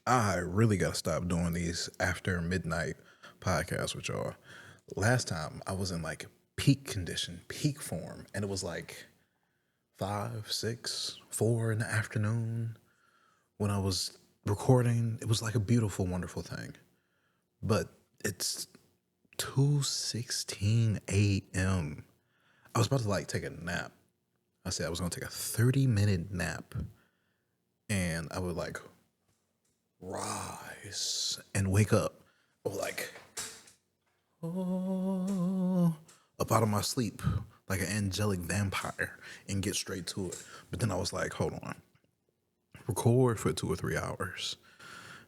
I really got to stop doing these after midnight podcasts with y'all. Last time I was in like peak condition, peak form, and it was like 5, 6, 4 in the afternoon when I was recording. It was like a beautiful, wonderful thing. But it's 2:16 a.m. I was about to like take a nap. I said I was gonna take a 30-minute nap, and I would like rise and wake up, or like oh, up out of my sleep like an angelic vampire and get straight to it. But then I was like, hold on, record for 2 or 3 hours,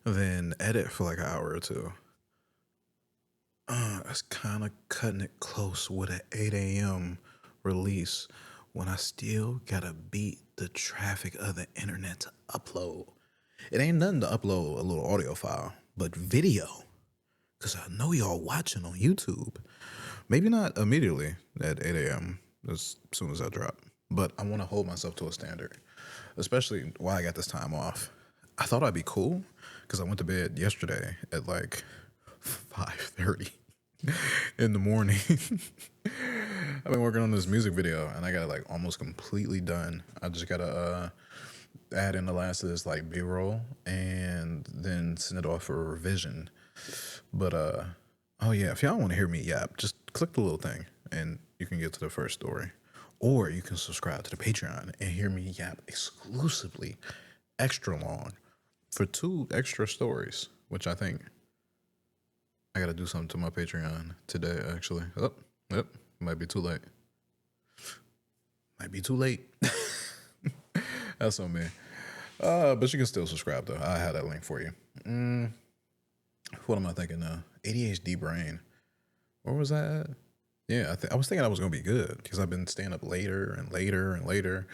then edit for like an hour or two. That's kind of cutting it close with an 8 a.m. release when I still gotta beat the traffic of the internet to upload. It ain't nothing to upload a little audio file, but video, because I know y'all watching on YouTube. Maybe not immediately at 8 a.m. as soon as I drop, but I want to hold myself to a standard, especially while I got this time off. I thought I'd be cool because I went to bed yesterday at like 5:30 in the morning. I've been working on this music video and I got it like almost completely done. I just gotta add in the last of this like B-roll and then send it off for a revision. But oh yeah, if y'all want to hear me yap, just click the little thing and you can get to the first story. Or you can subscribe to the Patreon and hear me yap exclusively, extra long, for 2 extra stories, which I think I gotta do something to my Patreon today, actually. Oh, yep, might be too late. Might be too late. That's on me. But you can still subscribe though. I had that link for you. What am I thinking now? ADHD brain. Where was that at? Yeah, I was thinking I was gonna be good because I've been staying up later and later and later.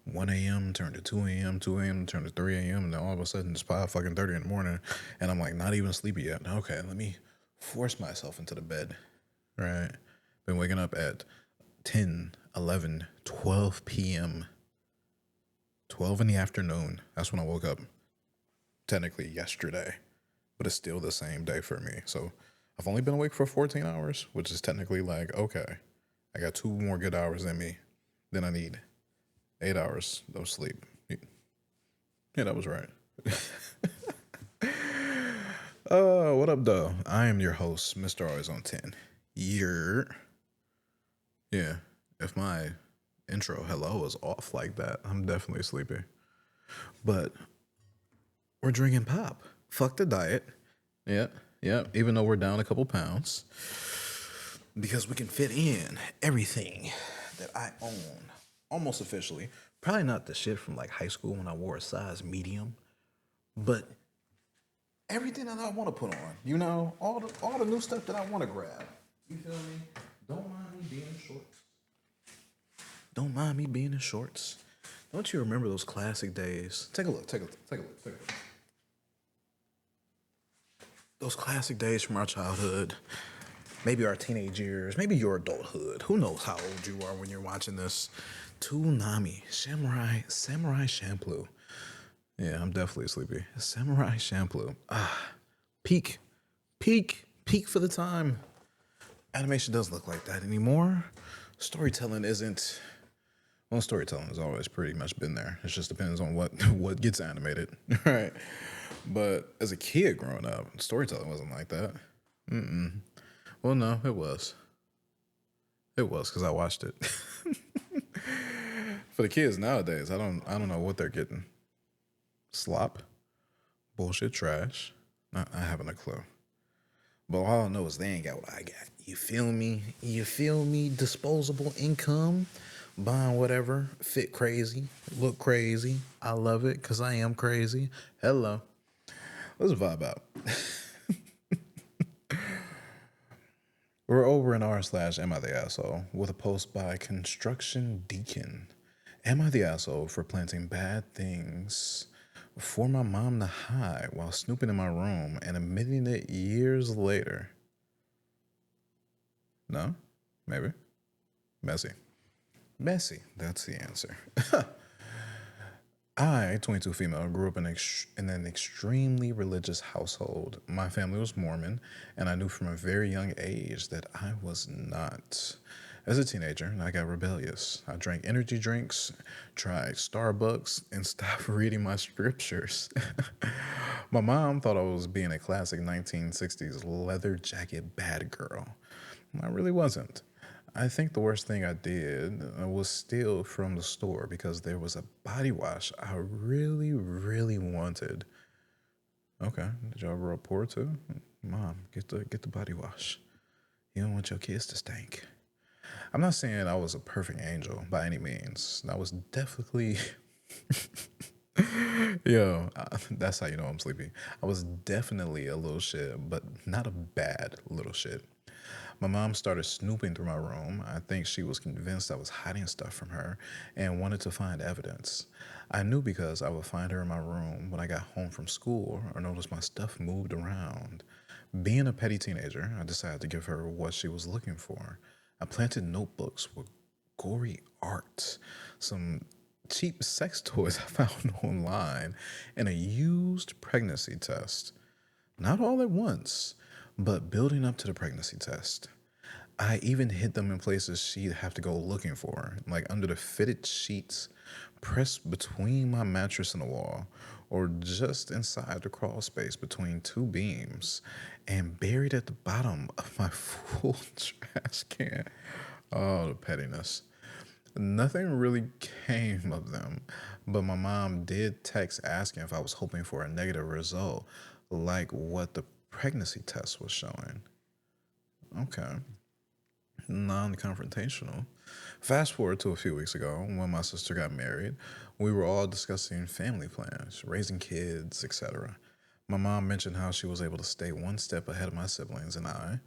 1 a.m. turned to 2 a.m., 2 a.m. turned to 3 a.m., and then all of a sudden it's 5 fucking 30 in the morning, and I'm like not even sleepy yet. Okay, let me force myself into the bed. Right? Been waking up at 10, 11, 12 p.m. 12 in the afternoon. That's when I woke up. Technically yesterday, but it's still the same day for me. So I've only been awake for 14 hours, which is technically like, okay, I got 2 more good hours in me. Then I need 8 hours of sleep. Yeah, that was right. What up, though? I am your host, Mr. Always on 10. Yeah, if my intro hello is off like that, I'm definitely sleepy. But we're drinking pop. Fuck the diet. Yeah. Even though we're down a couple pounds, because we can fit in everything that I own almost officially. Probably not the shit from like high school when I wore a size medium, but everything that I want to put on. You know, all the new stuff that I want to grab. You feel me? Don't mind me being in shorts. Don't mind me being in shorts. Don't you remember those classic days? Take a look. Those classic days from our childhood, maybe our teenage years, maybe your adulthood. Who knows how old you are when you're watching this? Toonami, Samurai Champloo. Yeah, I'm definitely sleepy. Samurai Champloo. Peak, peak for the time. Animation doesn't look like that anymore. Storytelling isn't. Well, storytelling has always pretty much been there. It just depends on what gets animated, right? But as a kid growing up, storytelling wasn't like that. Well, no, it was. It was because I watched it. For the kids nowadays, I don't know what they're getting. Slop, bullshit, trash. I haven't a clue. But all I know is they ain't got what I got. You feel me? You feel me? Disposable income, buying whatever, fit crazy, look crazy. I love it because I am crazy. Hello. Let's vibe out. We're over in r/slash Am I the Asshole with a post by Construction Deacon. Am I the asshole for planting bad things for my mom to hide while snooping in my room and admitting it years later? No? Maybe. Messy. Messy. That's the answer. I, 22 female, grew up in an extremely religious household. My family was Mormon, and I knew from a very young age that I was not. As a teenager, I got rebellious. I drank energy drinks, tried Starbucks, and stopped reading my scriptures. My mom thought I was being a classic 1960s leather jacket bad girl. I really wasn't. I think the worst thing I did was steal from the store because there was a body wash I really, really wanted. Okay, did y'all grow up poor too? Mom, get the body wash. You don't want your kids to stink. I'm not saying I was a perfect angel by any means. I was definitely, that's how you know I'm sleepy. I was definitely a little shit, but not a bad little shit. My mom started snooping through my room. I think she was convinced I was hiding stuff from her and wanted to find evidence. I knew because I would find her in my room when I got home from school or noticed my stuff moved around. Being a petty teenager, I decided to give her what she was looking for. I planted notebooks with gory art, some cheap sex toys I found online, and a used pregnancy test. Not all at once, but building up to the pregnancy test. I even hid them in places she'd have to go looking for, like under the fitted sheets, pressed between my mattress and the wall, or just inside the crawl space between two beams, and buried at the bottom of my full trash can. Oh, the pettiness. Nothing really came of them, but my mom did text asking if I was hoping for a negative result, like what the pregnancy test was showing. Okay, non confrontational. Fast forward to a few weeks ago when my sister got married, we were all discussing family plans, raising kids, etc. My mom mentioned how she was able to stay one step ahead of my siblings and I.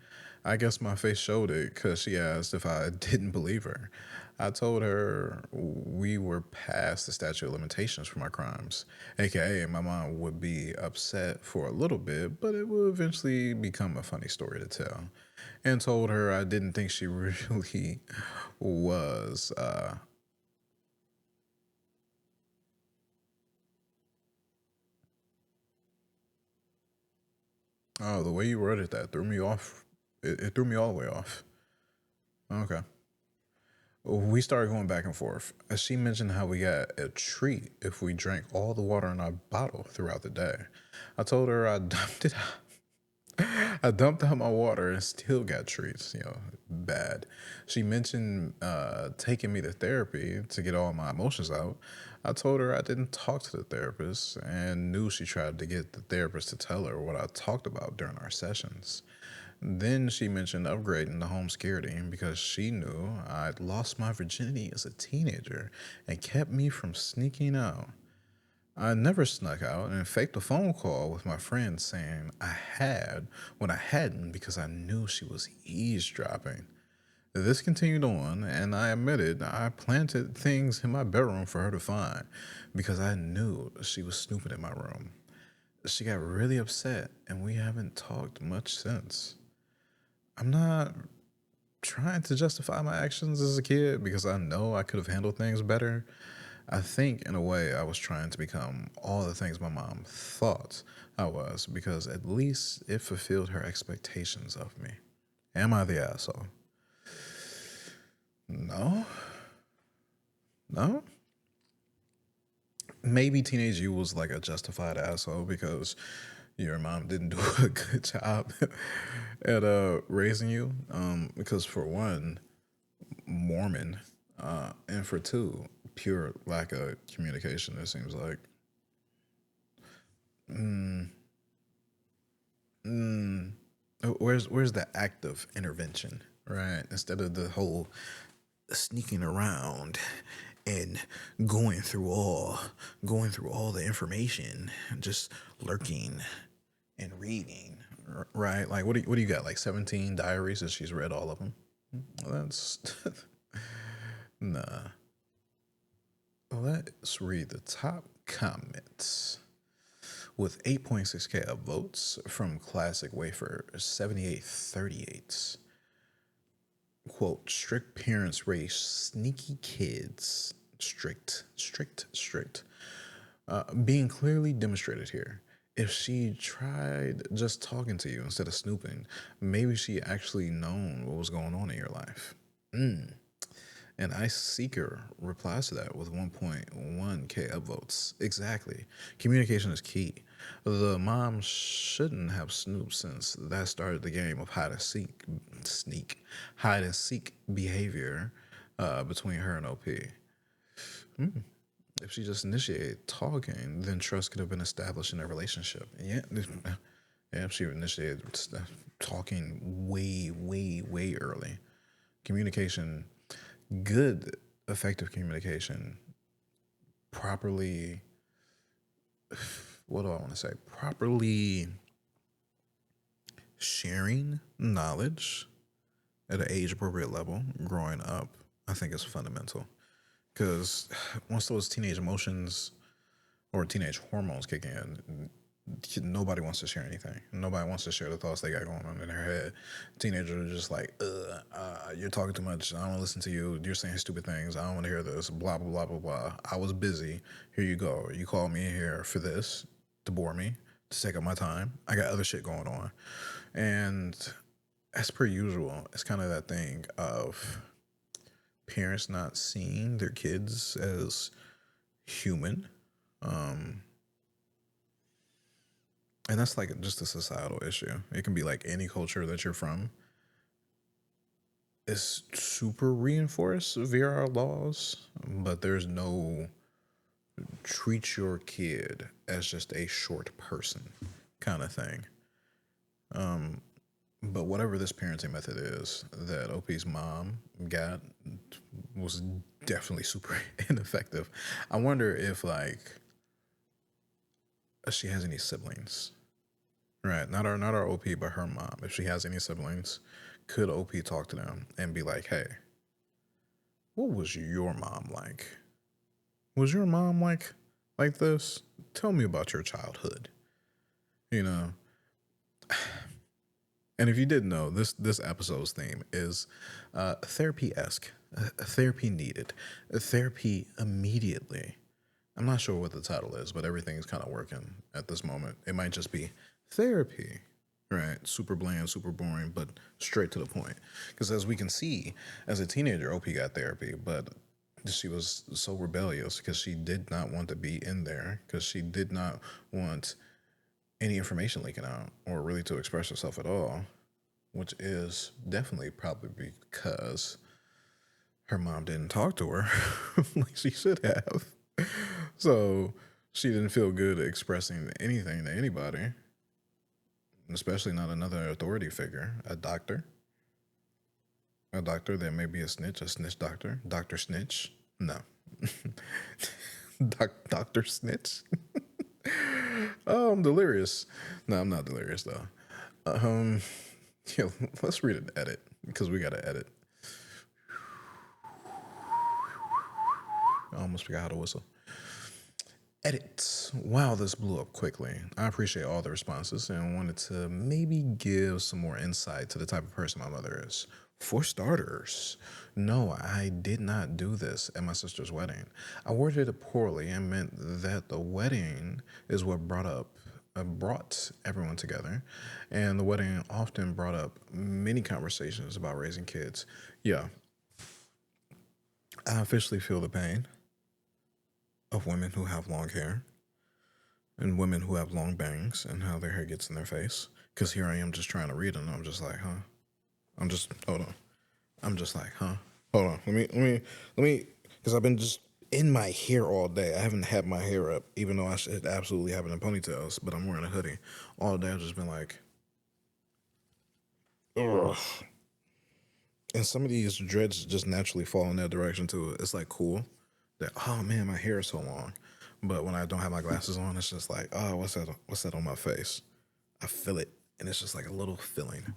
I guess my face showed it because she asked if I didn't believe her. I told her we were past the statute of limitations for my crimes, aka my mom would be upset for a little bit, but it would eventually become a funny story to tell. And told her I didn't think she really was. Oh, the way you worded that threw me off. It threw me all the way off. Okay. We started going back and forth. As she mentioned how we got a treat if we drank all the water in our bottle throughout the day. I told her I dumped it I dumped out my water and still got treats, bad. She mentioned taking me to therapy to get all my emotions out. I told her I didn't talk to the therapist and knew she tried to get the therapist to tell her what I talked about during our sessions. Then she mentioned upgrading the home security because she knew I'd lost my virginity as a teenager and kept me from sneaking out. I never snuck out and faked a phone call with my friend saying I had when I hadn't because I knew she was eavesdropping. This continued on, and I admitted I planted things in my bedroom for her to find because I knew she was snooping in my room. She got really upset, and we haven't talked much since. I'm not trying to justify my actions as a kid because I know I could have handled things better. I think, in a way, I was trying to become all the things my mom thought I was because at least it fulfilled her expectations of me. Am I the asshole? No. No? Maybe teenage you was like a justified asshole because your mom didn't do a good job at raising you. Because for one, Mormon, and for two, pure lack of communication. It seems like. Where's the active intervention, right? Instead of the whole sneaking around and going through all the information, just lurking and reading, right? Like what do you got? Like 17 diaries, and she's read all of them. Well, that's nah. Let's read the top comments. With 8.6K of votes from Classic Wafer 7838. Quote, strict parents raise sneaky kids. Strict. Being clearly demonstrated here. If she tried just talking to you instead of snooping, maybe she actually known what was going on in your life. And Ice Seeker replies to that with 1.1K upvotes. Exactly. Communication is key. The mom shouldn't have snooped since that started the game of hide and seek behavior between her and OP. If she just initiated talking, then trust could have been established in their relationship. Yeah, yeah. If she initiated talking way early, communication, good, effective communication, properly. What do I want to say? Properly sharing knowledge at an age appropriate level, growing up, I think is fundamental. Because once those teenage emotions or teenage hormones kick in, nobody wants to share anything. Nobody wants to share the thoughts they got going on in their head. Teenagers are just like, you're talking too much. I don't want to listen to you. You're saying stupid things. I don't want to hear this. Blah, blah, blah, blah, blah. I was busy. Here you go. You called me in here for this, to bore me, to take up my time. I got other shit going on. And as per usual, it's kind of that thing of parents not seeing their kids as human. And that's like just a societal issue. It can be like any culture that you're from. It's super reinforced via our laws, but there's no treat your kid as just a short person kind of thing. But whatever this parenting method is that OP's mom got was definitely super ineffective. I wonder if like she has any siblings. Right, not our OP, but her mom. If she has any siblings, could OP talk to them and be like, "Hey, what was your mom like? Was your mom like this? Tell me about your childhood." You know. And if you didn't know, this episode's theme is therapy-esque, therapy needed, therapy immediately. I'm not sure what the title is, but everything's kind of working at this moment. It might just be therapy, right? Super bland, super boring, but straight to the point. Because as we can see, as a teenager, OP got therapy, but she was so rebellious because she did not want to be in there, because she did not want any information leaking out or really to express herself at all, which is definitely probably because her mom didn't talk to her like she should have. So she didn't feel good expressing anything to anybody, especially not another authority figure, a doctor that may be a snitch doctor, Dr. Snitch. No. Dr. Snitch. Oh, I'm delirious. No, I'm not delirious though. Yeah, let's read an edit because we got to edit. I almost forgot how to whistle. Edit. Wow, this blew up quickly. I appreciate all the responses and wanted to maybe give some more insight to the type of person my mother is. For starters, no, I did not do this at my sister's wedding. I worded it poorly and meant that the wedding is what brought everyone together, and the wedding often brought up many conversations about raising kids. Yeah, I officially feel the pain of women who have long hair and women who have long bangs and how their hair gets in their face. Because here I am just trying to read and I'm just like, huh? Hold on. I'm just like, huh? Hold on. Let me, because I've been just in my hair all day. I haven't had my hair up, even though I should absolutely have it in ponytails, but I'm wearing a hoodie. All day I've just been like, ugh. And some of these dreads just naturally fall in that direction too. It's like cool that, oh man, my hair is so long. But when I don't have my glasses on, it's just like, oh, what's that on my face? I feel it, and it's just like a little feeling.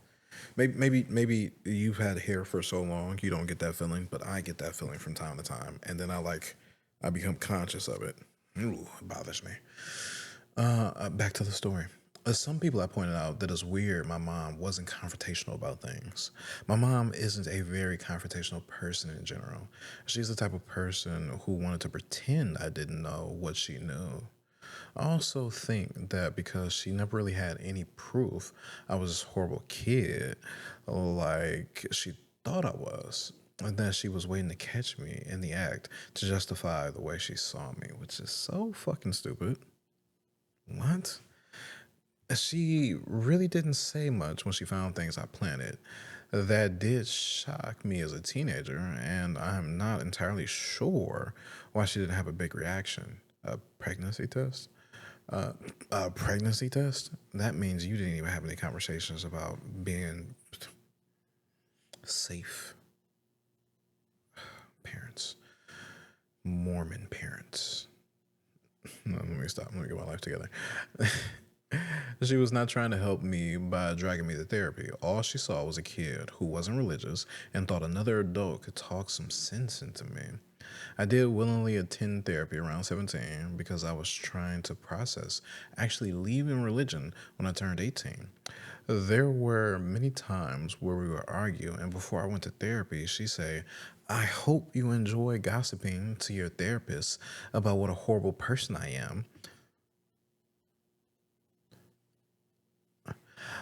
Maybe you've had hair for so long you don't get that feeling, but I get that feeling from time to time, and then I become conscious of it. Ooh, it bothers me. Back to the story. Some people have pointed out that it's weird my mom wasn't confrontational about things. My mom isn't a very confrontational person in general. She's the type of person who wanted to pretend I didn't know what she knew. I also think that because she never really had any proof I was this horrible kid, like she thought I was, and that she was waiting to catch me in the act to justify the way she saw me, which is so fucking stupid. What? She really didn't say much when she found things I planted. That did shock me as a teenager, and I'm not entirely sure why she didn't have a big reaction. A pregnancy test? Uh, a pregnancy test? That means you didn't even have any conversations about being safe. Parents. Mormon parents. No, let me stop. Let me get my life together. She was not trying to help me by dragging me to therapy. All she saw was a kid who wasn't religious and thought another adult could talk some sense into me. I did willingly attend therapy around 17 because I was trying to process actually leaving religion when I turned 18. There were many times where we would argue, and before I went to therapy, she'd say, I hope you enjoy gossiping to your therapist about what a horrible person I am.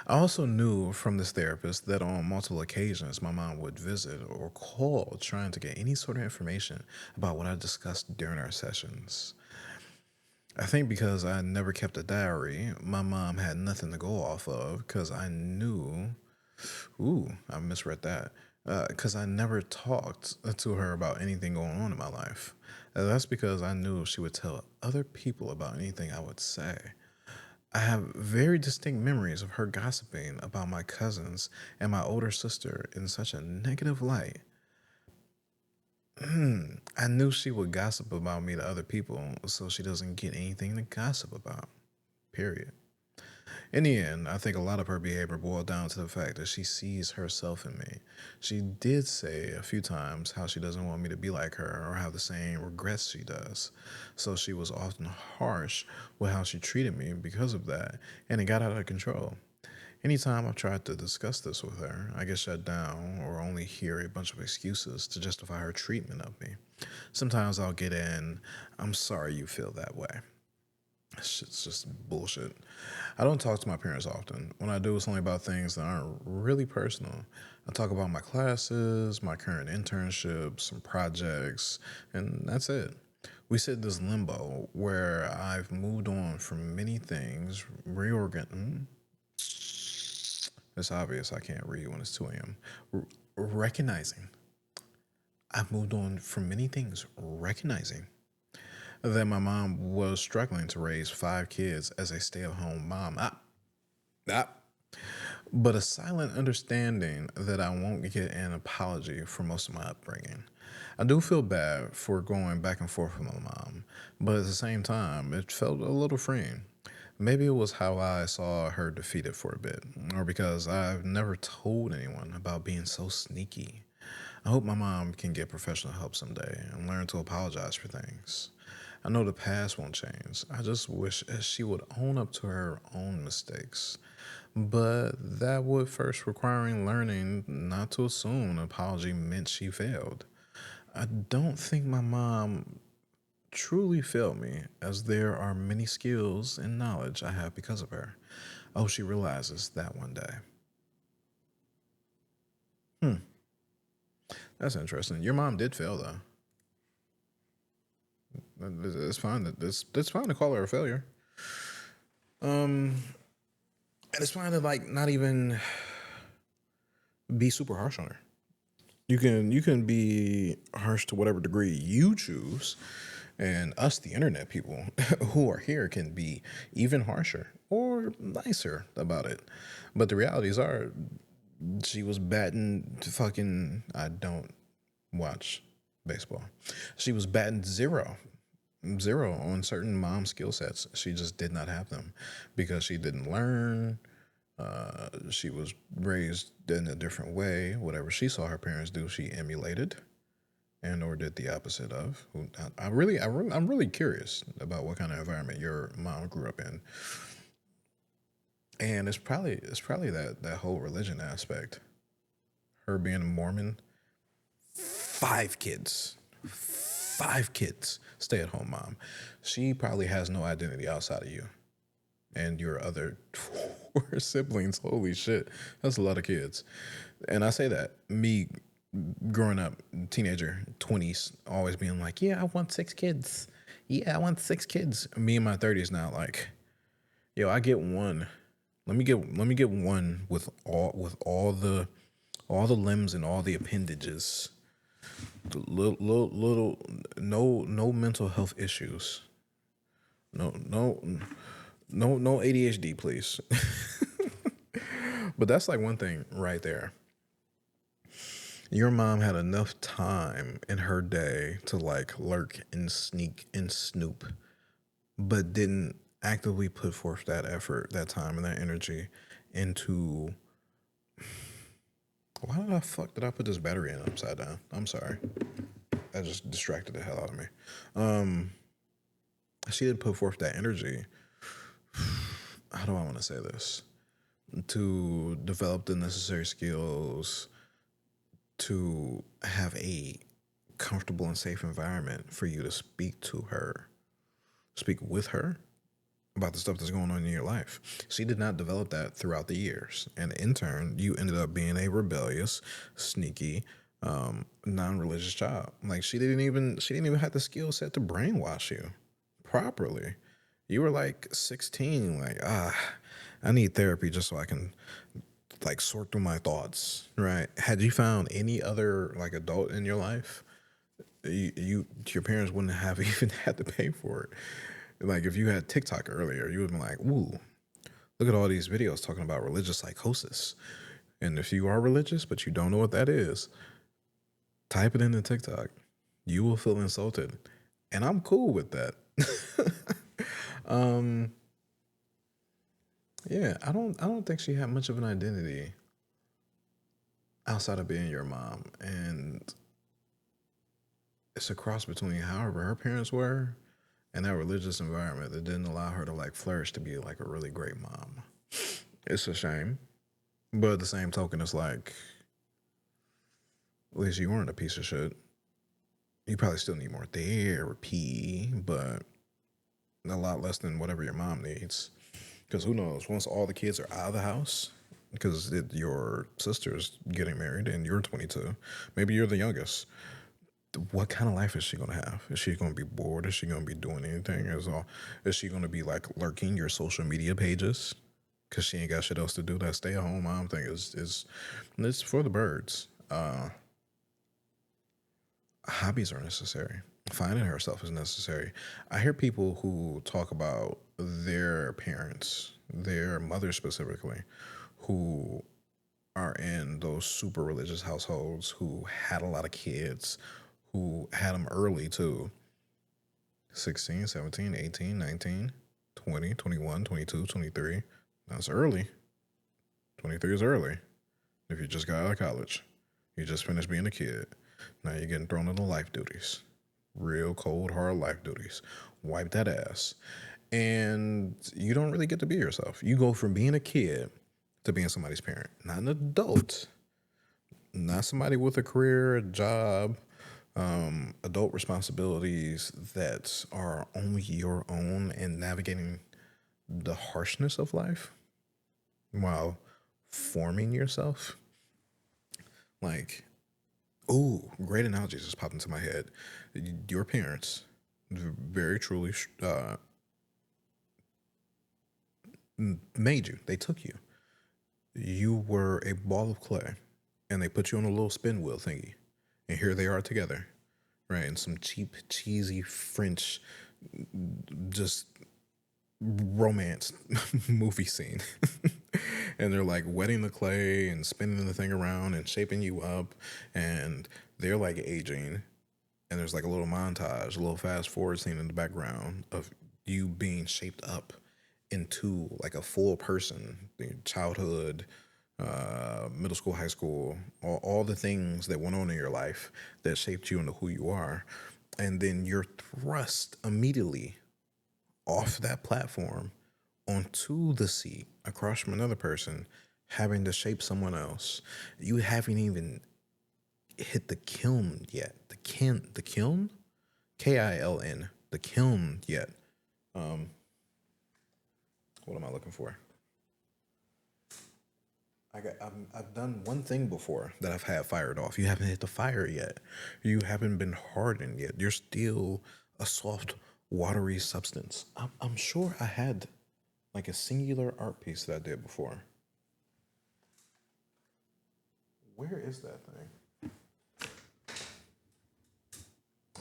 I also knew from this therapist that on multiple occasions my mom would visit or call trying to get any sort of information about what I discussed during our sessions. I think because I never kept a diary, my mom had nothing to go off of because I knew. Ooh, I misread that. Because I never talked to her about anything going on in my life. That's because I knew she would tell other people about anything I would say. I have very distinct memories of her gossiping about my cousins and my older sister in such a negative light. I knew she would gossip about me to other people so she doesn't get anything to gossip about. Period. In the end, I think a lot of her behavior boiled down to the fact that she sees herself in me. She did say a few times how she doesn't want me to be like her or have the same regrets she does. So she was often harsh with how she treated me because of that, and it got out of control. Anytime I've tried to discuss this with her, I get shut down or only hear a bunch of excuses to justify her treatment of me. Sometimes I'll get in, I'm sorry you feel that way. Shit's just bullshit. I don't talk to my parents often. When I do, it's only about things that aren't really personal. I talk about my classes, my current internships, some projects, and that's it. We sit in this limbo where I've moved on from many things, reorgan. It's obvious I can't read when it's 2 a.m. Recognizing. I've moved on from many things, recognizing that my mom was struggling to raise 5 kids as a stay at home mom. Ah, but a silent understanding that I won't get an apology for most of my upbringing. I do feel bad for going back and forth with my mom, but at the same time, it felt a little freeing. Maybe it was how I saw her defeated for a bit, or because I've never told anyone about being so sneaky. I hope my mom can get professional help someday and learn to apologize for things. I know the past won't change. I just wish she would own up to her own mistakes. But that would first requiring learning not to assume an apology meant she failed. I don't think my mom truly failed me, as there are many skills and knowledge I have because of her. I hope she realizes that one day. That's interesting. Your mom did fail, though. It's fine. It's fine to call her a failure. And it's fine to like not even be super harsh on her. You can be harsh to whatever degree you choose, and us, the internet people who are here, can be even harsher or nicer about it. But the realities are, she was batting fucking. I don't watch baseball. She was batting zero on certain mom skill sets. She just did not have them because she didn't learn. She was raised in a different way. Whatever she saw her parents do, she emulated, and or did the opposite of. I'm really curious about what kind of environment your mom grew up in, and it's probably that whole religion aspect. Her being a Mormon, 5 kids, 5 kids. stay-at-home mom. She probably has no identity outside of you and your other four siblings. Holy shit, that's a lot of kids. And I say that me growing up, teenager, 20s, always being like, yeah, I want 6 kids. Yeah, I want 6 kids. Me in my 30s now, like, yo, I get one. Let me get one with all the limbs and all the appendages. Little no mental health issues. No ADHD, please. But that's like one thing right there. Your mom had enough time in her day to like lurk and sneak and snoop, but didn't actively put forth that effort, that time, and that energy into. Why did I put this battery in upside down? I'm sorry. That just distracted the hell out of me. She didn't put forth that energy. How do I want to say this? To develop the necessary skills to have a comfortable and safe environment for you to speak with her about the stuff that's going on in your life. She did not develop that throughout the years. And in turn, you ended up being a rebellious, sneaky, non-religious child. Like she didn't even have the skill set to brainwash you properly. You were like 16, like, I need therapy just so I can like sort through my thoughts, right? Had you found any other like adult in your life, your parents wouldn't have even had to pay for it. Like if you had TikTok earlier, you would have been like, ooh, look at all these videos talking about religious psychosis. And if you are religious, but you don't know what that is, type it into TikTok. You will feel insulted. And I'm cool with that. Yeah, I don't think she had much of an identity outside of being your mom. And it's a cross between however her parents were and that religious environment that didn't allow her to like flourish to be like a really great mom. It's a shame. But at the same token, it's like, at least you weren't a piece of shit. You probably still need more therapy, but a lot less than whatever your mom needs. Because who knows, once all the kids are out of the house, because your sister's getting married and you're 22, maybe you're the youngest, what kind of life is she going to have? Is she going to be bored? Is she going to be doing anything? Is she going to be like lurking your social media pages? Because she ain't got shit else to do. That stay-at-home mom thing is it's for the birds. Hobbies are necessary. Finding herself is necessary. I hear people who talk about their parents, their mothers specifically, who are in those super religious households, who had a lot of kids, who had them early too. 16, 17, 18, 19, 20, 21, 22, 23. That's early. 23 is early. If you just got out of college, you just finished being a kid. Now you're getting thrown into life duties. Real cold, hard life duties. Wipe that ass. And you don't really get to be yourself. You go from being a kid to being somebody's parent. Not an adult. Not somebody with a career, a job, adult responsibilities that are only your own and navigating the harshness of life while forming yourself. Like, ooh, great analogies just popped into my head. Your parents very truly made you. They took you. You were a ball of clay, and they put you on a little spin wheel thingy. And here they are together, right? In some cheap, cheesy French, just romance movie scene. And they're like wetting the clay and spinning the thing around and shaping you up. And they're like aging. And there's like a little montage, a little fast forward scene in the background of you being shaped up into like a full person, childhood, middle school, high school, all the things that went on in your life that shaped you into who you are. And then you're thrust immediately off that platform onto the seat across from another person, having to shape someone else. You haven't even hit the kiln yet. The kiln? KILN, the kiln yet. What am I looking for? I've done one thing before that I've had fired off. You haven't hit the fire yet. You haven't been hardened yet. You're still a soft, watery substance. I'm sure I had like a singular art piece that I did before. Where is that thing?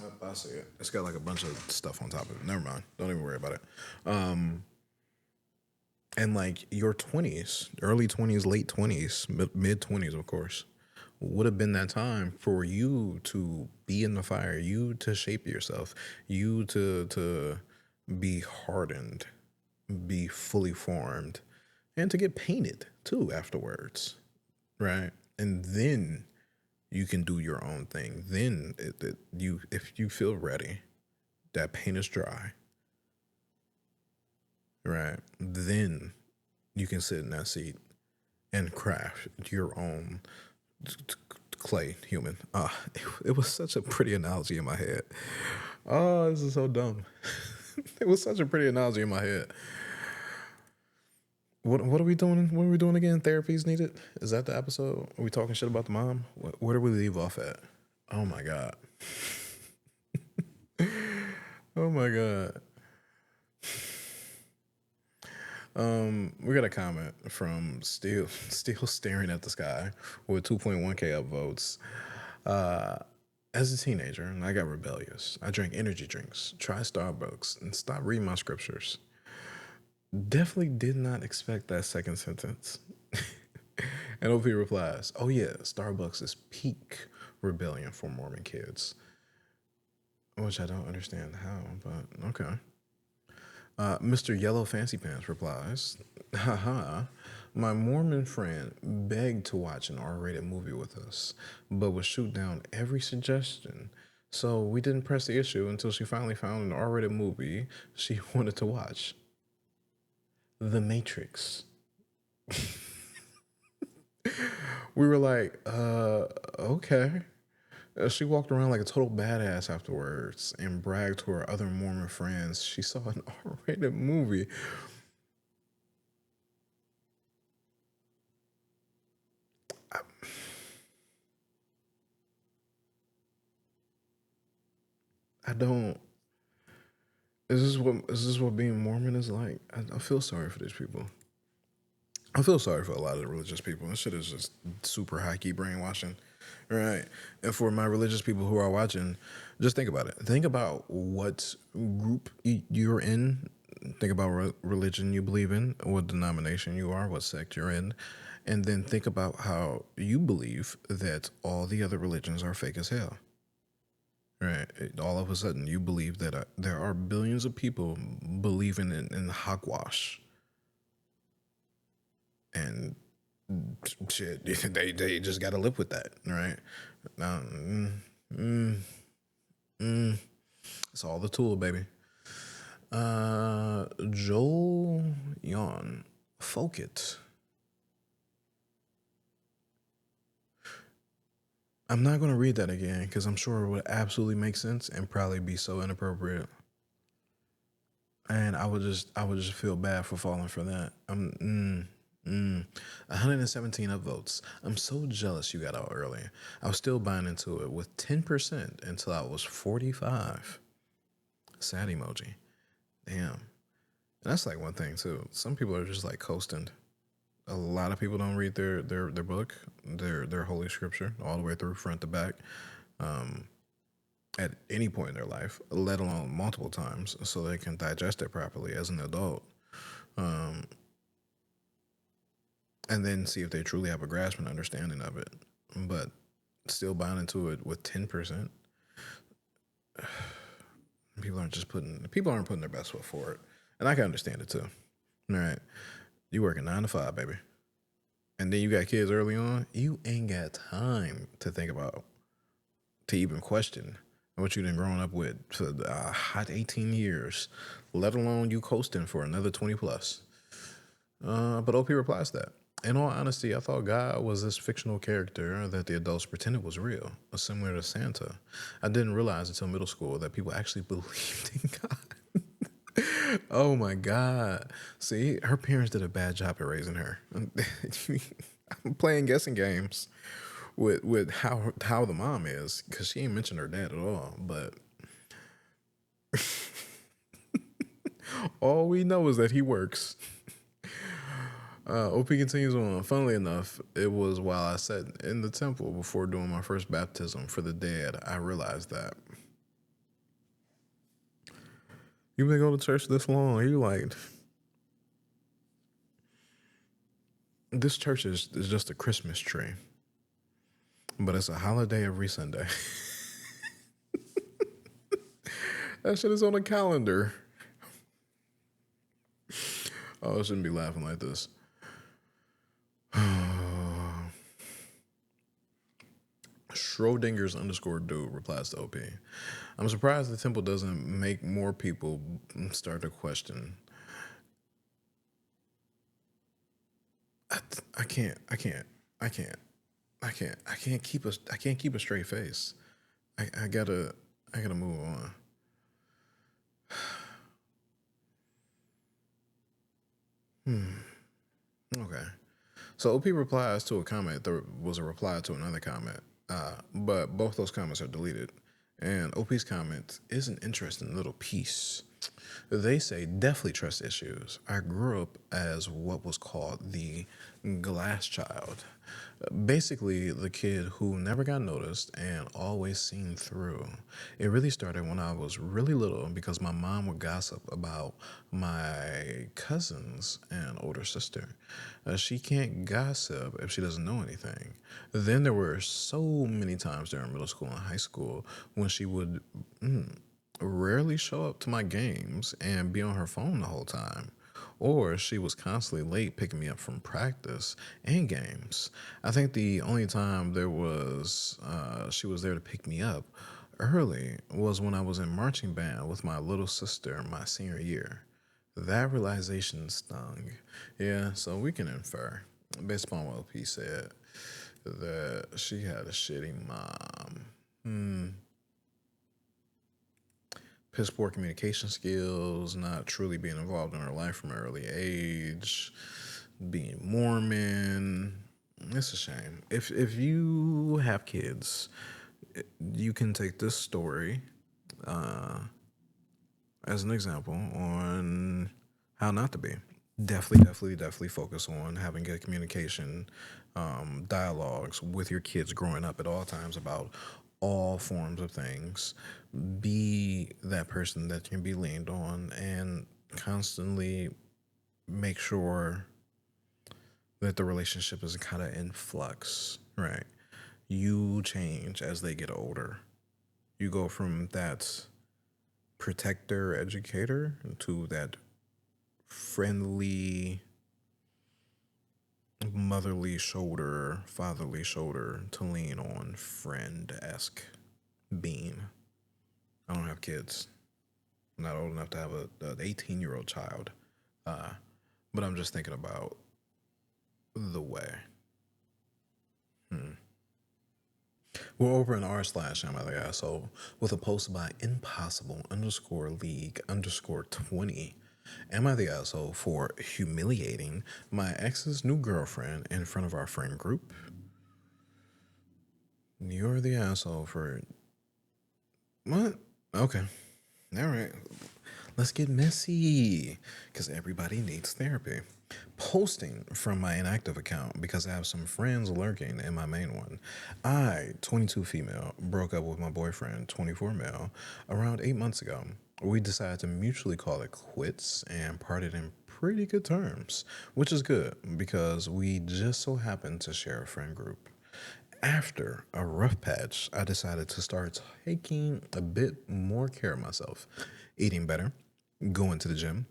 Oh, I see it. It's got like a bunch of stuff on top of it. Never mind. Don't even worry about it. And like your 20s, early 20s, late 20s, mid 20s, of course, would have been that time for you to be in the fire, you to shape yourself, you to be hardened, be fully formed, and to get painted too afterwards, right? And then you can do your own thing. Then if you feel ready, that paint is dry, right? Then you can sit in that seat and craft your own clay human. It was such a pretty analogy in my head. Oh, this is so dumb. It was such a pretty analogy in my head. What are we doing? What are we doing again? Therapy's needed? Is that the episode? Are we talking shit about the mom? Where do we leave off at? Oh my God. Oh my God. We got a comment from still staring at the sky with 2.1K upvotes. As a teenager, I got rebellious. I drank energy drinks, tried Starbucks, and stopped reading my scriptures. Definitely did not expect that second sentence. And OP replies, "Oh yeah, Starbucks is peak rebellion for Mormon kids," which I don't understand how, but okay. Mr. Yellow Fancy Pants replies, "Haha, my Mormon friend begged to watch an R-rated movie with us, but would shoot down every suggestion. So we didn't press the issue until she finally found an R-rated movie she wanted to watch. The Matrix." We were like, okay. She walked around like a total badass afterwards and bragged to her other Mormon friends she saw an R-rated movie. I don't. Is this what being Mormon is like? I feel sorry for these people. I feel sorry for a lot of the religious people. This shit is just super high key brainwashing. Right. And for my religious people who are watching, just think about it. Think about what group you're in. Think about religion you believe in, what denomination you are, what sect you're in. And then think about how you believe that all the other religions are fake as hell. Right. All of a sudden, you believe that there are billions of people believing in hogwash. And shit, they just got to live with that, right? It's all the tool, baby. Joel Yawn, Focus. I'm not going to read that again because I'm sure it would absolutely make sense and probably be so inappropriate. And I would just feel bad for falling for that. 117 upvotes. I'm so jealous you got out early. I was still buying into it with 10% until I was 45. Sad emoji. Damn. And that's like one thing too. Some people are just like coasting. A lot of people don't read their book, their holy scripture, all the way through front to back, at any point in their life, let alone multiple times, so they can digest it properly as an adult. And then see if they truly have a grasp and understanding of it. But still buying into it with 10%. People aren't putting their best foot forward. And I can understand it too. All right. You working 9 to 5, baby. And then you got kids early on. You ain't got time to think about, to even question what you done grown up with for a hot 18 years, let alone you coasting for another 20 plus. But OP replies to that. In all honesty, I thought God was this fictional character that the adults pretended was real, similar to Santa. I didn't realize until middle school that people actually believed in God. Oh my God. See, her parents did a bad job at raising her. I'm playing guessing games with how the mom is because she ain't mentioned her dad at all. But all we know is that he works. OP continues on. Funnily enough, it was while I sat in the temple before doing my first baptism for the dead, I realized that. You've been going to church this long. You like, this church is just a Christmas tree, but it's a holiday every Sunday. That shit is on a calendar. Oh, I shouldn't be laughing like this. Schrodinger's underscore dude replies to OP. I'm surprised the temple doesn't make more people start to question. I can't keep a straight face. I gotta move on. Okay. So OP replies to a comment. There was a reply to another comment, but both those comments are deleted. And OP's comment is an interesting little piece. They say definitely trust issues. I grew up as what was called the glass child. Basically, the kid who never got noticed and always seen through. It really started when I was really little because my mom would gossip about my cousins and older sister. She can't gossip if she doesn't know anything. Then there were so many times during middle school and high school when she would rarely show up to my games and be on her phone the whole time. Or she was constantly late picking me up from practice and games. I think the only time she was there to pick me up early was when I was in marching band with my little sister my senior year. That realization stung. Yeah, so we can infer, based upon what P said, that she had a shitty mom. Piss poor communication skills, not truly being involved in her life from an early age, being Mormon. It's a shame. If you have kids, you can take this story as an example on how not to be. Definitely focus on having good communication, dialogues with your kids growing up at all times about all forms of things. Be that person that can be leaned on and constantly make sure that the relationship is kind of in flux, right? You change as they get older. You go from that protector, educator to that friendly, motherly shoulder, fatherly shoulder to lean on, friend-esque being. I don't have kids. I'm not old enough to have an 18-year-old child. But I'm just thinking about the way. We're over in r/am other asshole with a post by impossible underscore league underscore 20. Am I the asshole for humiliating my ex's new girlfriend in front of our friend group? You're the asshole for what? Okay. All right. Let's get messy because everybody needs therapy. Posting from my inactive account because I have some friends lurking in my main one. I, 22 female, broke up with my boyfriend, 24 male, around 8 months ago. We decided to mutually call it quits and parted in pretty good terms, which is good because we just so happened to share a friend group. After a rough patch, I decided to start taking a bit more care of myself, eating better, going to the gym,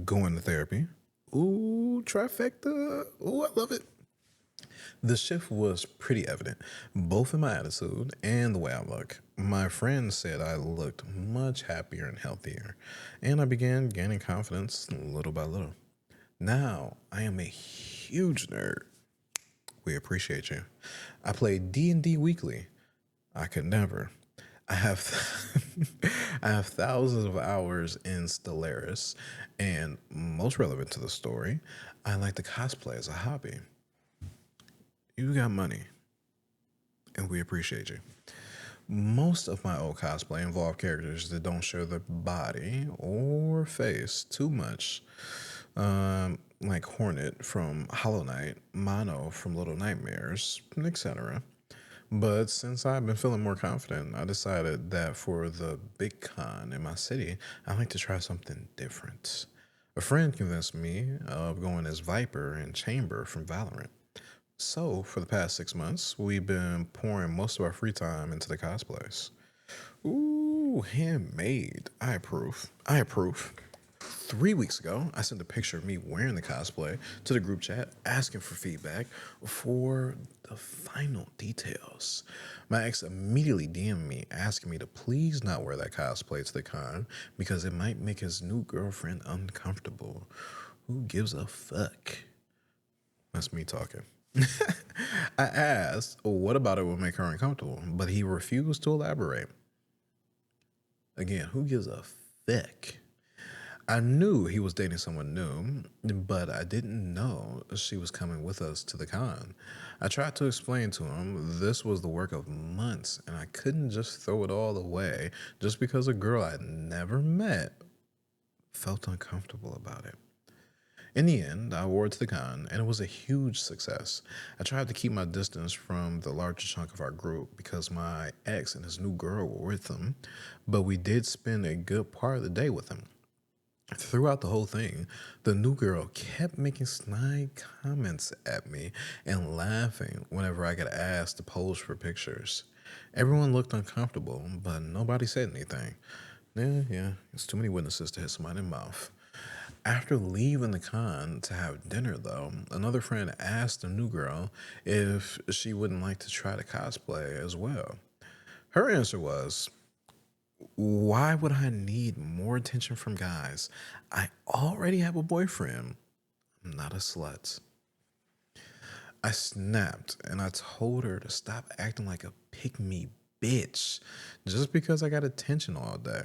going to therapy. Ooh, trifecta. Ooh, I love it. The shift was pretty evident, both in my attitude and the way I look. My friends said I looked much happier and healthier, and I began gaining confidence little by little. Now, I am a huge nerd We appreciate you. I play D&D weekly. I could never. I have I have thousands of hours in Stellaris, and most relevant to the story, I like to cosplay as a hobby. You got money, and we appreciate you. Most of my old cosplay involve characters that don't show their body or face too much, like Hornet from Hollow Knight, Mono from Little Nightmares, etc. But since I've been feeling more confident, I decided that for the big con in my city, I'd like to try something different. A friend convinced me of going as Viper and Chamber from Valorant. So, for the past 6 months, we've been pouring most of our free time into the cosplays. Ooh, handmade. I approve. I approve. 3 weeks ago, I sent a picture of me wearing the cosplay to the group chat asking for feedback for the final details. My ex immediately DM'd me asking me to please not wear that cosplay to the con because it might make his new girlfriend uncomfortable. Who gives a fuck? That's me talking. I asked, what about it would make her uncomfortable? But he refused to elaborate. Again, who gives a fuck? I knew he was dating someone new, but I didn't know she was coming with us to the con. I tried to explain to him this was the work of months, and I couldn't just throw it all away just because a girl I'd never met felt uncomfortable about it. In the end, I wore it to the con, and it was a huge success. I tried to keep my distance from the larger chunk of our group because my ex and his new girl were with him, but we did spend a good part of the day with him. Throughout the whole thing, the new girl kept making snide comments at me and laughing whenever I got asked to pose for pictures. Everyone looked uncomfortable, but nobody said anything. Yeah, it's too many witnesses to hit somebody in the mouth. After leaving the con to have dinner, though, another friend asked the new girl if she wouldn't like to try to cosplay as well. Her answer was, why would I need more attention from guys? I already have a boyfriend. I'm not a slut. I snapped and I told her to stop acting like a pick-me bitch just because I got attention all day.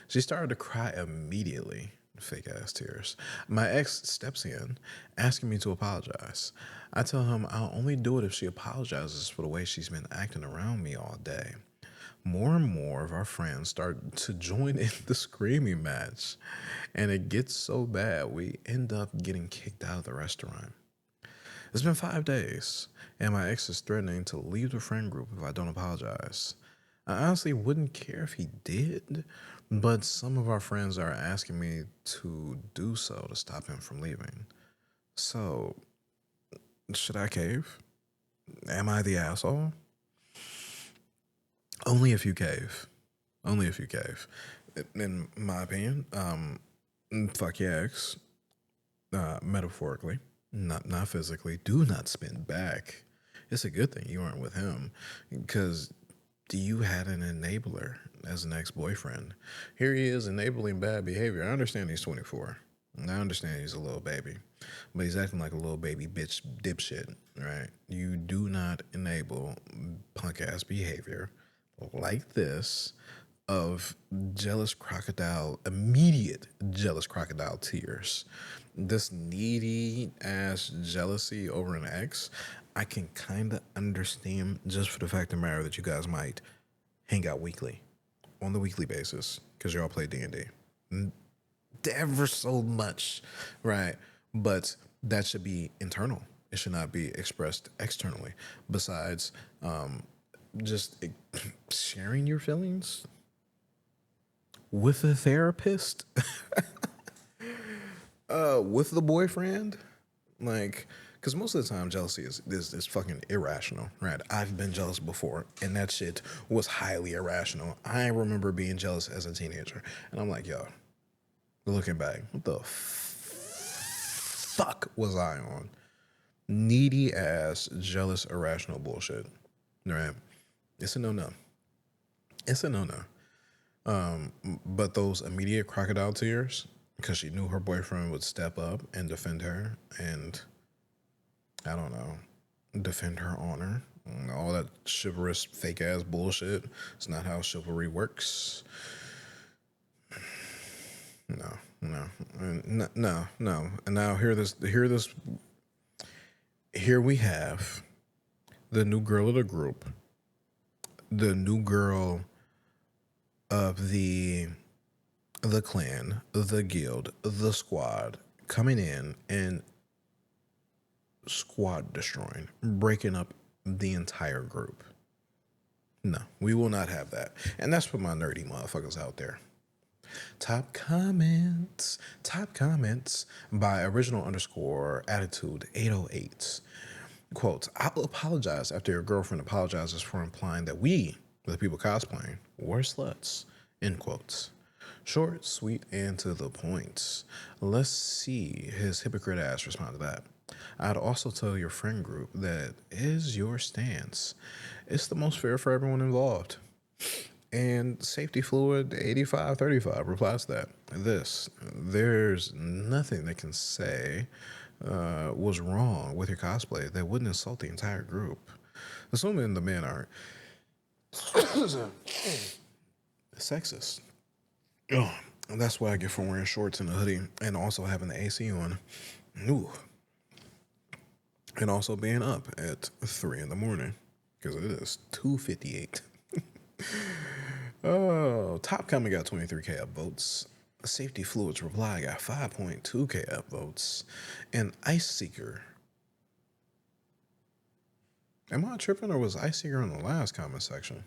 She started to cry immediately. Fake ass tears. My ex steps in, asking me to apologize. I tell him I'll only do it if she apologizes for the way she's been acting around me all day. More and more of our friends start to join in the screaming match, and it gets so bad we end up getting kicked out of the restaurant. It's been 5 days, and my ex is threatening to leave the friend group if I don't apologize. I honestly wouldn't care if he did, but some of our friends are asking me to do so to stop him from leaving. So, should I cave? Am I the asshole? Only if you cave. Only if you cave. In my opinion, fuck your ex, metaphorically, not physically. Do not spin back. It's a good thing you weren't with him because you had an enabler as an ex-boyfriend. Here he is enabling bad behavior. I understand he's 24. I understand he's a little baby, but he's acting like a little baby bitch dipshit, right? You do not enable punk-ass behavior like this of immediate jealous crocodile tears. This needy ass jealousy over an ex, I can kind of understand just for the fact of the matter that you guys might hang out weekly, on the weekly basis, because you all play D&D. Ever so much, right? But that should be internal. It should not be expressed externally. Besides, just sharing your feelings with a therapist, with the boyfriend, like, because most of the time jealousy is fucking irrational, right? I've been jealous before, and that shit was highly irrational. I remember being jealous as a teenager, and I'm like, yo, looking back, what the fuck was I on? Needy ass, jealous, irrational bullshit, right? It's a no-no. It's a no-no. But those immediate crocodile tears, because she knew her boyfriend would step up and defend her, and I don't know, defend her honor. All that chivalrous, fake ass bullshit. It's not how chivalry works. No, no, no. And now here we have the new girl of the group, the new girl of the clan, the guild, the squad coming in and squad destroying, breaking up the entire group. No, we will not have that. And that's for my nerdy motherfuckers out there. Top comments by original underscore attitude 808. Quote, I'll apologize after your girlfriend apologizes for implying that we, the people cosplaying, were sluts. End quotes. Short, sweet, and to the point. Let's see his hypocrite ass respond to that. I'd also tell your friend group that is your stance. It's the most fair for everyone involved. And Safety Fluid 8535 replies to that. There's nothing they can say was wrong with your cosplay that wouldn't insult the entire group. Assuming the men aren't sexist. Oh, and that's what I get for wearing shorts and a hoodie and also having the AC on. Ooh. And also being up at 3 in the morning because it is 2:58. Oh, Top Comment got 23K upvotes. Safety Fluids Reply got 5.2K upvotes. And Ice Seeker. Am I tripping or was Ice Seeker on the last comment section?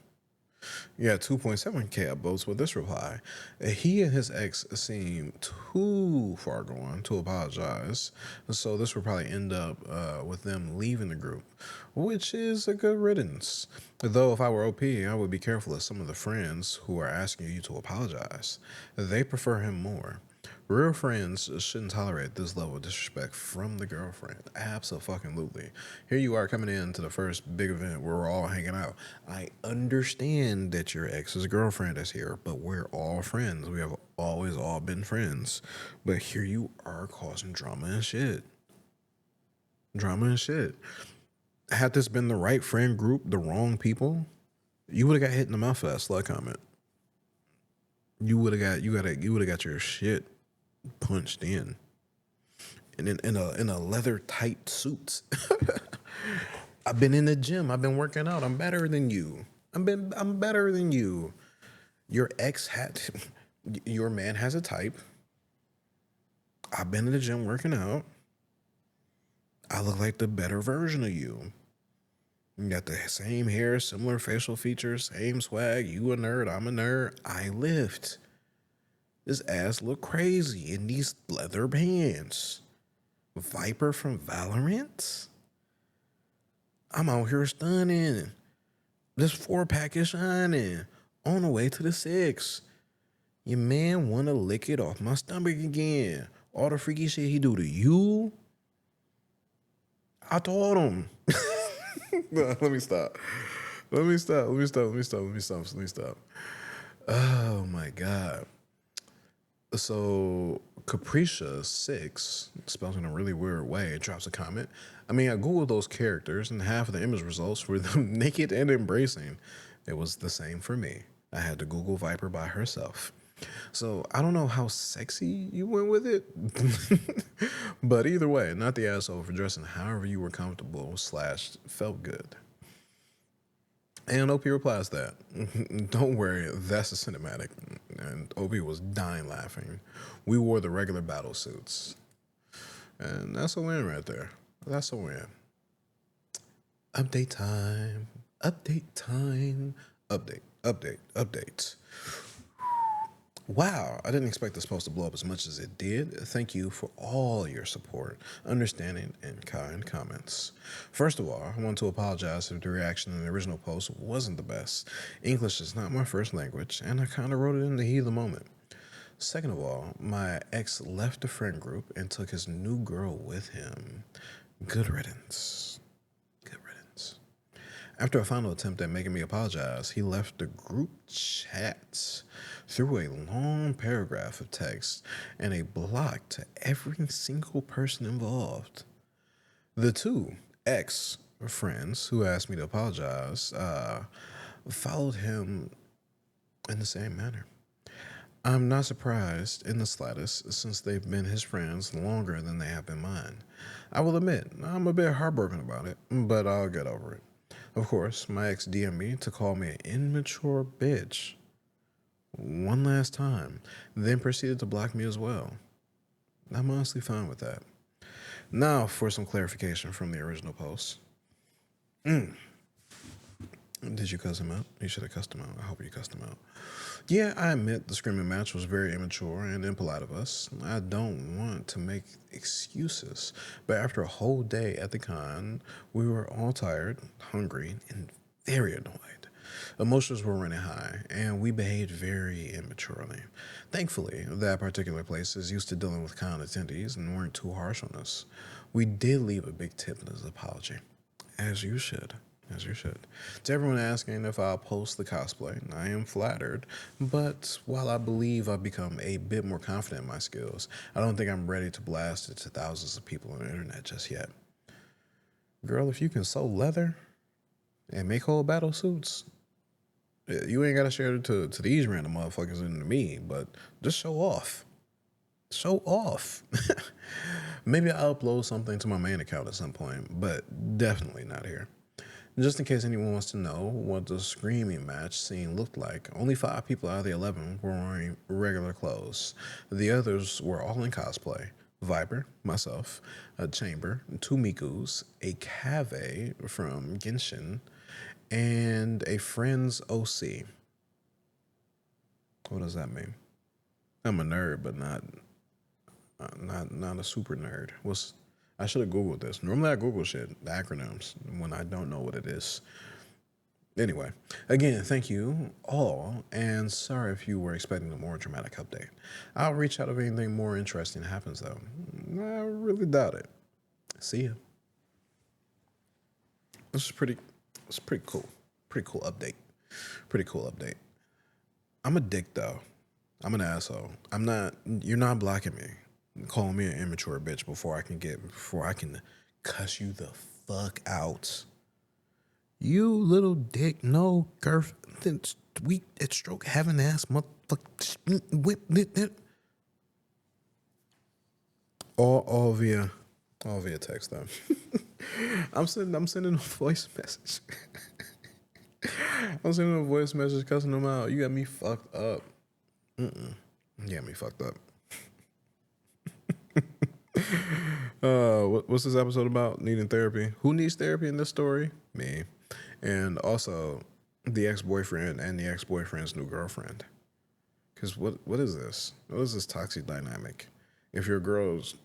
Yeah, 2.7K upvotes with this reply. He and his ex seem too far gone to apologize, so this will probably end up with them leaving the group, which is a good riddance. Though if I were OP, I would be careful of some of the friends who are asking you to apologize. They prefer him more. Real friends shouldn't tolerate this level of disrespect from the girlfriend. Absolutely. Here you are coming into the first big event where we're all hanging out. I understand that your ex's girlfriend is here, but we're all friends. We have always all been friends. But here you are causing drama and shit. Had this been the right friend group, the wrong people, you would have got hit in the mouth for that slut comment. You would have got your shit punched in a leather tight suit. I've been in the gym. I've been working out. I'm better than you. I'm better than you. Your man has a type. I've been in the gym working out. I look like the better version of you. You got the same hair, similar facial features, same swag. You a nerd. I'm a nerd. I lift. This ass look crazy in these leather pants. Viper from Valorant? I'm out here stunning. This 4-pack is shining. On the way to the 6. Your man wanna lick it off my stomach again. All the freaky shit he do to you. I told him. No, let me stop. Oh my God. So Capricia6, spelled in a really weird way, drops a comment. I mean, I Googled those characters and half of the image results were them naked and embracing. It was the same for me. I had to Google Viper by herself. So I don't know how sexy you went with it. But either way, not the asshole for dressing however you were comfortable / felt good. And OP replies that, don't worry, that's a cinematic. And OP was dying laughing. We wore the regular battle suits. And that's a win right there. That's a win. Update time. Update. Wow, I didn't expect this post to blow up as much as it did. Thank you for all your support, understanding, and kind comments. First of all, I want to apologize if the reaction in the original post wasn't the best. English is not my first language, and I kind of wrote it in the heat of the moment. Second of all, my ex left the friend group and took his new girl with him. Good riddance. After a final attempt at making me apologize, he left the group chat through a long paragraph of text and a block to every single person involved. The two, ex friends who asked me to apologize followed him in the same manner. I'm not surprised in the slightest, since they've been his friends longer than they have been mine. I will admit, I'm a bit heartbroken about it, but I'll get over it. Of course, my ex DM'd me to call me an immature bitch one last time, then proceeded to block me as well. I'm honestly fine with that. Now for some clarification from the original post. Did you cuss him out? You should have cussed him out. I hope you cussed him out. Yeah, I admit the screaming match was very immature and impolite of us. I don't want to make excuses, but after a whole day at the con, we were all tired, hungry, and very annoyed. Emotions were running high, and we behaved very immaturely. Thankfully, that particular place is used to dealing with con attendees and weren't too harsh on us. We did leave a big tip in his apology, as you should. As you should. To everyone asking if I'll post the cosplay, I am flattered, but while I believe I've become a bit more confident in my skills, I don't think I'm ready to blast it to thousands of people on the internet just yet. Girl, if you can sew leather and make whole battle suits, you ain't gotta share it to these random motherfuckers and to me, but just show off. Show off. Maybe I'll upload something to my main account at some point, but definitely not here. Just in case anyone wants to know what the screaming match scene looked like, only 5 people out of the 11 were wearing regular clothes. The others were all in cosplay. Viper, myself, a Chamber, 2 Mikus, a Cave from Genshin, and a friend's OC. What does that mean? I'm a nerd, but not a super nerd. I should have Googled this. Normally I Google shit, the acronyms, when I don't know what it is. Anyway, again, thank you all, and sorry if you were expecting a more dramatic update. I'll reach out if anything more interesting happens, though. I really doubt it. See ya. It's pretty cool. Pretty cool update. Pretty cool update. I'm a dick, though. I'm an asshole. You're not blocking me. Calling me an immature bitch before I can cuss you the fuck out. You little dick, no girth, weak at stroke having ass motherfucker whip it. All via text though. I'm sending a voice message. I'm sending a voice message cussing them out. You got me fucked up. You got me fucked up. What's this episode about? Needing therapy. Who needs therapy in this story? Me. And also the ex-boyfriend and the ex-boyfriend's new girlfriend. Because what is this? What is this toxic dynamic? If your girls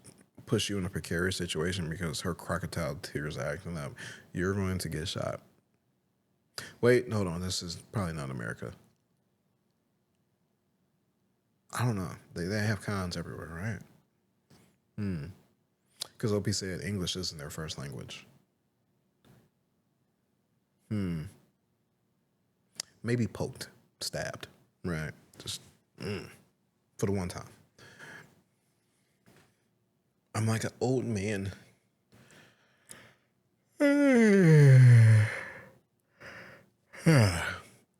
push you in a precarious situation because her crocodile tears are acting up, you're going to get shot. Wait, hold on. This is probably not America. I don't know. They have cons everywhere, right? Because OP said English isn't their first language. Maybe poked, stabbed, right? Just for the one time. I'm like an old man.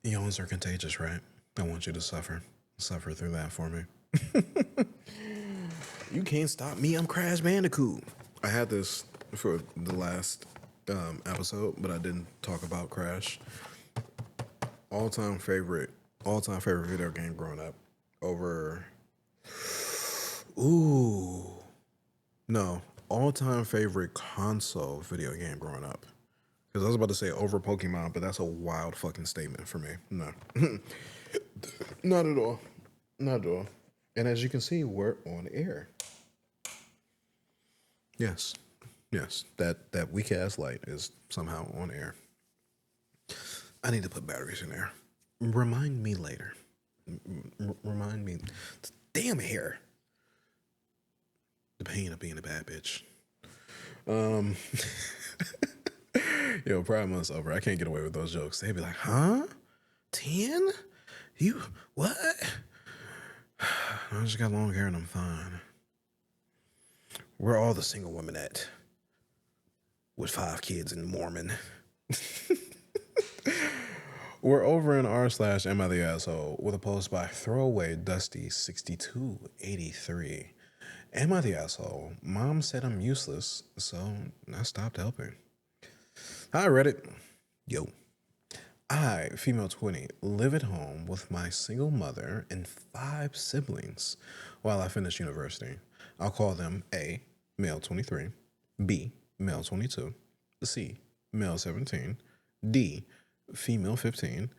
Yawns are contagious, right? I want you to suffer through that for me. You can't stop me. I'm Crash Bandicoot. I had this for the last episode, but I didn't talk about Crash. All-time favorite video game growing up. All-time favorite console video game growing up. Because I was about to say over Pokemon, but that's a wild fucking statement for me. No. Not at all. Not at all. And as you can see, we're on air. Yes. That weak ass light is somehow on air. I need to put batteries in there. Remind me later. Remind me. Damn hair. The pain of being a bad bitch. Yo, Pride Month's over. I can't get away with those jokes. They'd be like, huh? 10? You, what? I just got long hair and I'm fine. Where are all the single women at? with 5 kids and Mormon. We're over in r/am I the asshole with a post by throwaway Dusty 6283. Am I the asshole? Mom said I'm useless, so I stopped helping. Hi Reddit. Yo. I, female 20, live at home with my single mother and 5 siblings while I finish university. I'll call them A, male 23, B, male 22, C, male 17, D, female 15,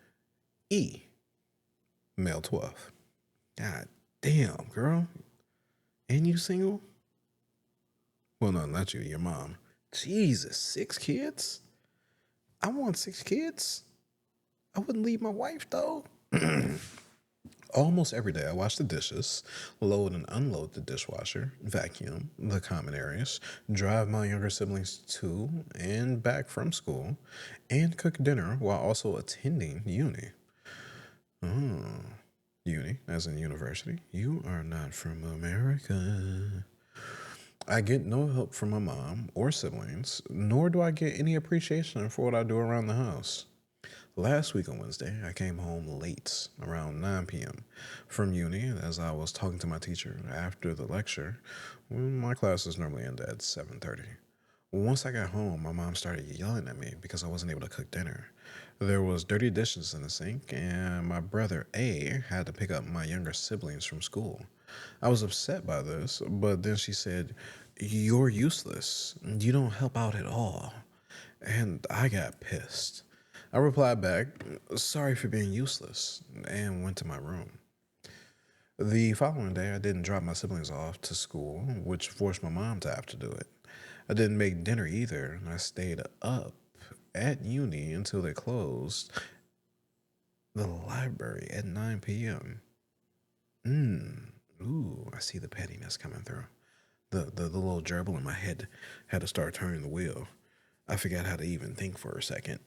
E, male 12. God damn, girl. And you single? Well, no, not you, your mom. Jesus, 6 kids? I want 6 kids. I wouldn't leave my wife, though. Almost every day, I wash the dishes, load and unload the dishwasher, vacuum the common areas, drive my younger siblings to and back from school, and cook dinner while also attending uni. Uni, as in university. You are not from America. I get no help from my mom or siblings, nor do I get any appreciation for what I do around the house. Last week on Wednesday, I came home late, around 9 p.m. from uni as I was talking to my teacher after the lecture. My classes normally end at 7:30. Once I got home, my mom started yelling at me because I wasn't able to cook dinner. There was dirty dishes in the sink, and my brother A had to pick up my younger siblings from school. I was upset by this, but then she said, "You're useless. You don't help out at all." And I got pissed. I replied back, "Sorry for being useless," and went to my room. The following day, I didn't drop my siblings off to school, which forced my mom to have to do it. I didn't make dinner either, and I stayed up at uni until they closed the library at 9 p.m. Ooh, I see the pettiness coming through. The little gerbil in my head had to start turning the wheel. I forgot how to even think for a second.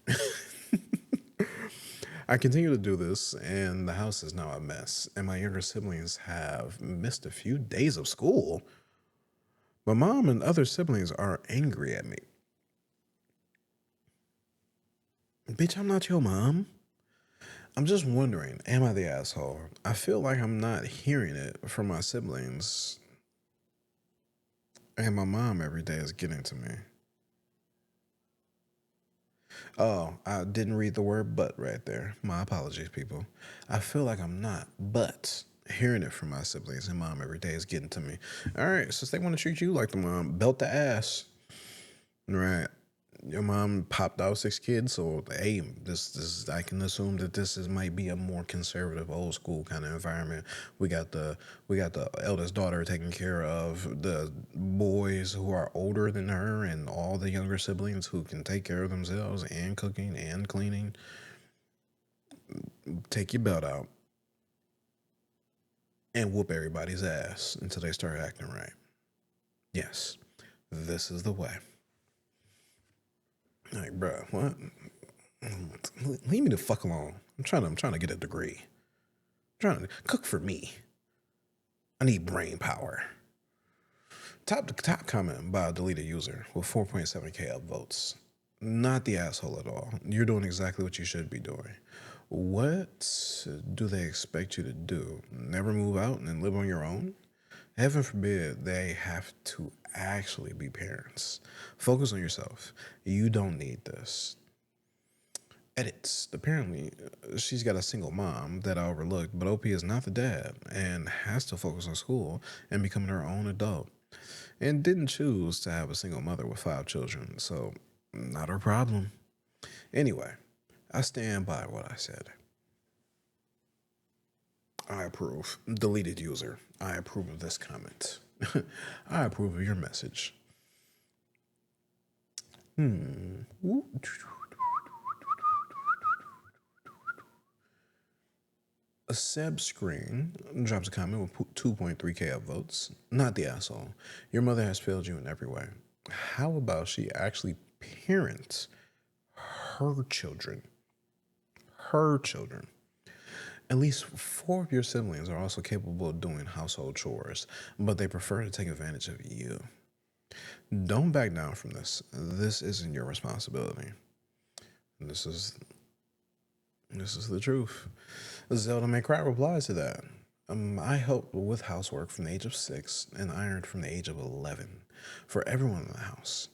I continue to do this, and the house is now a mess, and my younger siblings have missed a few days of school. My mom and other siblings are angry at me. Bitch, I'm not your mom. I'm just wondering, am I the asshole? I feel like I'm not hearing it from my siblings, and my mom every day is getting to me. Oh, I didn't read the word "but" right there. My apologies, people. I feel like I'm not, but hearing it from my siblings and mom every day is getting to me. All right, since they want to treat you like the mom, belt the ass. Right. Your mom popped out 6 kids, so hey, this I can assume that might be a more conservative, old school kind of environment. We got the eldest daughter taking care of the boys who are older than her, and all the younger siblings who can take care of themselves and cooking and cleaning. Take your belt out and whoop everybody's ass until they start acting right. Yes, this is the way. Like, bro, what? Leave me the fuck alone. I'm trying to get a degree. I'm trying to cook for me. I need brain power. Top comment by a deleted user with 4.7K upvotes. Not the asshole at all. You're doing exactly what you should be doing. What do they expect you to do? Never move out and live on your own? Heaven forbid they have to actually be parents. Focus on yourself. You don't need this. Edits. Apparently, she's got a single mom that I overlooked, but OP is not the dad and has to focus on school and becoming her own adult. And didn't choose to have a single mother with 5 children, so not her problem. Anyway, I stand by what I said. I approve. Deleted user. I approve of this comment. I approve of your message. A Seb Screen drops a comment with 2.3K upvotes. Not the asshole. Your mother has failed you in every way. How about she actually parents her children? Her children. At least 4 of your siblings are also capable of doing household chores, but they prefer to take advantage of you. Don't back down from this. This isn't your responsibility. This is this is the truth. Zelda May Cry replies to that. I helped with housework from the age of 6 and ironed from the age of 11 for everyone in the house.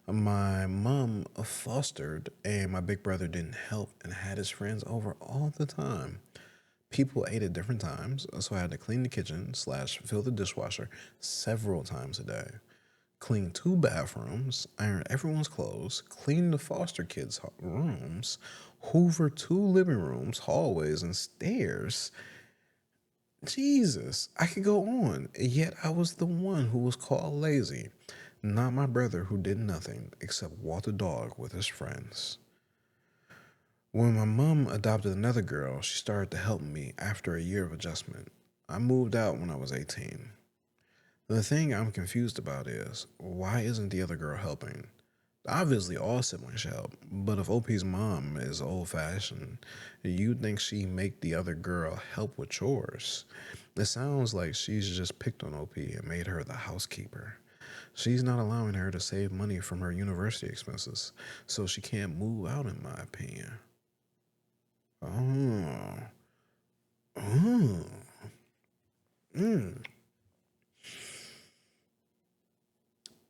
My mom fostered, and my big brother didn't help and had his friends over all the time. People ate at different times, so I had to clean the kitchen slash fill the dishwasher several times a day. Clean 2 bathrooms, iron everyone's clothes, clean the foster kids' rooms, hoover 2 living rooms, hallways, and stairs. Jesus, I could go on. Yet I was the one who was called lazy, not my brother who did nothing except walk the dog with his friends. When my mom adopted another girl, she started to help me after a year of adjustment. I moved out when I was 18. The thing I'm confused about is why isn't the other girl helping? Obviously, all siblings should help, but if OP's mom is old fashioned, you'd think she'd make the other girl help with chores. It sounds like she's just picked on OP and made her the housekeeper. She's not allowing her to save money from her university expenses, so she can't move out, in my opinion. Oh. Oh.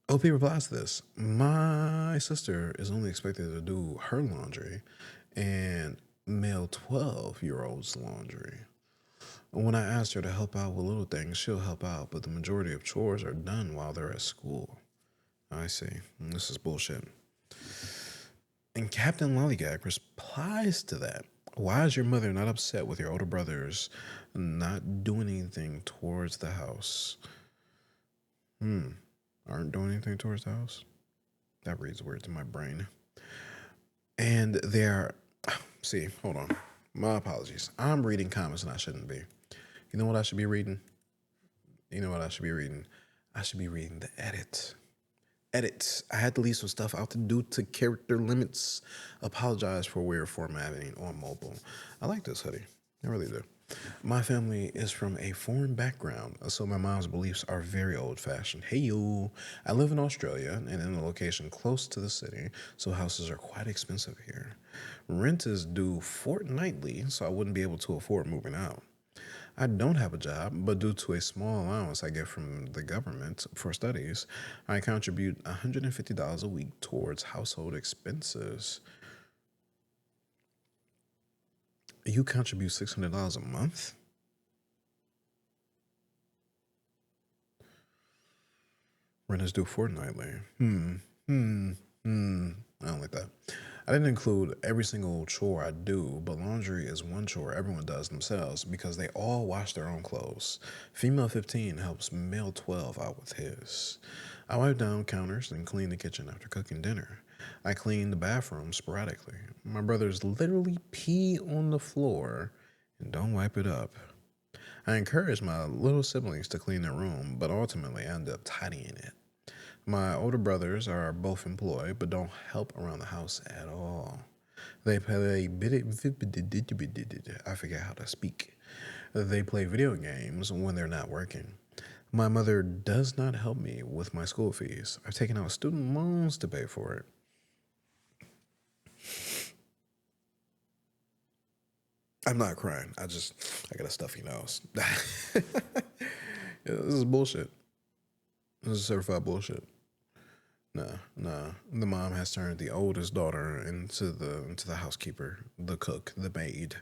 OP replies to this. My sister is only expected to do her laundry and male 12-year-old's laundry. When I asked her to help out with little things, she'll help out, but the majority of chores are done while they're at school. I see. This is bullshit. And Captain Lollygag replies to that. Why is your mother not upset with your older brothers not doing anything towards the house? Aren't doing anything towards the house? That reads weird to my brain. And they're, see, hold on. My apologies. I'm reading comments and I shouldn't be. You know what I should be reading? You know what I should be reading? I should be reading the edit. Edits. I had to leave some stuff out to due to character limits. Apologize for weird formatting on mobile. I like this hoodie. I really do. My family is from a foreign background, so my mom's beliefs are very old-fashioned. Hey, yo. I live in Australia and in a location close to the city, so houses are quite expensive here. Rent is due fortnightly, so I wouldn't be able to afford moving out. I don't have a job, but due to a small allowance I get from the government for studies, I contribute $150 a week towards household expenses. You contribute $600 a month? Rent is due fortnightly. I don't like that. I didn't include every single chore I do, but laundry is one chore everyone does themselves because they all wash their own clothes. Female 15 helps male 12 out with his. I wipe down counters and clean the kitchen after cooking dinner. I clean the bathroom sporadically. My brothers literally pee on the floor and don't wipe it up. I encourage my little siblings to clean their room, but ultimately I end up tidying it. My older brothers are both employed, but don't help around the house at all. They play I forget how to speak. They play video games when they're not working. My mother does not help me with my school fees. I've taken out student loans to pay for it. I'm not crying. I got a stuffy nose. Yeah, this is bullshit. This is certified bullshit. Nah. The mom has turned the oldest daughter into the housekeeper, the cook, the maid,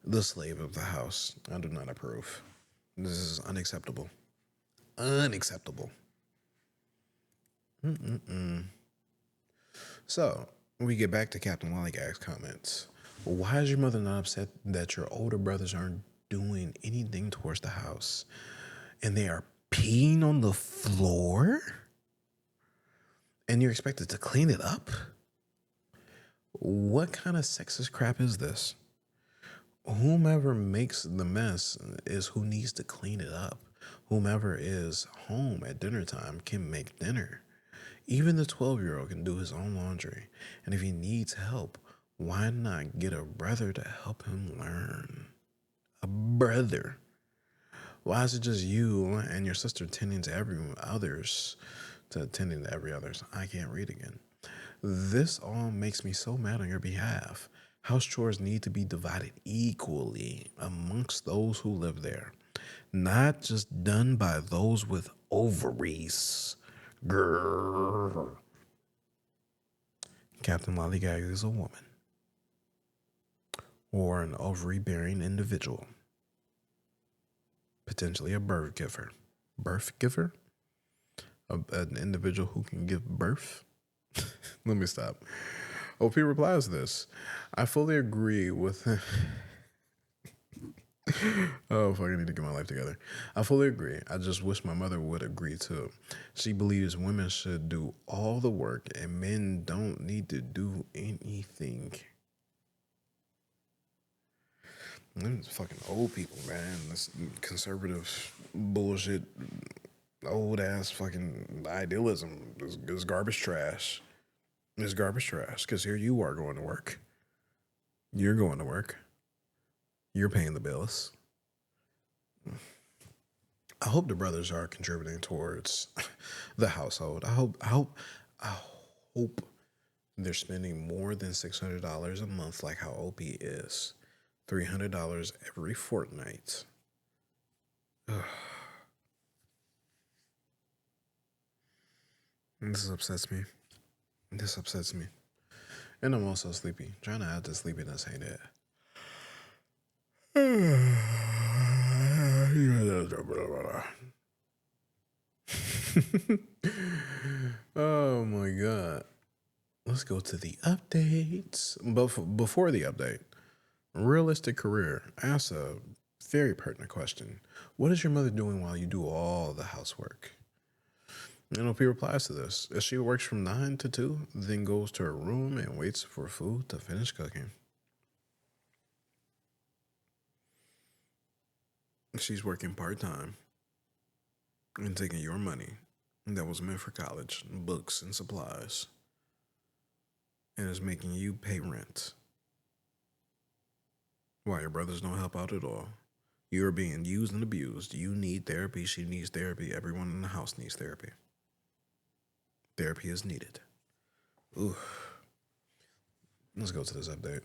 the slave of the house. I do not approve. This is unacceptable. Unacceptable. So, we get back to Captain Lollygag's comments. Why is your mother not upset that your older brothers aren't doing anything towards the house? And they are peeing on the floor? And you're expected to clean it up? What kind of sexist crap is this? Whomever makes the mess is who needs to clean it up. Whomever is home at dinner time can make dinner. Even the 12-year-old can do his own laundry. And if he needs help, why not get a brother to help him learn? A brother. Why is it just you and your sister tending to everyone others to attending to every others. I can't read again. This all makes me so mad on your behalf. House chores need to be divided equally amongst those who live there, not just done by those with ovaries. Grrr. Captain Lollygag is a woman or an ovary bearing individual, potentially a birth giver. Birth giver? An individual who can give birth? Let me stop. OP replies this. I fully agree with. Oh, fuck, I need to get my life together. I fully agree. I just wish my mother would agree too. She believes women should do all the work and men don't need to do anything. Them fucking old people, man. This conservative bullshit, old ass fucking idealism is garbage trash. It's garbage trash. Because here you are going to work. You're going to work. You're paying the bills. I hope the brothers are contributing towards the household. I hope they're spending more than $600 a month, like how OP is. $300 every fortnight. Ugh. This upsets me. This upsets me. And I'm also sleepy. Trying to add to sleepiness ain't it. Oh my God. Let's go to the updates. Before the update, realistic career. Ask a very pertinent question. What is your mother doing while you do all the housework? And OP replies to this. She works from 9 to 2, then goes to her room and waits for food to finish cooking. She's working part-time and taking your money that was meant for college, books, and supplies, and is making you pay rent. Why your brothers don't help out at all. You're being used and abused. You need therapy. She needs therapy. Everyone in the house needs therapy. Therapy is needed. Ooh. Let's go to this update.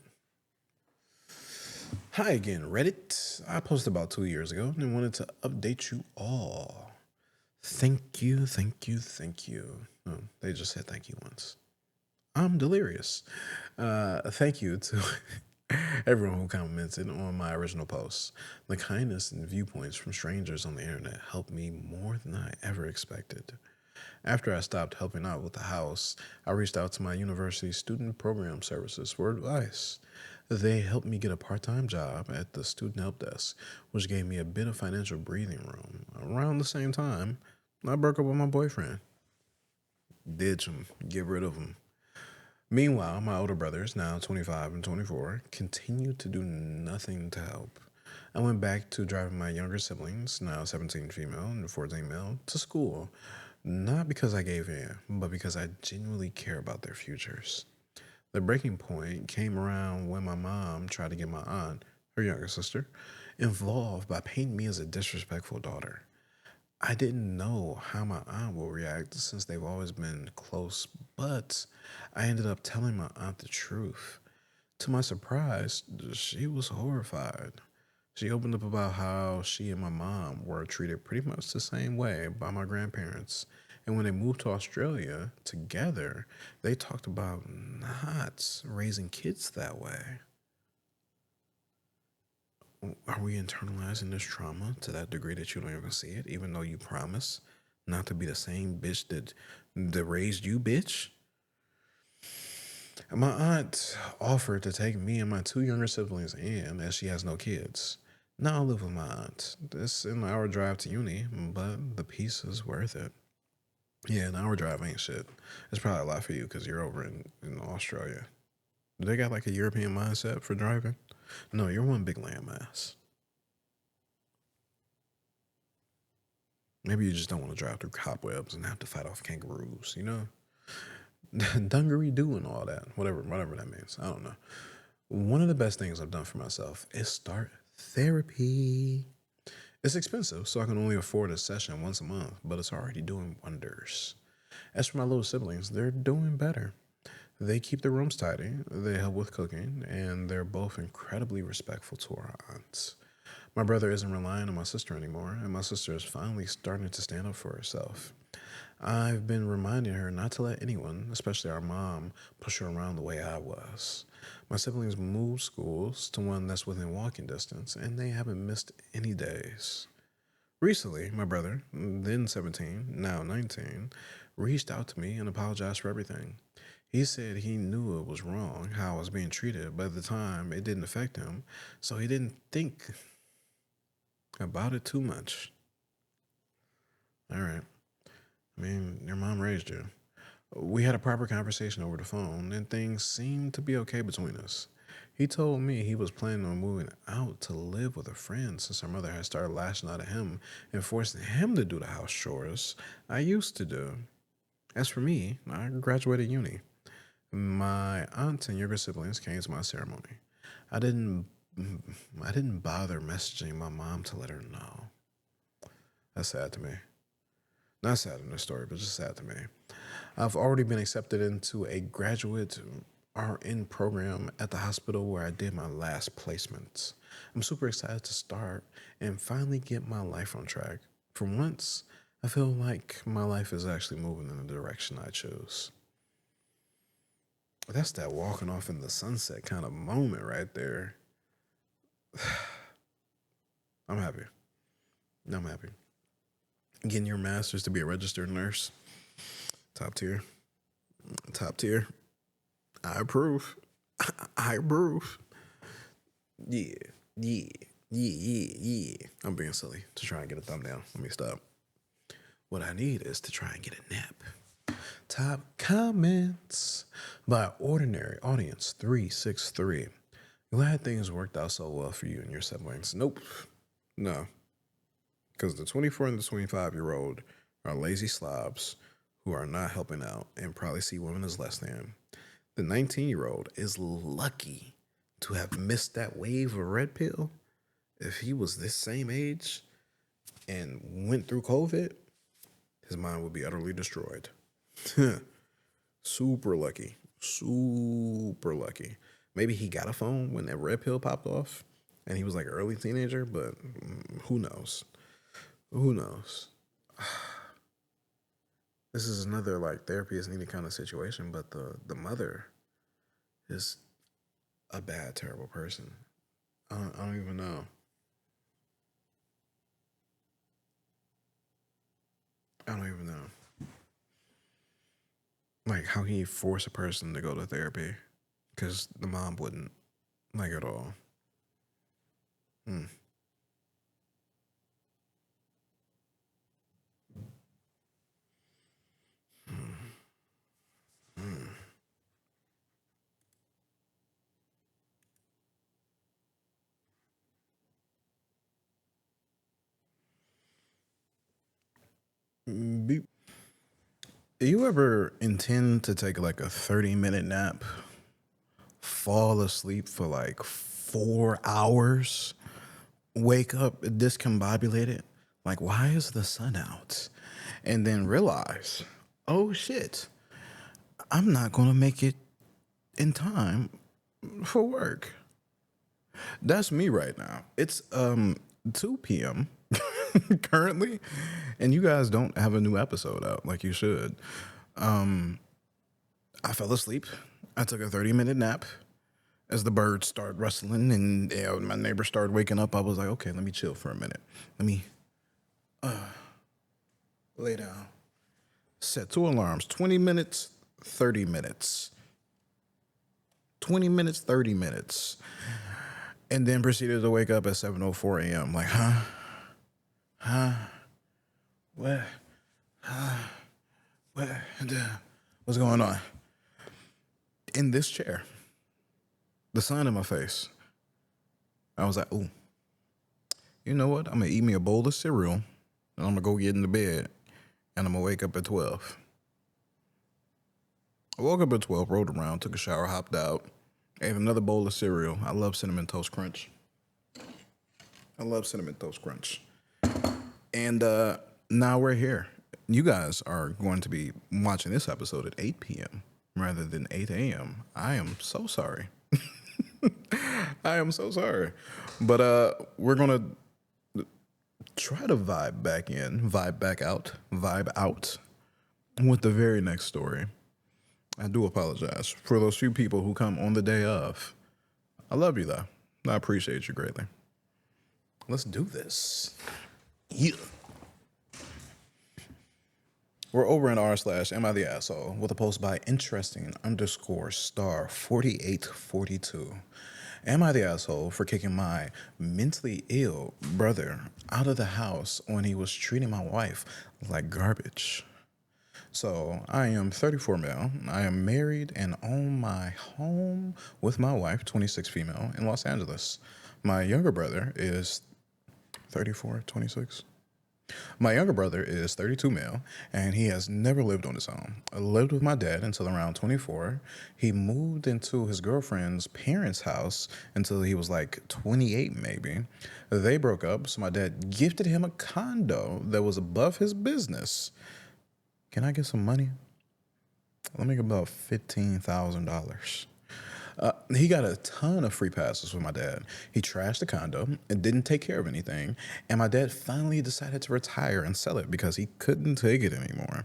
Hi again, Reddit. I posted about 2 years ago and wanted to update you all. Thank you, thank you, thank you. Oh, they just said thank you once. I'm delirious. Thank you to everyone who commented on my original posts. The kindness and viewpoints from strangers on the internet helped me more than I ever expected. After I stopped helping out with the house, I reached out to my university student program services for advice. They helped me get a part-time job at the student help desk, which gave me a bit of financial breathing room. Around the same time, I broke up with my boyfriend. Ditch him, get rid of him. Meanwhile, my older brothers, now 25 and 24, continued to do nothing to help. I went back to driving my younger siblings, now 17 female and 14 male, to school. Not because I gave in, but because I genuinely care about their futures. The breaking point came around when my mom tried to get my aunt, her younger sister, involved by painting me as a disrespectful daughter. I didn't know how my aunt will react since they've always been close, but I ended up telling my aunt the truth. To my surprise, she was horrified. She opened up about how she and my mom were treated pretty much the same way by my grandparents. And when they moved to Australia together, they talked about not raising kids that way. Are we internalizing this trauma to that degree that you don't even see it, even though you promise not to be the same bitch that raised you, bitch? And my aunt offered to take me and my 2 younger siblings in, as she has no kids. Now I live with my aunt. It's an hour drive to uni, but the peace is worth it. Yeah, an hour drive ain't shit. It's probably a lot for you because you're over in Australia. Do they got like a European mindset for driving? No, you're one big landmass. Maybe you just don't want to drive through cobwebs and have to fight off kangaroos, you know? Dungaree do and all that. Whatever that means. I don't know. One of the best things I've done for myself is start therapy. It's expensive, so I can only afford a session once a month, but it's already doing wonders. As for my little siblings, they're doing better. They keep their rooms tidy, they help with cooking, and they're both incredibly respectful to our aunts. My brother isn't relying on my sister anymore, and my sister is finally starting to stand up for herself. I've been reminding her not to let anyone, especially our mom, push her around the way I was. My siblings moved schools to one that's within walking distance, and they haven't missed any days. Recently, my brother, then 17, now 19, reached out to me and apologized for everything. He said he knew it was wrong how I was being treated, but at the time it didn't affect him, so he didn't think about it too much. All right. I mean, your mom raised you. We had a proper conversation over the phone, and things seemed to be okay between us. He told me he was planning on moving out to live with a friend since our mother had started lashing out at him and forcing him to do the house chores I used to do. As for me, I graduated uni. My aunt and younger siblings came to my ceremony. I didn't I didn't bother messaging my mom to let her know. That's sad to me. Not sad in the story, but just sad to me. I've already been accepted into a graduate RN program at the hospital where I did my last placements. I'm super excited to start and finally get my life on track. For once, I feel like my life is actually moving in the direction I chose. That's that walking off in the sunset kind of moment right there. I'm happy. I'm happy. Getting your master's to be a registered nurse. Top tier. Top tier. I approve. I approve. Yeah. Yeah. Yeah. I'm being silly to try and get a thumbnail. Let me stop. What I need is to try and get a nap. Top comments by Ordinary Audience 363. Glad things worked out so well for you and your siblings. Nope. No. Because the 24 and the 25-year-old are lazy slobs who are not helping out and probably see women as less than. The 19-year-old is lucky to have missed that wave of red pill. If he was this same age and went through COVID, his mind would be utterly destroyed. Super lucky. Super lucky. Maybe he got a phone when that red pill popped off and he was like an early teenager, but who knows? Who knows? This is another like therapy is needed kind of situation, but the mother is a bad, terrible person. I don't even know. I don't even know. Like, how can you force a person to go to therapy? Because the mom wouldn't, like, at all. Hmm. Beep. Do you ever intend to take like a 30-minute nap, fall asleep for like 4 hours, wake up discombobulated, like, why is the sun out? And then realize, oh shit, I'm not going to make it in time for work. That's me right now. It's 2 p.m. currently, and you guys don't have a new episode out like you should. I fell asleep. I took a 30-minute nap. As the birds started rustling and my neighbor started waking up, I was like, okay, let me chill for a minute. Let me lay down. Set 2 alarms, 20 minutes, 30 minutes. 20 minutes, 30 minutes. And then proceeded to wake up at 7:04 a.m. Like, what? What? What's going on? In this chair. The sun in my face. I was like, ooh, you know what? I'm going to eat me a bowl of cereal, and I'm going to go get into bed, and I'm going to wake up at 12. I woke up at 12, rolled around, took a shower, hopped out, ate another bowl of cereal. I love Cinnamon Toast Crunch. And now we're here. you guys are going to be watching this episode at 8 p.m. rather than 8 a.m. I am so sorry. I am so sorry. But we're gonna try to vibe out with the very next story. I do apologize for those few people who come on the day of. I love you though. I appreciate you greatly. Let's do this. Yeah. We're over in r/am I the asshole with a post by interesting_star4842. Am I the asshole for kicking my mentally ill brother out of the house when he was treating my wife like garbage? So I am 34 male. I am married and own my home with my wife, 26 female, in Los Angeles. My younger brother is 34, 26. My younger brother is 32 male, and he has never lived on his own. I lived with my dad until around 24. He moved into his girlfriend's parents' house until he was like 28 maybe. They broke up, so my dad gifted him a condo that was above his business. Can I get some money? Let me get about $15,000. He got a ton of free passes with my dad. He trashed the condo and didn't take care of anything. And my dad finally decided to retire and sell it because he couldn't take it anymore.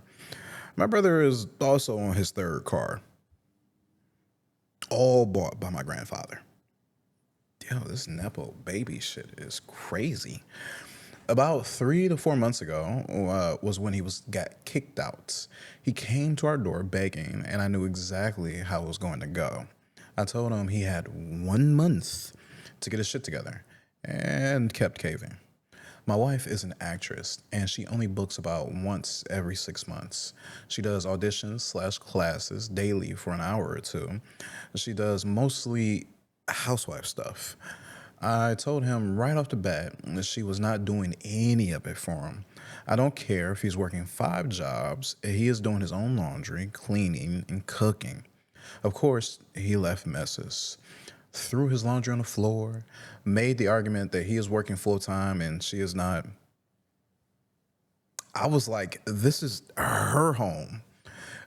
My brother is also on his third car, all bought by my grandfather. Yo, this Nepo baby shit is crazy. About 3 to 4 months ago was when he got kicked out. He came to our door begging, and I knew exactly how it was going to go. I told him he had 1 month to get his shit together and kept caving. My wife is an actress and she only books about once every 6 months. She does auditions/classes daily for an hour or two. She does mostly housewife stuff. I told him right off the bat that she was not doing any of it for him. I don't care if he's working 5 jobs, he is doing his own laundry, cleaning, and cooking. Of course, he left messes, threw his laundry on the floor, made the argument that he is working full-time and she is not. I was like, this is her home.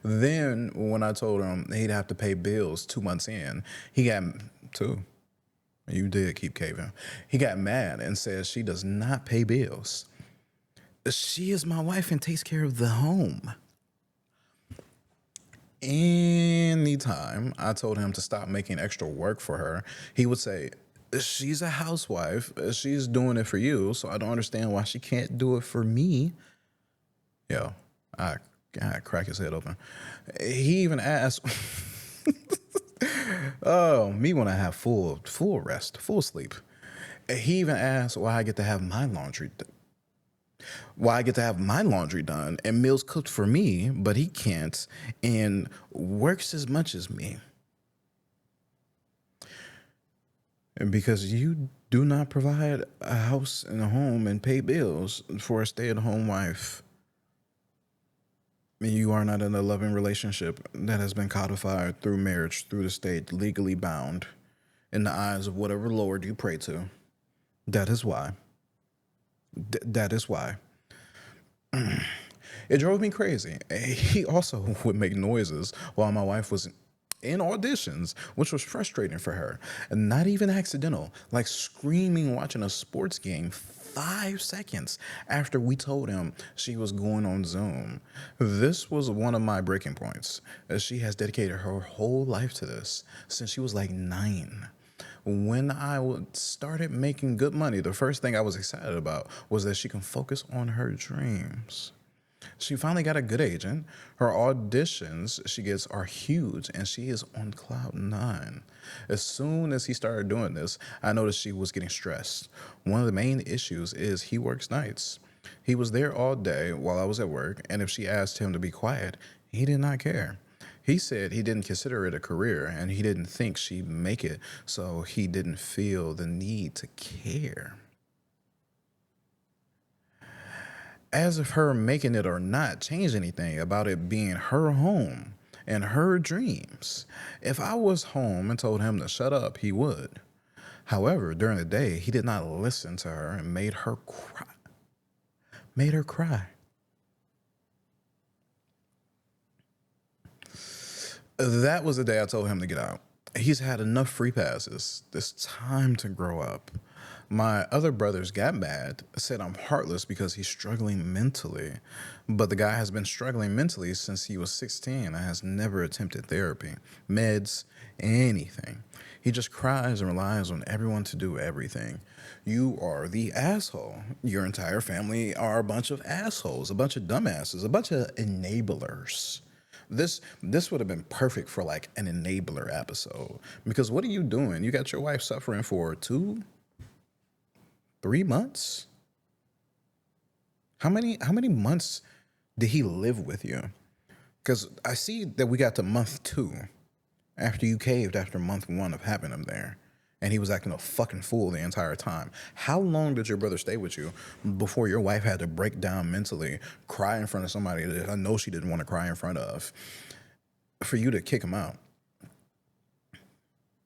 Then when I told him he'd have to pay bills 2 months in, he got 2. You did keep caving. He got mad and said she does not pay bills. She is my wife and takes care of the home. Anytime I told him to stop making extra work for her, he would say, she's a housewife. She's doing it for you, so I don't understand why she can't do it for me. Yo, I crack his head open. He even asked, oh, me when I have full rest, full sleep. He even asked why I get to have my laundry done and meals cooked for me, but he can't and works as much as me. And because you do not provide a house and a home and pay bills for a stay-at-home wife, you are not in a loving relationship that has been codified through marriage, through the state, legally bound in the eyes of whatever Lord you pray to. That is why. That is why. It drove me crazy. He also would make noises while my wife was in auditions, which was frustrating for her. And not even accidental, like screaming watching a sports game 5 seconds after we told him she was going on Zoom. This was one of my breaking points, as she has dedicated her whole life to this since she was like 9. When I started making good money, the first thing I was excited about was that she can focus on her dreams. She finally got a good agent. Her auditions she gets are huge, and she is on cloud 9. As soon as he started doing this, I noticed she was getting stressed. One of the main issues is he works nights. He was there all day while I was at work, and if she asked him to be quiet, he did not care. He said he didn't consider it a career, and he didn't think she'd make it, so he didn't feel the need to care. As if her making it or not changed anything about it being her home and her dreams. If I was home and told him to shut up, he would. However, during the day, he did not listen to her and made her cry. That was the day I told him to get out. He's had enough free passes. It's time to grow up. My other brothers got mad, said I'm heartless because he's struggling mentally. But the guy has been struggling mentally since he was 16 and has never attempted therapy, meds, anything. He just cries and relies on everyone to do everything. You are the asshole. Your entire family are a bunch of assholes, a bunch of dumbasses, a bunch of enablers. This would have been perfect for like an enabler episode. Because what are you doing? You got your wife suffering for 2, 3 months? How many months did he live with you? Because I see that we got to month 2 after you caved after month 1 of having him there. And he was acting a fucking fool the entire time. How long did your brother stay with you before your wife had to break down mentally, cry in front of somebody that I know she didn't want to cry in front of, for you to kick him out?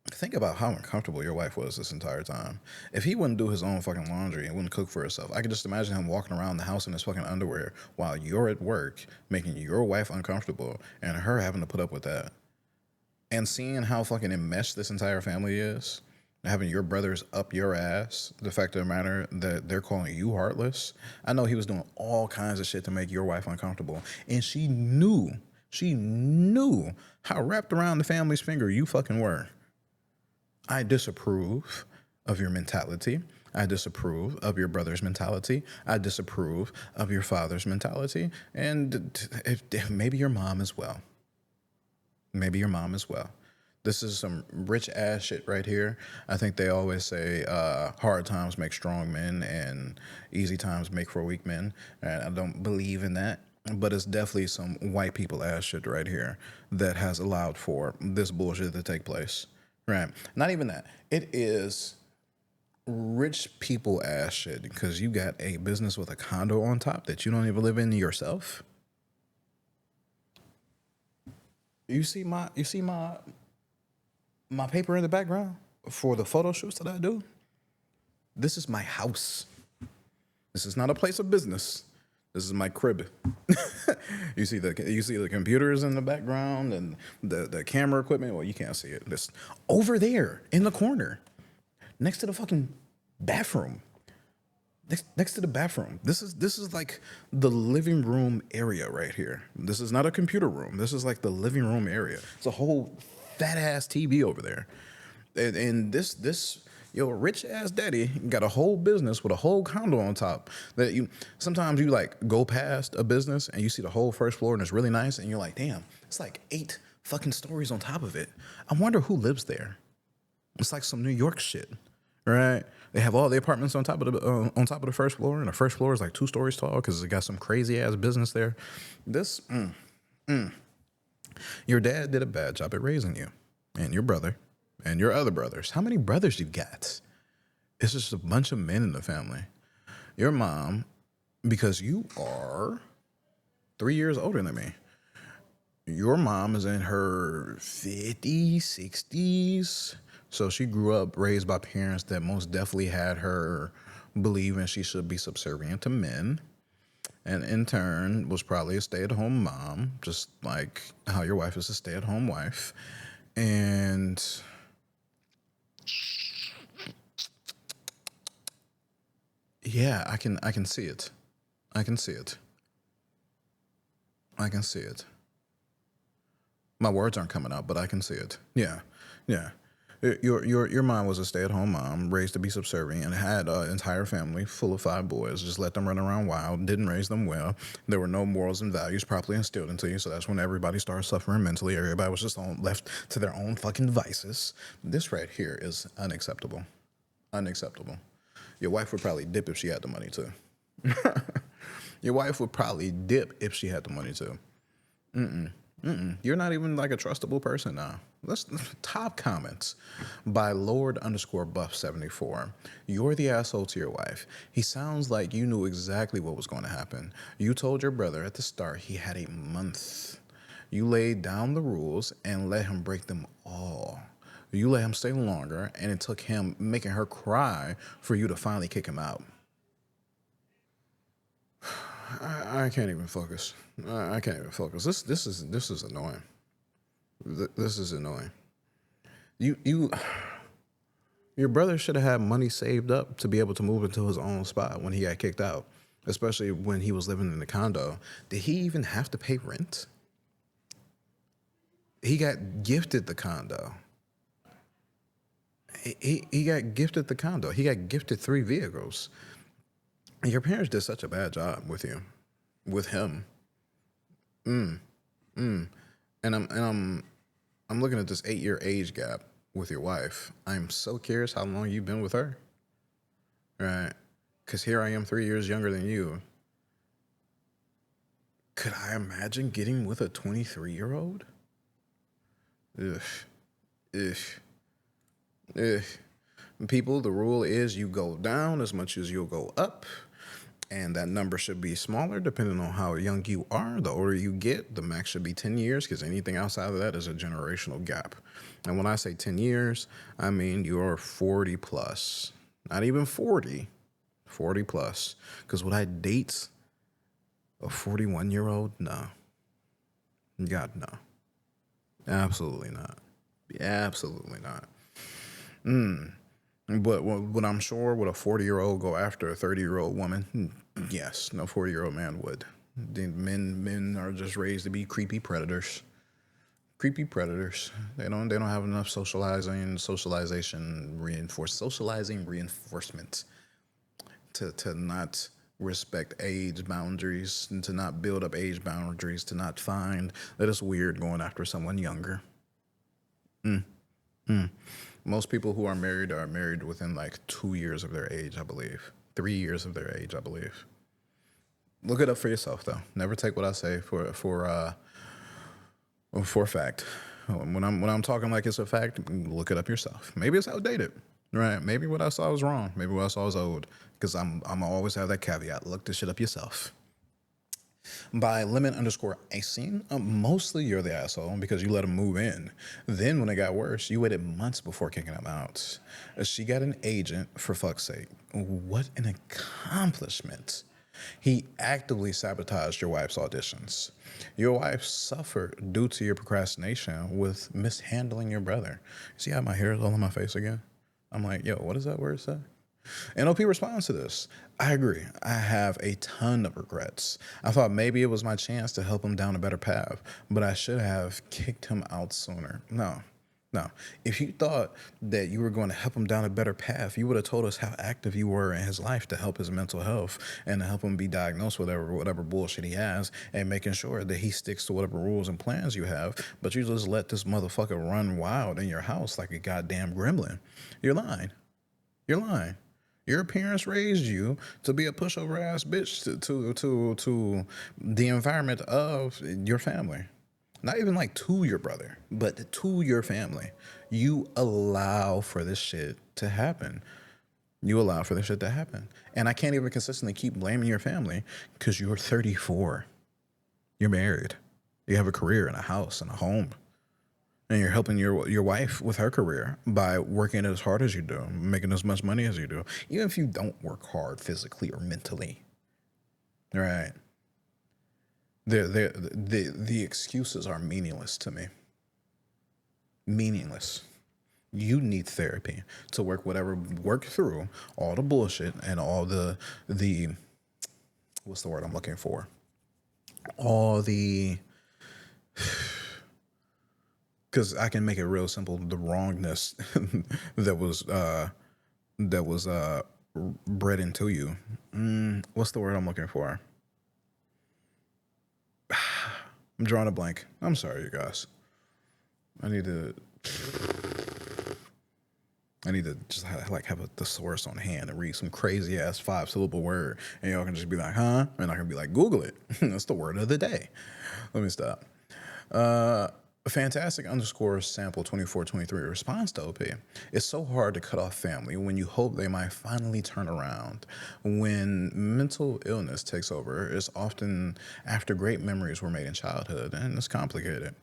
Think about how uncomfortable your wife was this entire time. If he wouldn't do his own fucking laundry and wouldn't cook for himself, I could just imagine him walking around the house in his fucking underwear while you're at work, making your wife uncomfortable and her having to put up with that. And seeing how fucking enmeshed this entire family is, having your brothers up your ass, the fact of the matter that they're calling you heartless. I know he was doing all kinds of shit to make your wife uncomfortable. And she knew how wrapped around the family's finger you fucking were. I disapprove of your mentality. I disapprove of your brother's mentality. I disapprove of your father's mentality. And maybe your mom as well. Maybe your mom as well. This is some rich ass shit right here. I think they always say hard times make strong men and easy times make for weak men. And I don't believe in that. But it's definitely some white people ass shit right here that has allowed for this bullshit to take place. Right. Not even that. It is rich people ass shit because you got a business with a condo on top that you don't even live in yourself. You see my paper in the background for the photo shoots that I do? This is my house. This is not a place of business. This is my crib. You see the computers in the background and the camera equipment. Well, you can't see it. This over there in the corner, next to the fucking bathroom. Next to the bathroom. This is like the living room area right here. This is not a computer room. This is like the living room area. It's a whole fat ass TV over there, and this your rich ass daddy got a whole business with a whole condo on top. That you sometimes you like go past a business and you see the whole first floor and it's really nice and you're like, damn, it's like 8 fucking stories on top of it. I wonder who lives there. It's like some New York shit, right? They have all the apartments on top of the first floor, and the first floor is like 2 stories tall because it got some crazy ass business there. Your dad did a bad job at raising you, and your brother, and your other brothers. How many brothers you got? It's just a bunch of men in the family. Your mom, because you are 3 years older than me. Your mom is in her 50s, 60s. So she grew up raised by parents that most definitely had her believing she should be subservient to men. And in turn was probably a stay-at-home mom, just like how your wife is a stay-at-home wife. And yeah, I can see it. I can see it. I can see it. My words aren't coming out, but I can see it. Yeah. Your mom was a stay-at-home mom, raised to be subservient, and had an entire family full of 5 boys. Just let them run around wild, didn't raise them well. There were no morals and values properly instilled into you, so that's when everybody started suffering mentally. Everybody was just left to their own fucking devices. This right here is unacceptable. Unacceptable. Your wife would probably dip if she had the money to. Your wife would probably dip if she had the money to. You're not even like a trustable person now. Let's top comments by Lord_Buff74. You're the asshole to your wife. He sounds like you knew exactly what was going to happen. You told your brother at the start he had a month. You laid down the rules and let him break them all. You let him stay longer, and it took him making her cry for you to finally kick him out. I can't even focus. I can't even focus. This is annoying. This is annoying. You your brother should have had money saved up to be able to move into his own spot when he got kicked out, especially when he was living in the condo. Did he even have to pay rent? He got gifted the condo. He got gifted the condo. He got gifted 3 vehicles. And your parents did such a bad job with you, with him. And I'm looking at this 8-year age gap with your wife. I'm so curious how long you've been with her. Right? Because here I am 3 years younger than you. Could I imagine getting with a 23-year-old? Ugh. Ugh. Ugh. People, the rule is you go down as much as you'll go up. And that number should be smaller depending on how young you are. The older you get, the max should be 10 years because anything outside of that is a generational gap. And when I say 10 years, I mean you're 40 plus. Not even 40, 40 plus. Because would I date a 41-year-old? No. God, no. Absolutely not. Absolutely not. But what I'm sure would a 40-year-old go after a 30-year-old woman? Yes, no 40-year-old man would. Men are just raised to be creepy predators. Creepy predators. They don't have enough socializing reinforcement to not respect age boundaries and to not build up age boundaries, to not find that it's weird going after someone younger. Most people who are married within like 2 years of their age, I believe. 3 years of their age, I believe. Look it up for yourself, though. Never take what I say for a fact. When I'm talking like it's a fact, look it up yourself. Maybe it's outdated, right? Maybe what I saw was wrong. Maybe what I saw was old. Because I'm always have that caveat. Look this shit up yourself. By lemon_icing, mostly you're the asshole because you let him move in. Then when it got worse, you waited months before kicking him out. She got an agent, for fuck's sake. What an accomplishment. He actively sabotaged your wife's auditions. Your wife suffered due to your procrastination with mishandling your brother. See how my hair is all on my face again? I'm like, yo, what does that word say? NOP responds to this. I agree. I have a ton of regrets. I thought maybe it was my chance to help him down a better path, but I should have kicked him out sooner. No. If you thought that you were going to help him down a better path, you would have told us how active you were in his life to help his mental health and to help him be diagnosed with whatever bullshit he has and making sure that he sticks to whatever rules and plans you have. But you just let this motherfucker run wild in your house like a goddamn gremlin. You're lying. Your parents raised you to be a pushover ass bitch to the environment of your family. Not even like to your brother, but to your family. You allow for this shit to happen. And I can't even consistently keep blaming your family because you're 34. You're married. You have a career and a house and a home. And you're helping your wife with her career by working as hard as you do, making as much money as you do, even if you don't work hard physically or mentally. Right? The excuses are meaningless to me. Meaningless. You need therapy to work through all the bullshit and all the what's the word I'm looking for? All the because I can make it real simple. The wrongness that was bred into you. What's the word I'm looking for? I'm drawing a blank. I'm sorry, you guys. I need to just have a thesaurus on hand and read some crazy ass 5-syllable word, and y'all can just be like, huh? And I can be like, Google it. That's the word of the day. Let me stop. Fantastic _sample 2423 response to OP. It's so hard to cut off family when you hope they might finally turn around. When mental illness takes over, it's often after great memories were made in childhood, and it's complicated.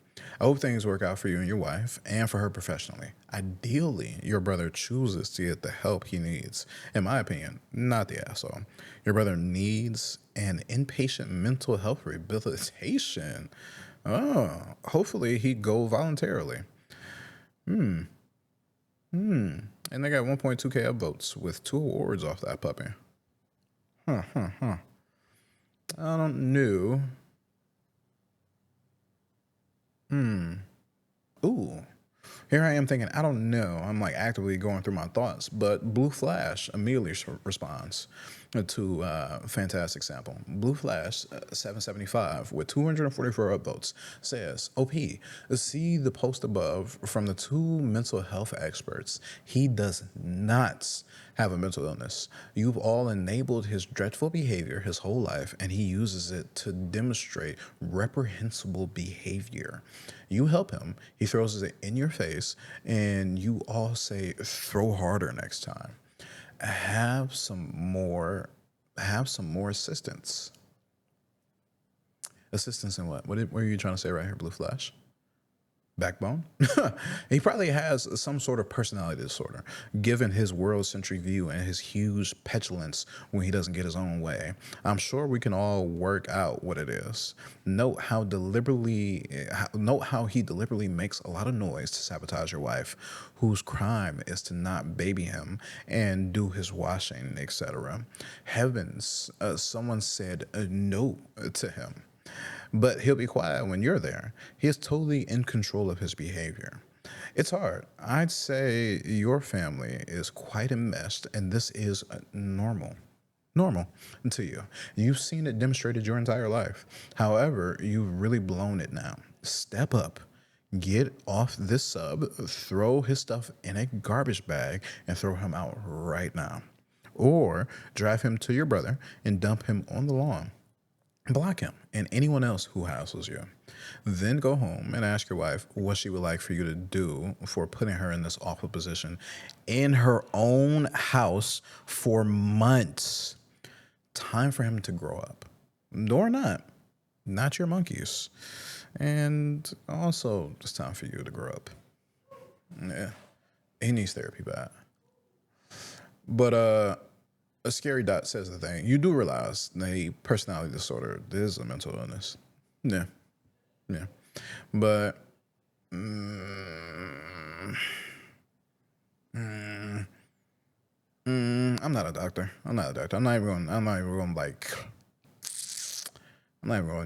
I hope things work out for you and your wife, and for her professionally. Ideally, your brother chooses to get the help he needs. In my opinion, not the asshole. Your brother needs an inpatient mental health rehabilitation. Oh, hopefully he'd go voluntarily. And they got 1.2K upvotes with 2 awards off that puppy. I don't know. Ooh. Here I am thinking, I don't know. I'm like actively going through my thoughts. But Blue Flash immediately responds to fantastic sample. Blue Flash 775 with 244 upvotes says, OP, see the post above from the 2 mental health experts. He does not have a mental illness. You've all enabled his dreadful behavior his whole life, and he uses it to demonstrate reprehensible behavior. You help him, he throws it in your face, and you all say, throw harder next time. Have some more assistance. Assistance in what? What are you trying to say right here, Blue Flash? Backbone? He probably has some sort of personality disorder, given his world-centric view and his huge petulance when he doesn't get his own way. I'm sure we can all work out what it is. Note how he deliberately makes a lot of noise to sabotage your wife, whose crime is to not baby him and do his washing, etc. Heavens, someone said no to him. But he'll be quiet when you're there. He is totally in control of his behavior. It's hard. I'd say your family is quite enmeshed, and this is normal to you. You've seen it demonstrated your entire life. However, you've really blown it now. Step up. Get off this sub, throw his stuff in a garbage bag, and throw him out right now. Or drive him to your brother and dump him on the lawn. Block him and anyone else who hassles you. Then go home and ask your wife what she would like for you to do for putting her in this awful position in her own house for months. Time for him to grow up. Or not your monkeys. And also, it's time for you to grow up. Yeah, he needs therapy bad. But a scary dot says the thing. You do realize a personality disorder is a mental illness. Yeah. But I'm not a doctor. I'm not even going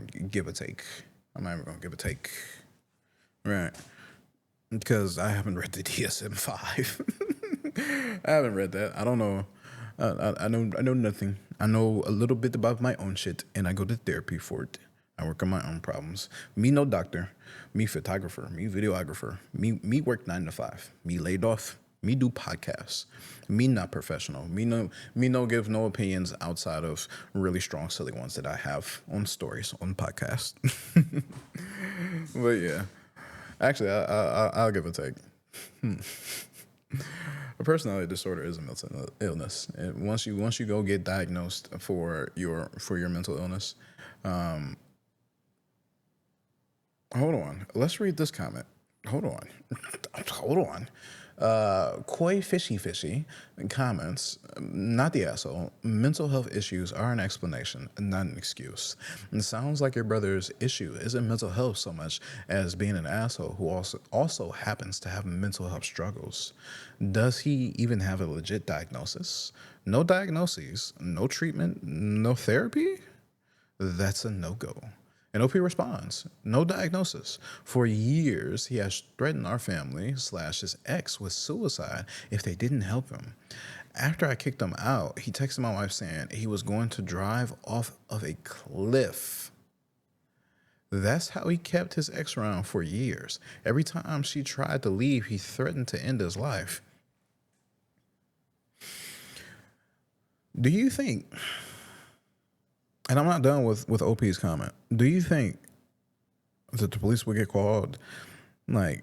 to give a take. Right. Because I haven't read the DSM-5. I haven't read that. I don't know. I know nothing. I know a little bit about my own shit, and I go to therapy for it. I work on my own problems. Me no doctor. Me photographer. Me videographer. Me work 9 to 5. Me laid off. Me do podcasts. Me not professional. Me no give no opinions outside of really strong, silly ones that I have on stories on podcasts. But yeah, actually, I'll give a take. A personality disorder is a mental illness. And once you go get diagnosed for your mental illness, hold on. Let's read this comment. Hold on. Koi Fishy comments, not the asshole. Mental health issues are an explanation, not an excuse. It sounds like your brother's issue isn't mental health so much as being an asshole who also happens to have mental health struggles. Does he even have a legit diagnosis? No diagnoses, no treatment, no therapy? That's a no-go. And OP responds, no diagnosis. For years, he has threatened our family / his ex with suicide if they didn't help him. After I kicked him out, he texted my wife saying he was going to drive off of a cliff. That's how he kept his ex around for years. Every time she tried to leave, he threatened to end his life. Do you think... And I'm not done with OP's comment. Do you think that the police would get called, like,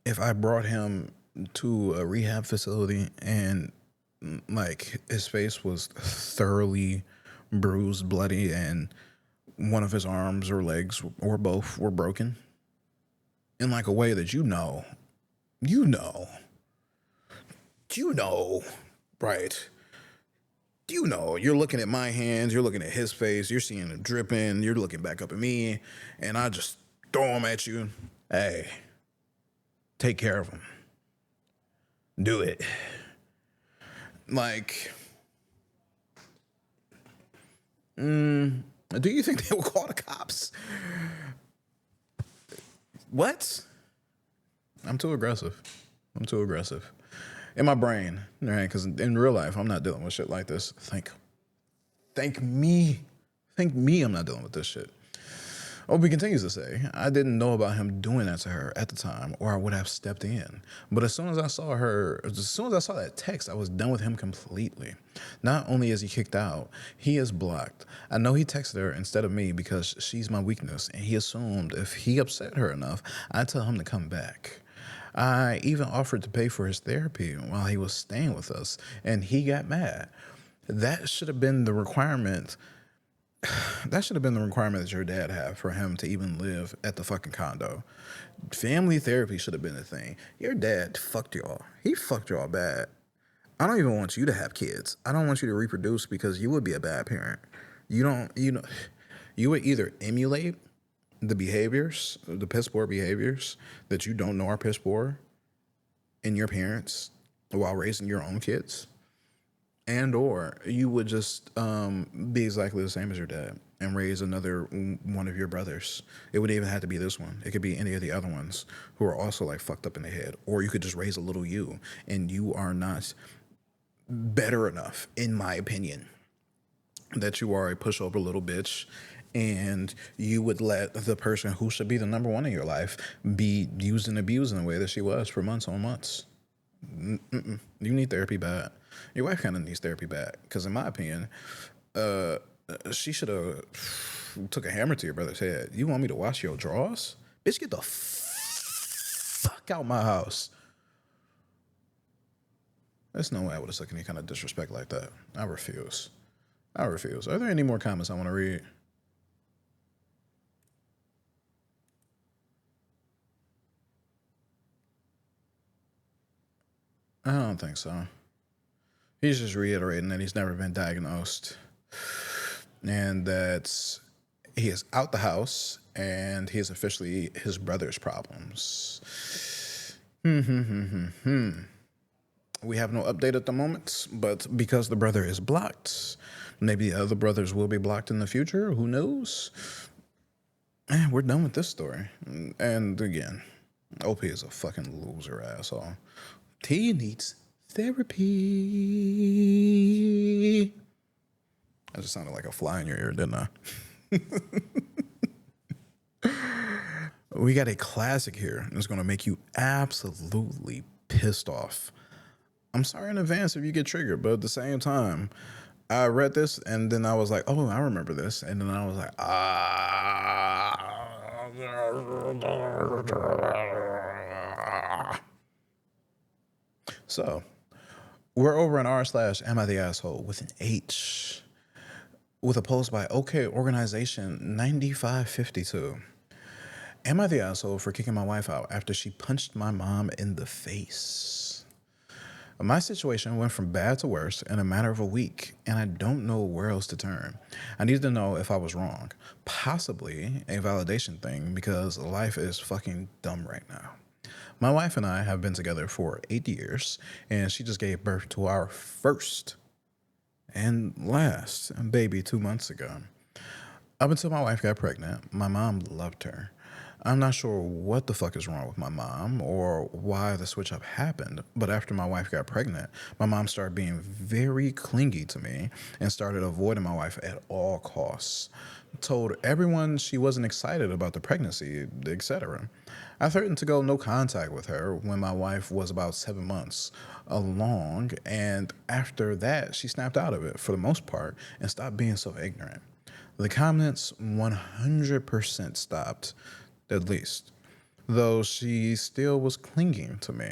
if I brought him to a rehab facility and, like, his face was thoroughly bruised, bloody, and one of his arms or legs or both were broken? In, like, a way that you know, right? you know, you're looking at my hands, you're looking at his face, you're seeing it dripping, you're looking back up at me, and I just throw them at you. Hey, take care of them. Do it. Like, do you think they will call the cops? What? I'm too aggressive. I'm too aggressive. In my brain, right? Because in real life, I'm not dealing with shit like this. Thank me. Thank me I'm not dealing with this shit. Obi continues to say, I didn't know about him doing that to her at the time, or I would have stepped in. But as soon as I saw that text, I was done with him completely. Not only is he kicked out, he is blocked. I know he texted her instead of me because she's my weakness, and he assumed if he upset her enough, I'd tell him to come back. I even offered to pay for his therapy while he was staying with us, and he got mad. That should have been the requirement. That should have been the requirement that your dad had for him to even live at the fucking condo. Family therapy should have been a thing. Your dad fucked y'all. He fucked y'all bad. I don't even want you to have kids. I don't want you to reproduce because you would be a bad parent. You would either emulate the behaviors, the piss poor behaviors that you don't know are piss poor in your parents while raising your own kids, and or you would just be exactly the same as your dad and raise another one of your brothers. It would even have to be this one. It could be any of the other ones who are also like fucked up in the head. Or you could just raise a little you, and you are not better enough, in my opinion, that you are a pushover little bitch, and you would let the person who should be the number one in your life be used and abused in the way that she was for months on months. You need therapy bad. Your wife kind of needs therapy bad, because in my opinion, she should have took a hammer to your brother's head. You want me to wash your drawers? Bitch, get the fuck out my house. There's no way I would have took any kind of disrespect like that. I refuse. Are there any more comments I want to read? I don't think so. He's just reiterating that he's never been diagnosed and that he is out the house and he is officially his brother's problems. We have no update at the moment, but because the brother is blocked, maybe the other brothers will be blocked in the future. Who knows? And we're done with this story. And again, OP is a fucking loser asshole. T needs therapy. I just sounded like a fly in your ear, didn't I? We got a classic here. It's going to make you absolutely pissed off. I'm sorry in advance if you get triggered, but at the same time, I read this and then I was like, oh, I remember this. And then I was like, So, we're over in r/am I the asshole with an H, with a post by OK Organization 9552. Am I the asshole for kicking my wife out after she punched my mom in the face? My situation went from bad to worse in a matter of a week, and I don't know where else to turn. I need to know if I was wrong. Possibly a validation thing, because life is fucking dumb right now. My wife and I have been together for 8 years, and she just gave birth to our first and last baby 2 months ago. Up until my wife got pregnant, my mom loved her. I'm not sure what the fuck is wrong with my mom or why the switch up happened, but after my wife got pregnant, my mom started being very clingy to me and started avoiding my wife at all costs. Told everyone she wasn't excited about the pregnancy, etc. I threatened to go no contact with her when my wife was about 7 months along, and after that, she snapped out of it for the most part and stopped being so ignorant. The comments 100% stopped, at least, though she still was clinging to me.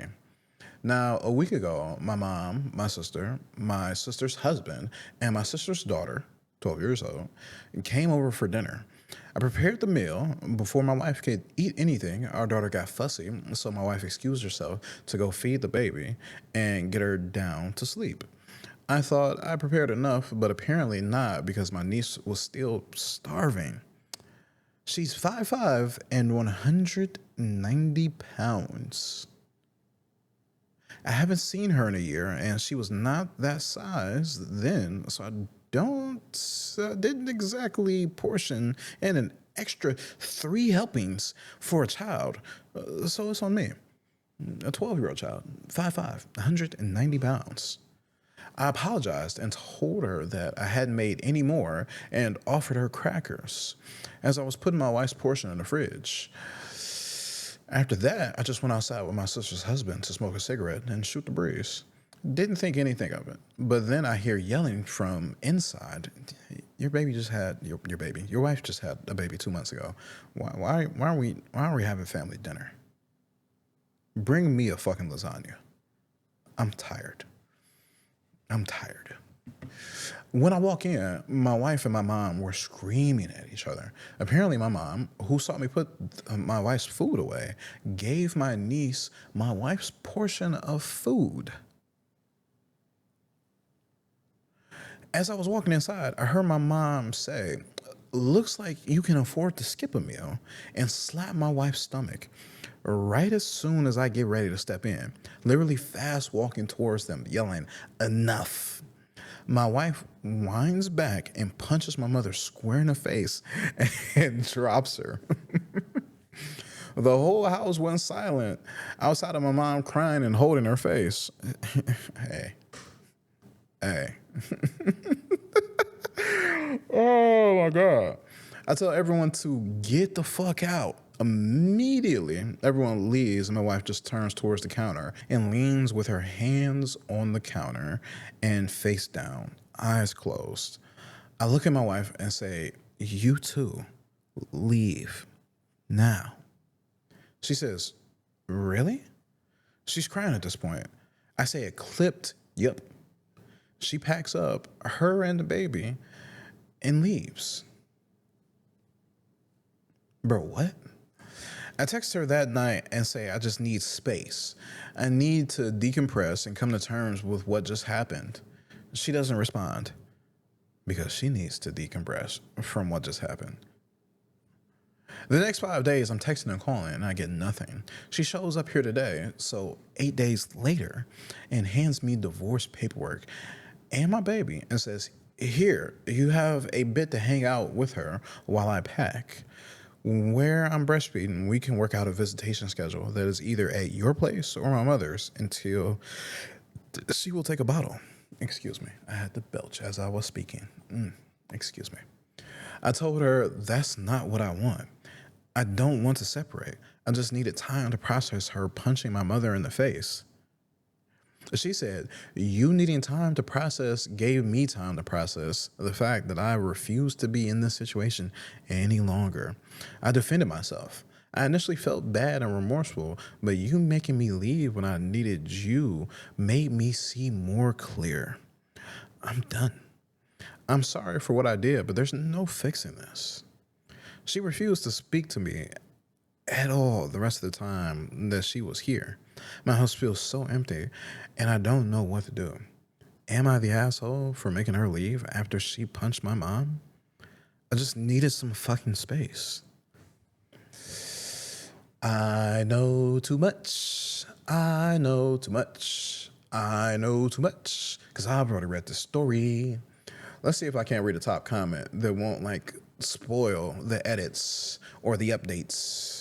Now, a week ago, my mom, my sister's husband, and my sister's daughter, 12 years old, came over for dinner. I prepared the meal. Before my wife could eat anything, our daughter got fussy, so my wife excused herself to go feed the baby and get her down to sleep. I thought I prepared enough, but apparently not because my niece was still starving. She's 5'5" and 190 pounds. I haven't seen her in a year, and she was not that size then, so didn't exactly portion in an extra 3 helpings for a child. So it's on me. A 12-year-old child, 5'5", 190 pounds. I apologized and told her that I hadn't made any more and offered her crackers as I was putting my wife's portion in the fridge. After that, I just went outside with my sister's husband to smoke a cigarette and shoot the breeze. Didn't think anything of it. But then I hear yelling from inside. Your baby just had your baby. Your wife just had a baby 2 months ago. Why are we having family dinner? Bring me a fucking lasagna. I'm tired. When I walk in, my wife and my mom were screaming at each other. Apparently, my mom, who saw me put my wife's food away, gave my niece my wife's portion of food. As I was walking inside, I heard my mom say, "Looks like you can afford to skip a meal," and slap my wife's stomach right as soon as I get ready to step in, literally fast walking towards them, yelling, "Enough." My wife whines back and punches my mother square in the face and drops her. The whole house went silent outside of my mom crying and holding her face. Hey. Oh my God. I tell everyone to get the fuck out. Immediately, everyone leaves and my wife just turns towards the counter and leans with her hands on the counter and face down, eyes closed. I look at my wife and say, "You too, leave now." She says, "Really?" She's crying at this point. I say a clipped, "Yep." She packs up her and the baby and leaves. Bro, what? I text her that night and say I just need space. I need to decompress and come to terms with what just happened. She doesn't respond because she needs to decompress from what just happened. The next 5 days, I'm texting and calling, and I get nothing. She shows up here today, so 8 days later, and hands me divorce paperwork and my baby and says, "Here, you have a bit to hang out with her while I pack. Where I'm breastfeeding, we can work out a visitation schedule that is either at your place or my mother's until she will take a bottle." Excuse me. I had to belch as I was speaking. Excuse me. I told her that's not what I want. I don't want to separate. I just needed time to process her punching my mother in the face. She said, "You needing time to process gave me time to process the fact that I refused to be in this situation any longer." I defended myself. I initially felt bad and remorseful, but you making me leave when I needed you made me see more clear. I'm done. I'm sorry for what I did, but there's no fixing this. She refused to speak to me at all the rest of the time that she was here. My house feels so empty, and I don't know what to do. Am I the asshole for making her leave after she punched my mom? I just needed some fucking space. I know too much. I know too much. I know too much. Because I've already read the story. Let's see if I can't read a top comment that won't spoil the edits or the updates.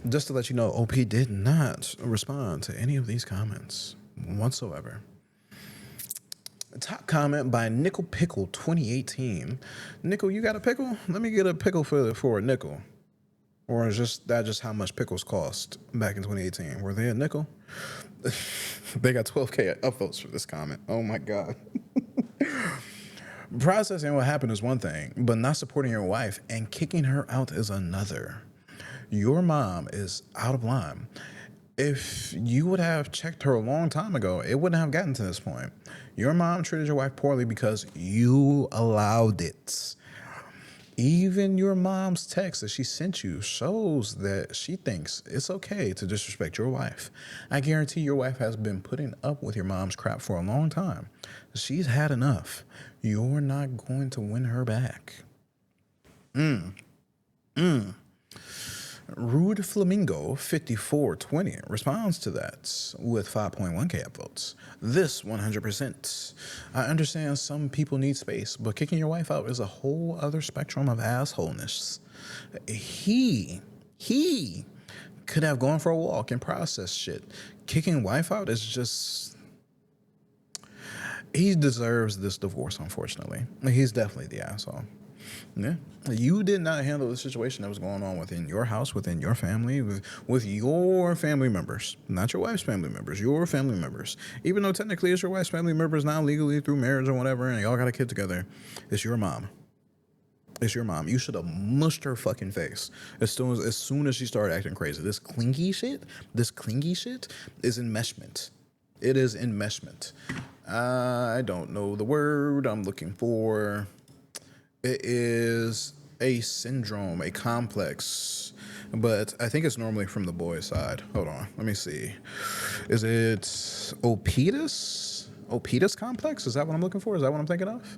Just to let you know, OP did not respond to any of these comments whatsoever. Top comment by Nickel Pickle 2018. Nickel, you got a pickle? Let me get a pickle for a nickel. Or is that just how much pickles cost back in 2018? Were they a nickel? They got 12K upvotes for this comment. Oh my God. Processing what happened is one thing, but not supporting your wife and kicking her out is another. Your mom is out of line. If you would have checked her a long time ago, it wouldn't have gotten to this point. Your mom treated your wife poorly because you allowed it. Even your mom's text that she sent you shows that she thinks it's okay to disrespect your wife. I guarantee your wife has been putting up with your mom's crap for a long time. She's had enough. You're not going to win her back. Rude Flamingo 5420 responds to that with 5.1k upvotes. This 100%. I understand some people need space, but kicking your wife out is a whole other spectrum of assholeness. He could have gone for a walk and processed shit. Kicking wife out is just... He deserves this divorce, unfortunately. He's definitely the asshole. Yeah. You did not handle the situation that was going on within your house, within your family, with your family members, not your wife's family members, your family members. Even though technically it's your wife's family members now legally through marriage or whatever, and y'all got a kid together, it's your mom. It's your mom. You should have mushed her fucking face as soon as she started acting crazy. This clingy shit is enmeshment. It is enmeshment. I don't know the word I'm looking for. It is a syndrome, a complex, but I think it's normally from the boy's side. Hold on, let me see. Is it Oedipus? Oedipus complex? Is that what I'm looking for? Is that what I'm thinking of?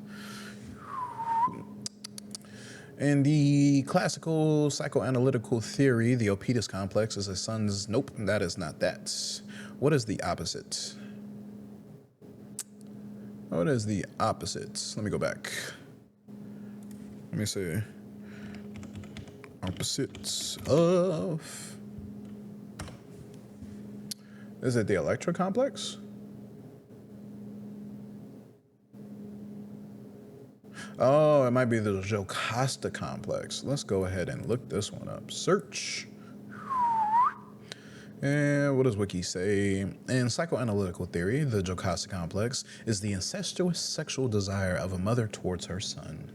In the classical psychoanalytical theory, the Oedipus complex is a son's... Nope, that is not that. What is the opposite? What is the opposite? Let me go back. Let me see. Opposites of... Is it the Electra complex? Oh, it might be the Jocasta complex. Let's go ahead and look this one up. Search. And what does Wiki say? In psychoanalytical theory, the Jocasta complex is the incestuous sexual desire of a mother towards her son.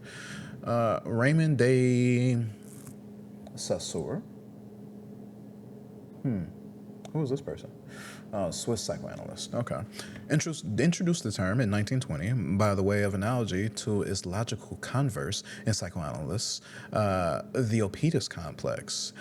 Raymond de Saussure. Who is this person? Swiss psychoanalyst. Okay. Introduced the term in 1920 by the way of analogy to its logical converse in psychoanalysts, the Oedipus complex.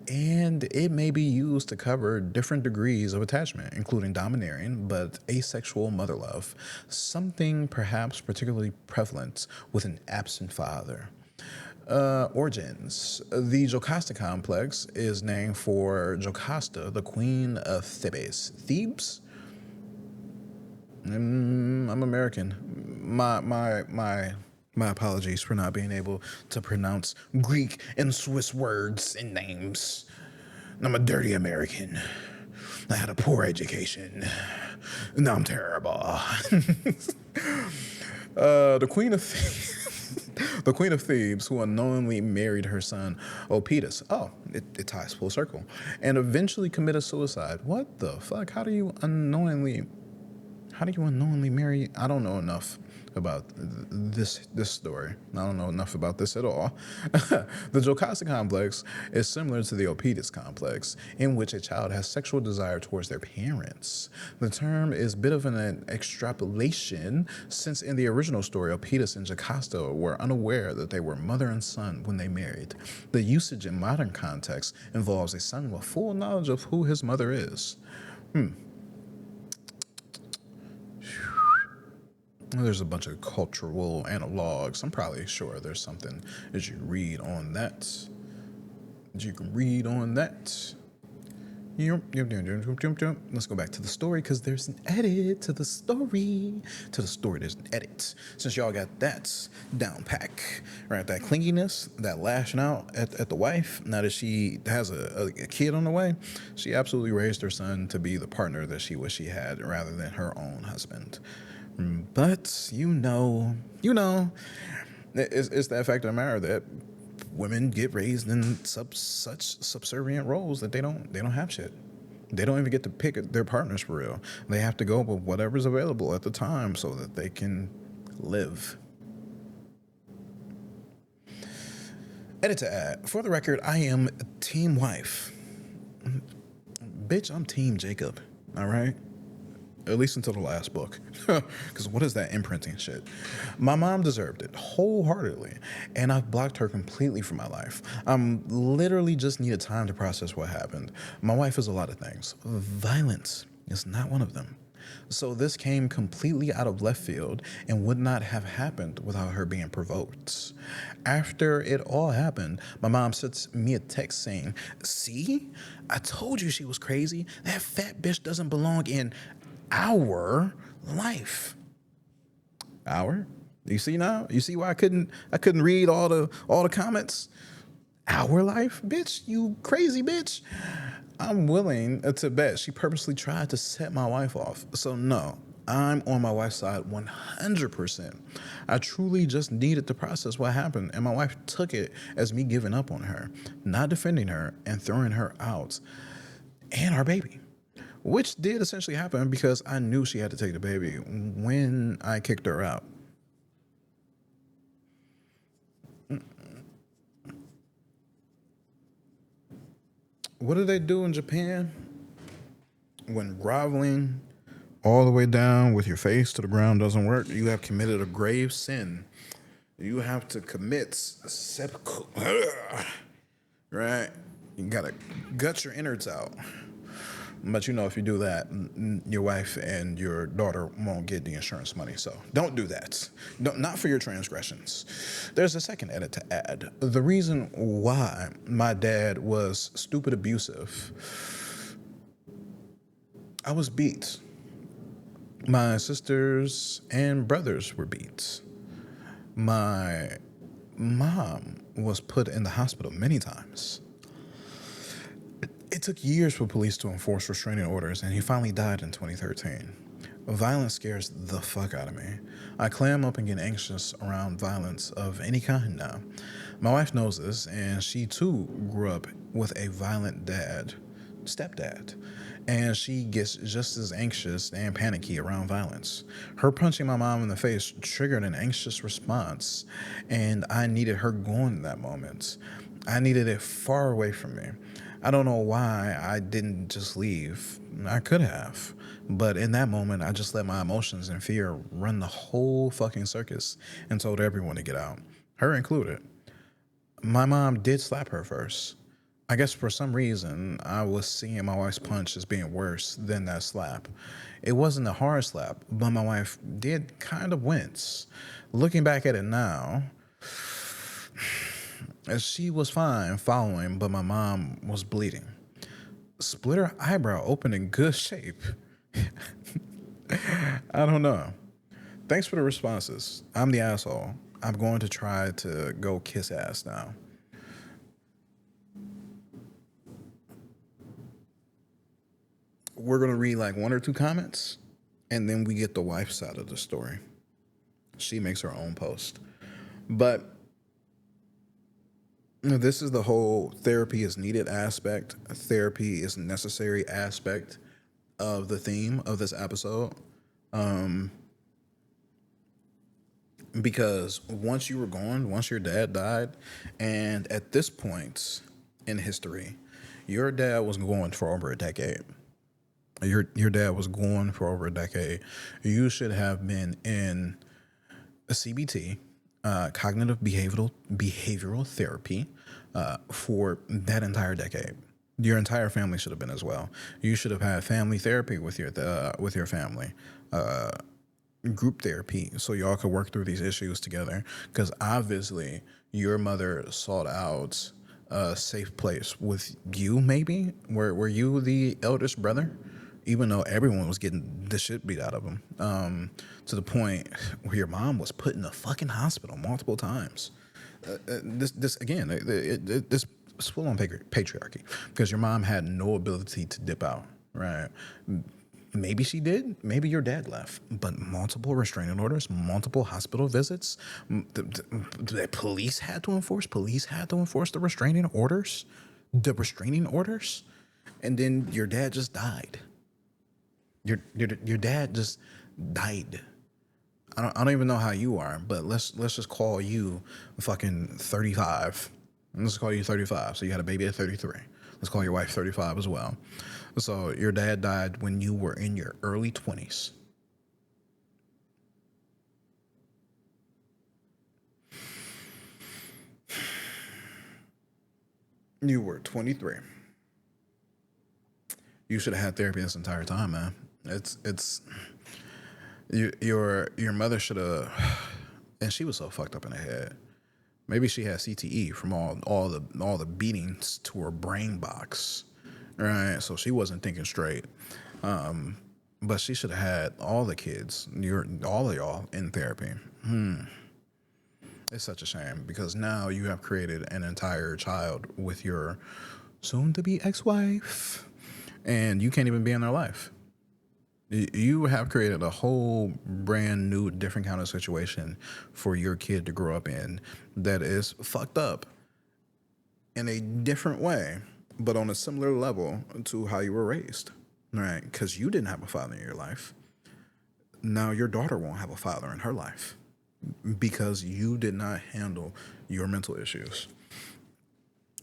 And it may be used to cover different degrees of attachment, including domineering but asexual mother love, something perhaps particularly prevalent with an absent father. Origins. The Jocasta complex is named for Jocasta, the queen of Thebes. Thebes? I'm American. My apologies for not being able to pronounce Greek and Swiss words and names. I'm a dirty American. I had a poor education. Now I'm terrible. The queen of the Queen of Thebes, who unknowingly married her son Oedipus. Oh, it ties full circle. And eventually committed suicide. What the fuck? How do you unknowingly marry? I don't know enough about this story. I don't know enough about this at all. The Jocasta complex is similar to the Oedipus complex, in which a child has sexual desire towards their parents. The term is a bit of an extrapolation, since in the original story, Oedipus and Jocasta were unaware that they were mother and son when they married. The usage in modern context involves a son with full knowledge of who his mother is. There's a bunch of cultural analogs. I'm probably sure there's something that you can read on that. Let's go back to the story, because there's an edit to the story. There's an edit. Since y'all got that down pack, right? That clinginess, that lashing out at the wife, now that she has a kid on the way, she absolutely raised her son to be the partner that she wished she had rather than her own husband. But you know, it's that fact of the matter that women get raised in such subservient roles that they don't have shit. They don't even get to pick their partners for real. They have to go with whatever's available at the time so that they can live. Edit to add. For the record, I am team wife. Bitch, I'm team Jacob. All right? at least until the last book. Because what is that imprinting shit? My mom deserved it wholeheartedly, and I've blocked her completely from my life. I'm literally just needed time to process what happened. My wife is a lot of things. Violence is not one of them. So this came completely out of left field and would not have happened without her being provoked. After it all happened, my mom sends me a text saying, "See, I told you she was crazy. That fat bitch doesn't belong in our life." Our? You see now? You see why I couldn't read all the comments? Our life, bitch, you crazy bitch. I'm willing to bet she purposely tried to set my wife off. So no, I'm on my wife's side 100%. I truly just needed to process what happened, and my wife took it as me giving up on her, not defending her, and throwing her out, and our baby. Which did essentially happen because I knew she had to take the baby when I kicked her out. What do they do in Japan? When groveling all the way down with your face to the ground doesn't work, you have committed a grave sin. You have to commit seppuku. Right? You gotta gut your innards out. But you know, if you do that, your wife and your daughter won't get the insurance money. So don't do that. Not for your transgressions. There's a second edit to add. The reason why my dad was stupid abusive, I was beat. My sisters and brothers were beat. My mom was put in the hospital many times. It took years for police to enforce restraining orders, and he finally died in 2013. Violence scares the fuck out of me. I clam up and get anxious around violence of any kind now. My wife knows this, and she too grew up with a violent stepdad, and she gets just as anxious and panicky around violence. Her punching my mom in the face triggered an anxious response, and I needed her gone in that moment. I needed it far away from me. I don't know why I didn't just leave. I could have. But in that moment, I just let my emotions and fear run the whole fucking circus and told everyone to get out, her included. My mom did slap her first. I guess for some reason, I was seeing my wife's punch as being worse than that slap. It wasn't a hard slap, but my wife did kind of wince. Looking back at it now, she was fine following, but my mom was bleeding. Split her eyebrow open in good shape. I don't know. Thanks for the responses. I'm the asshole. I'm going to try to go kiss ass now. We're going to read like one or two comments, and then we get the wife's side of the story. She makes her own post. But this is the whole therapy is needed aspect. Therapy is necessary aspect of the theme of this episode. Because once you were gone, once your dad died, and at this point in history, your dad was gone for over a decade. Your dad was gone for over a decade. You should have been in a CBT, cognitive behavioral therapy, for that entire decade. Your entire family should have been as well. You should have had family therapy with your family, group therapy, so y'all could work through these issues together. Because obviously, your mother sought out a safe place with you. Maybe were you the eldest brother? Even though everyone was getting the shit beat out of them, to the point where your mom was put in a fucking hospital multiple times. This again, this is full on patriarchy, because your mom had no ability to dip out, right? Maybe she did. Maybe your dad left. But multiple restraining orders, multiple hospital visits. The police had to enforce. Police had to enforce the restraining orders. The restraining orders, and then your dad just died. Your dad just died. I don't even know how you are, but let's just call you fucking 35. Let's call you 35. So you had a baby at 33. Let's call your wife 35 as well. So your dad died when you were in your early 20s. You were 23. You should have had therapy this entire time, man. It's your mother should have, and she was so fucked up in the head. Maybe she had CTE from all the beatings to her brain box, right? So she wasn't thinking straight. But she should have had all the kids, all of y'all in therapy. It's such a shame because now you have created an entire child with your soon-to-be ex-wife, and you can't even be in their life. You have created a whole brand new, different kind of situation for your kid to grow up in that is fucked up in a different way, but on a similar level to how you were raised, right? Because you didn't have a father in your life. Now your daughter won't have a father in her life because you did not handle your mental issues.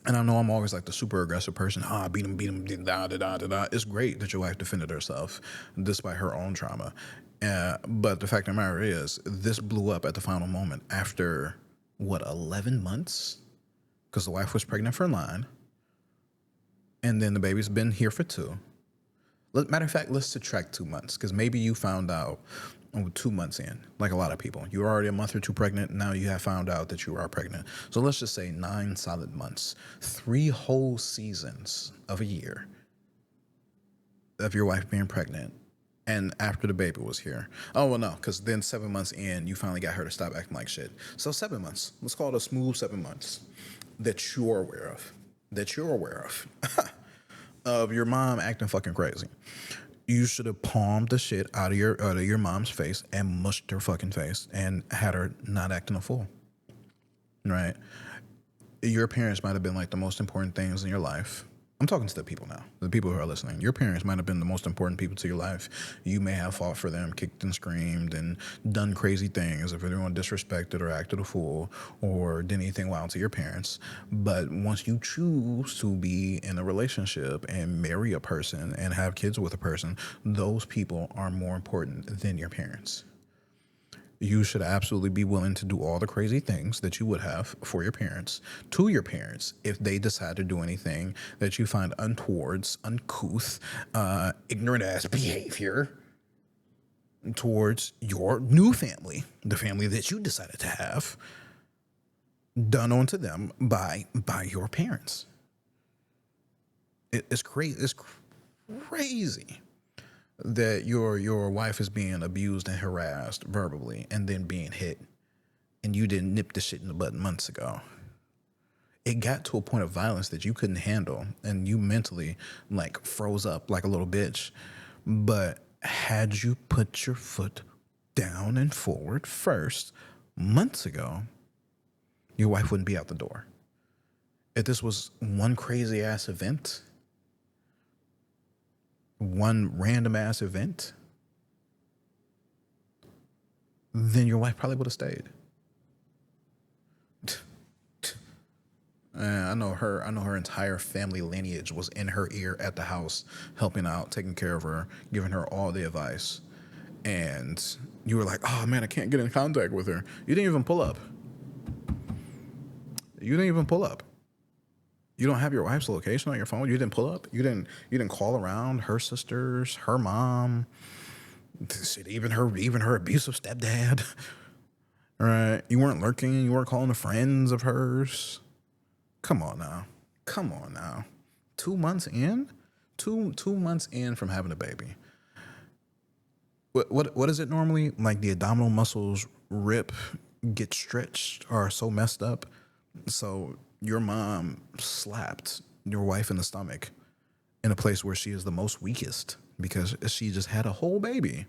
And I know I'm always like the super aggressive person. Beat him, da, da, da, da, da. It's great that your wife defended herself despite her own trauma. But the fact of the matter is, this blew up at the final moment after, 11 months? Because the wife was pregnant for 9. And then the baby's been here for 2. Matter of fact, let's subtract 2 months, because maybe you found out 2 months in, like a lot of people. You were already a month or 2 pregnant. Now you have found out that you are pregnant. So let's just say 9 solid months, 3 whole seasons of a year of your wife being pregnant. And after the baby was here. Oh, well, no, because then 7 months in, you finally got her to stop acting like shit. So 7 months. Let's call it a smooth 7 months that you're aware of. Of your mom acting fucking crazy. You should have palmed the shit out of your mom's face and mushed her fucking face and had her not acting a fool. Right? Your parents might have been like the most important things in your life. I'm talking to the people now, the people who are listening. Your parents might have been the most important people to your life. You may have fought for them, kicked and screamed, and done crazy things if anyone disrespected or acted a fool or did anything wild to your parents. But once you choose to be in a relationship and marry a person and have kids with a person, those people are more important than your parents. You should absolutely be willing to do all the crazy things that you would have for your parents, to your parents, if they decide to do anything that you find untowards, uncouth, ignorant ass behavior towards your new family, the family that you decided to have, done onto them by your parents. It's crazy. It's crazy that your wife is being abused and harassed verbally and then being hit, and you didn't nip the shit in the bud months ago. It got to a point of violence that you couldn't handle, and you mentally like froze up like a little bitch. But had you put your foot down and forward first months ago, your wife wouldn't be out the door. If this was one crazy ass event, one random ass event, then your wife probably would have stayed. I know her entire family lineage was in her ear at the house, helping out, taking care of her, giving her all the advice. And you were like, oh man, I can't get in contact with her. You didn't even pull up. You don't have your wife's location on your phone. You didn't pull up. You didn't call around her sisters, her mom, even her abusive stepdad. Right? You weren't lurking. You weren't calling the friends of hers. Come on now. 2 months in, 2 months in from having a baby. What is it normally? Like the abdominal muscles rip, get stretched, are so messed up. So your mom slapped your wife in the stomach in a place where she is the most weakest because she just had a whole baby.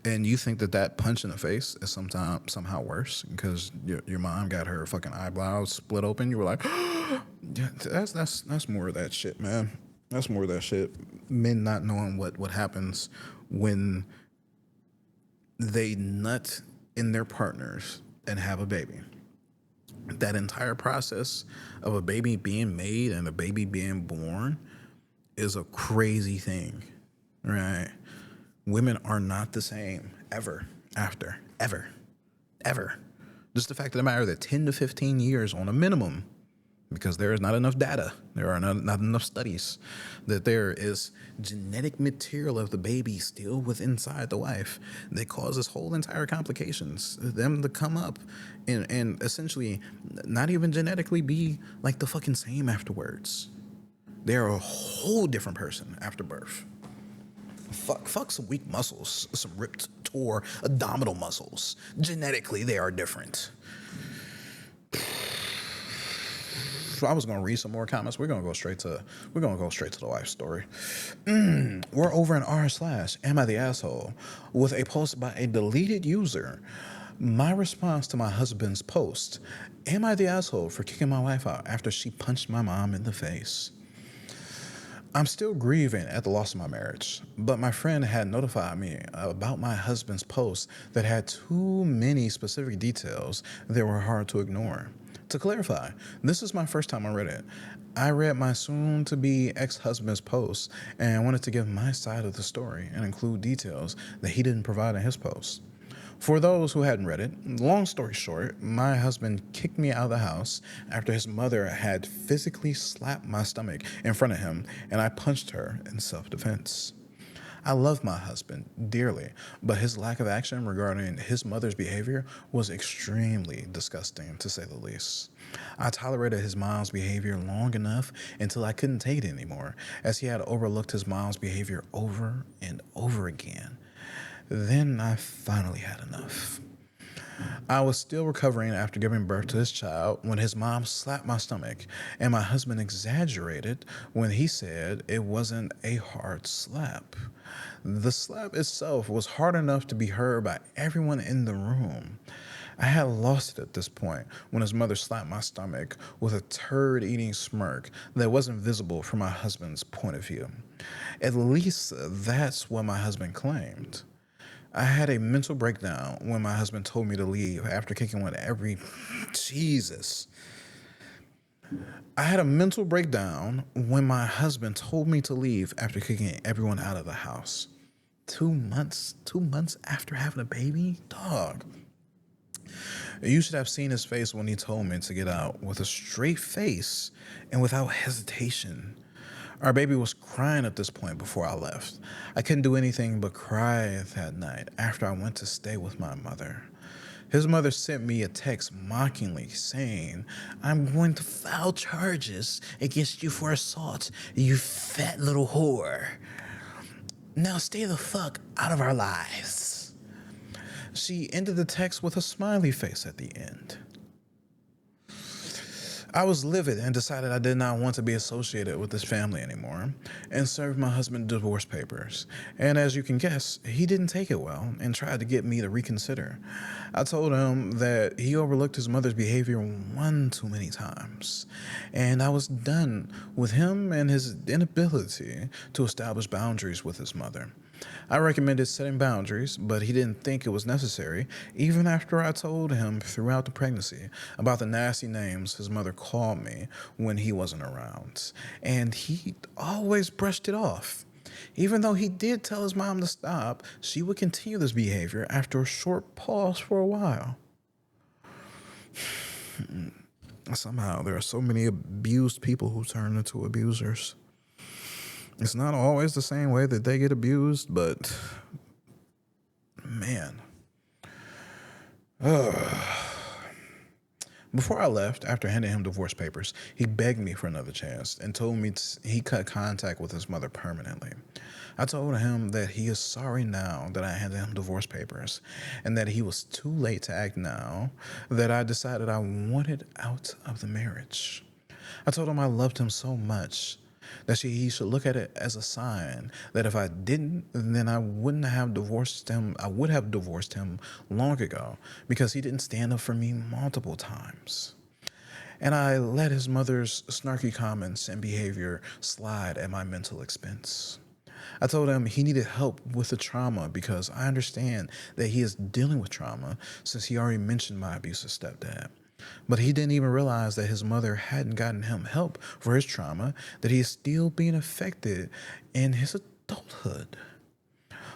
And you think that punch in the face is somehow worse because your mom got her fucking eyebrows split open. You were like, yeah, that's more of that shit, man. That's more of that shit. Men not knowing what happens when they nut in their partners and have a baby. That entire process of a baby being made and a baby being born is a crazy thing, right? Women are not the same ever after, ever. Just the fact of the matter that 10 to 15 years on a minimum, because there is not enough data, there are not enough studies, that there is genetic material of the baby still within inside the wife that causes whole entire complications, them to come up and essentially not even genetically be like the fucking same afterwards. They're a whole different person after birth. Fuck some weak muscles, some ripped, tore abdominal muscles. Genetically, they are different. So I was gonna read some more comments. We're gonna go straight to the wife's story. We're over in r/am I the asshole with a post by a deleted user. My response to my husband's post: am I the asshole for kicking my wife out after she punched my mom in the face? I'm still grieving at the loss of my marriage, but my friend had notified me about my husband's post that had too many specific details that were hard to ignore. To clarify, this is my first time on Reddit. I read my soon-to-be ex-husband's post and wanted to give my side of the story and include details that he didn't provide in his post. For those who hadn't read it, long story short, my husband kicked me out of the house after his mother had physically slapped my stomach in front of him, and I punched her in self-defense. I love my husband dearly, but his lack of action regarding his mother's behavior was extremely disgusting, to say the least. I tolerated his mom's behavior long enough until I couldn't take it anymore, as he had overlooked his mom's behavior over and over again. Then I finally had enough. I was still recovering after giving birth to his child when his mom slapped my stomach, and my husband exaggerated when he said it wasn't a hard slap. The slap itself was hard enough to be heard by everyone in the room. I had lost it at this point when his mother slapped my stomach with a turd-eating smirk that wasn't visible from my husband's point of view. At least that's what my husband claimed. I had a mental breakdown when my husband told me to leave after kicking one every... Jesus. I had a mental breakdown when my husband told me to leave after kicking everyone out of the house. 2 months? 2 months after having a baby? Dog. You should have seen his face when he told me to get out, with a straight face and without hesitation. Our baby was crying at this point before I left. I couldn't do anything but cry that night after I went to stay with my mother. His mother sent me a text mockingly saying, "I'm going to file charges against you for assault, you fat little whore. Now stay the fuck out of our lives." She ended the text with a smiley face at the end. I was livid and decided I did not want to be associated with this family anymore and served my husband divorce papers. And as you can guess, he didn't take it well and tried to get me to reconsider. I told him that he overlooked his mother's behavior one too many times, and I was done with him and his inability to establish boundaries with his mother. I recommended setting boundaries, but he didn't think it was necessary, even after I told him throughout the pregnancy about the nasty names his mother called me when he wasn't around. And he always brushed it off. Even though he did tell his mom to stop, she would continue this behavior after a short pause for a while. Somehow, there are so many abused people who turn into abusers. It's not always the same way that they get abused, but man. Before I left, after handing him divorce papers, he begged me for another chance and told me he cut contact with his mother permanently. I told him that he is sorry now that I handed him divorce papers and that he was too late to act now, that I decided I wanted out of the marriage. I told him I loved him so much that he should look at it as a sign that if I didn't, then I wouldn't have divorced him. I would have divorced him long ago because he didn't stand up for me multiple times. And I let his mother's snarky comments and behavior slide at my mental expense. I told him he needed help with the trauma because I understand that he is dealing with trauma since he already mentioned my abusive stepdad. But he didn't even realize that his mother hadn't gotten him help for his trauma, that he is still being affected in his adulthood.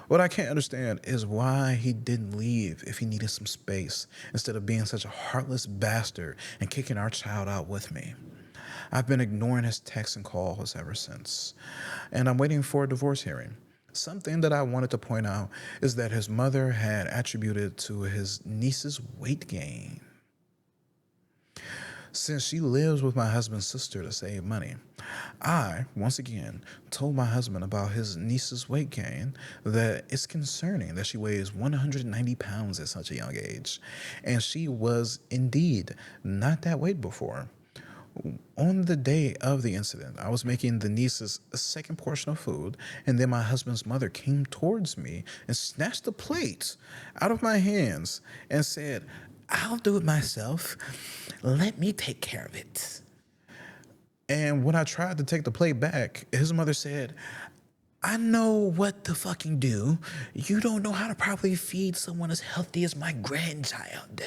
What I can't understand is why he didn't leave if he needed some space instead of being such a heartless bastard and kicking our child out with me. I've been ignoring his texts and calls ever since, and I'm waiting for a divorce hearing. Something that I wanted to point out is that his mother had attributed to his niece's weight gain. Since she lives with my husband's sister to save money, I, once again, told my husband about his niece's weight gain, that it's concerning that she weighs 190 pounds at such a young age. And she was indeed not that weight before. On the day of the incident, I was making the niece's second portion of food, and then my husband's mother came towards me and snatched the plate out of my hands and said, "I'll do it myself. Let me take care of it." And when I tried to take the plate back, his mother said, "I know what to fucking do. You don't know how to properly feed someone as healthy as my grandchild."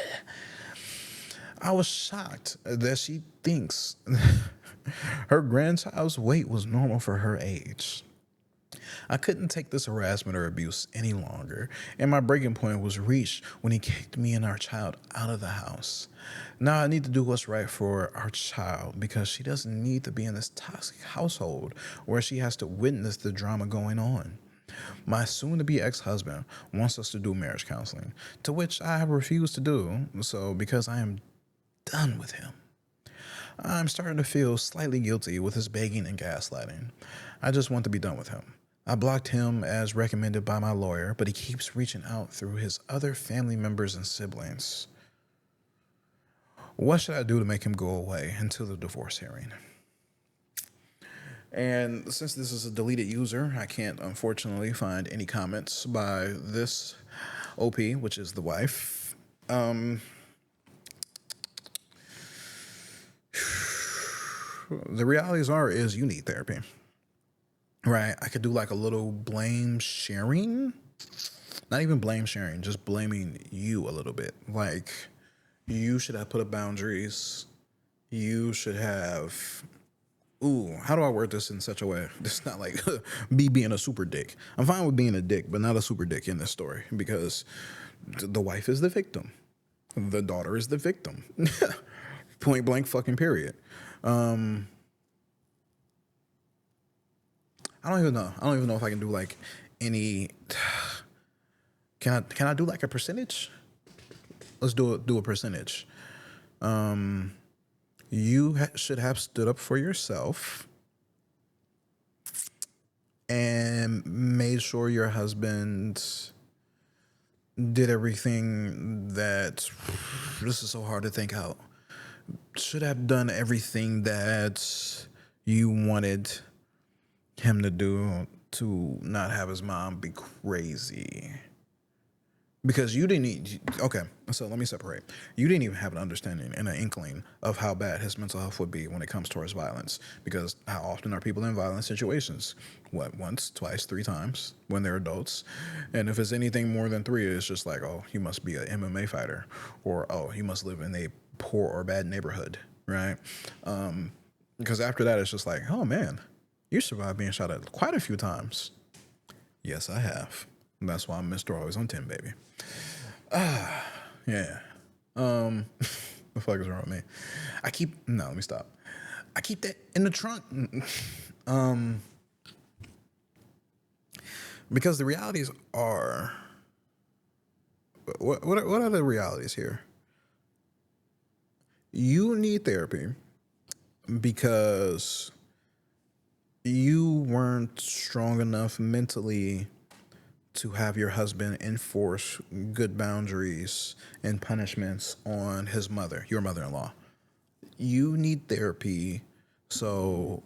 I was shocked that she thinks her grandchild's weight was normal for her age. I couldn't take this harassment or abuse any longer, and my breaking point was reached when he kicked me and our child out of the house. Now I need to do what's right for our child because she doesn't need to be in this toxic household where she has to witness the drama going on. My soon-to-be ex-husband wants us to do marriage counseling, to which I have refused to do so because I am done with him. I'm starting to feel slightly guilty with his begging and gaslighting. I just want to be done with him. I blocked him as recommended by my lawyer, but he keeps reaching out through his other family members and siblings. What should I do to make him go away until the divorce hearing? And since this is a deleted user, I can't unfortunately find any comments by this OP, which is the wife. The realities is you need therapy, right? I could do like a little blame sharing, not even blame sharing, just blaming you a little bit. Like, you should have put up boundaries. You should have, how do I word this in such a way? It's not like me being a super dick. I'm fine with being a dick, but not a super dick in this story because the wife is the victim. The daughter is the victim. Point blank fucking period. I don't even know. I don't even know if I can do like any. Can I do like a percentage? Let's do a percentage. You should have stood up for yourself and made sure your husband did everything that. This is so hard to think out. Should have done everything that you wanted him to do to not have his mom be crazy. Because you didn't okay, so let me separate. You didn't even have an understanding and an inkling of how bad his mental health would be when it comes towards violence. Because how often are people in violent situations? What, once, twice, 3 times when they're adults? And if it's anything more than 3, it's just like, oh, he must be an MMA fighter. Or, oh, he must live in a poor or bad neighborhood, right? Because after that, it's just like, oh man, you survived being shot at quite a few times. Yes, I have. And that's why I'm Mr. Always on 10, baby. Yeah. The fuck is wrong with me? Let me stop. I keep that in the trunk. Because the realities are, what are the realities here? You need therapy because you weren't strong enough mentally to have your husband enforce good boundaries and punishments on his mother, your mother-in-law. You need therapy so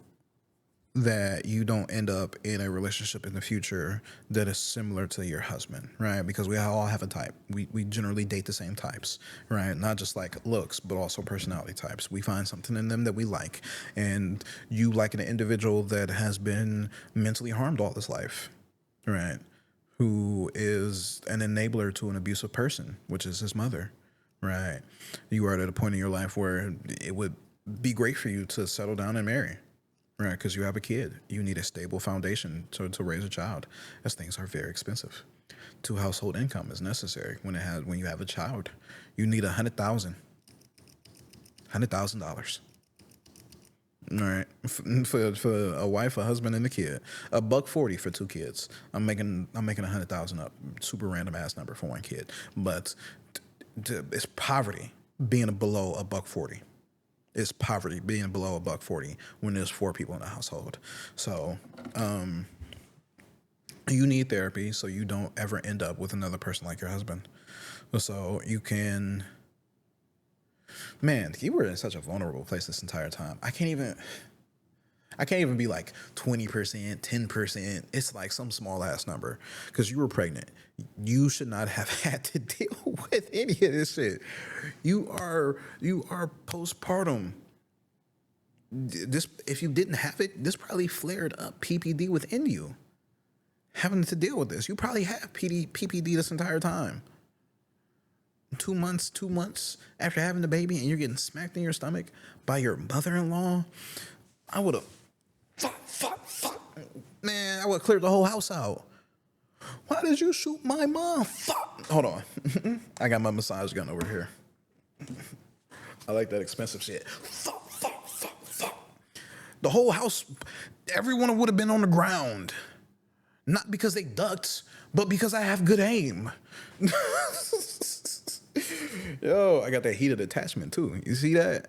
that you don't end up in a relationship in the future that is similar to your husband, right? Because we all have a type. We generally date the same types, right? Not just like looks, but also personality types. We find something in them that we like, and you like an individual that has been mentally harmed all his life, right? Who is an enabler to an abusive person, which is his mother, Right. You are at a point in your life where it would be great for you to settle down and marry. Right, because you have a kid. You need a stable foundation to raise a child, as things are very expensive. Two household income is necessary when you have a child. You need $100,000. All right, for a wife, a husband, and a kid, $140 for two kids. I'm making 100,000 up. Super random ass number for one kid, but it's poverty being below $140. It's poverty being below $140 when there's four people in the household. So you need therapy so you don't ever end up with another person like your husband. So you can, man, you were in such a vulnerable place this entire time. I can't even be like 20%, 10%. It's like some small ass number because you were pregnant. You should not have had to deal with any of this shit. You are postpartum. This, if you didn't have it, this probably flared up PPD within you. Having to deal with this, you probably have PPD this entire time. 2 months after having the baby, and you're getting smacked in your stomach by your mother-in-law. I would have, fuck, man. I would have cleared the whole house out. Why did you shoot my mom? Fuck. Hold on, I got my massage gun over here. I like that expensive shit. Fuck. The whole house, everyone would have been on the ground. Not because they ducked, but because I have good aim. Yo, I got that heated attachment too. You see that?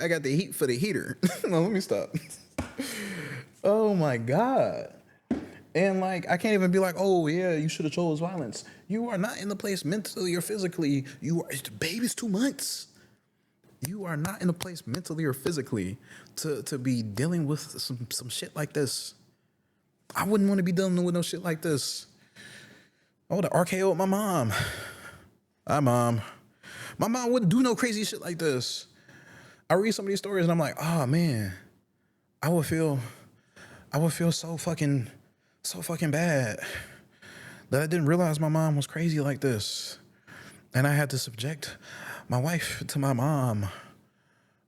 I got the heat for the heater. No, let me stop. Oh my God. And like, I can't even be like, oh yeah, you should have chose violence. You are not in the place mentally or physically. The baby's 2 months. You are not in a place mentally or physically to be dealing with some shit like this. I wouldn't want to be dealing with no shit like this. I would have RKO'd my mom. Hi, Mom. My mom wouldn't do no crazy shit like this. I read some of these stories and I'm like, oh man, I would feel so fucking bad that I didn't realize my mom was crazy like this. And I had to subject my wife to my mom.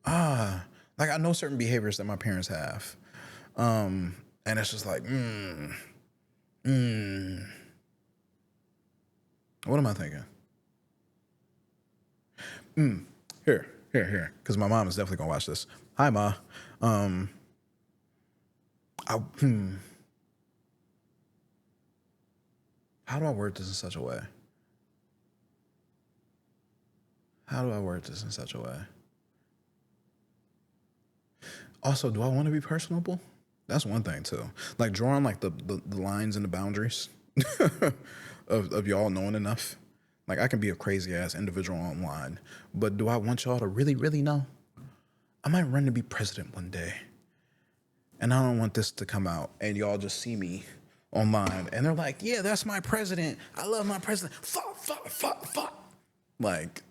Like I know certain behaviors that my parents have. And it's just like, what am I thinking? Here. Because my mom is definitely gonna watch this. Hi, Ma. How do I word this in such a way? Also, do I want to be personable? That's one thing too. Like drawing like the lines and the boundaries of y'all knowing enough. Like I can be a crazy ass individual online, but do I want y'all to really, really know? I might run to be president one day. And I don't want this to come out and y'all just see me online and they're like, yeah, that's my president. I love my president. Fuck. Like,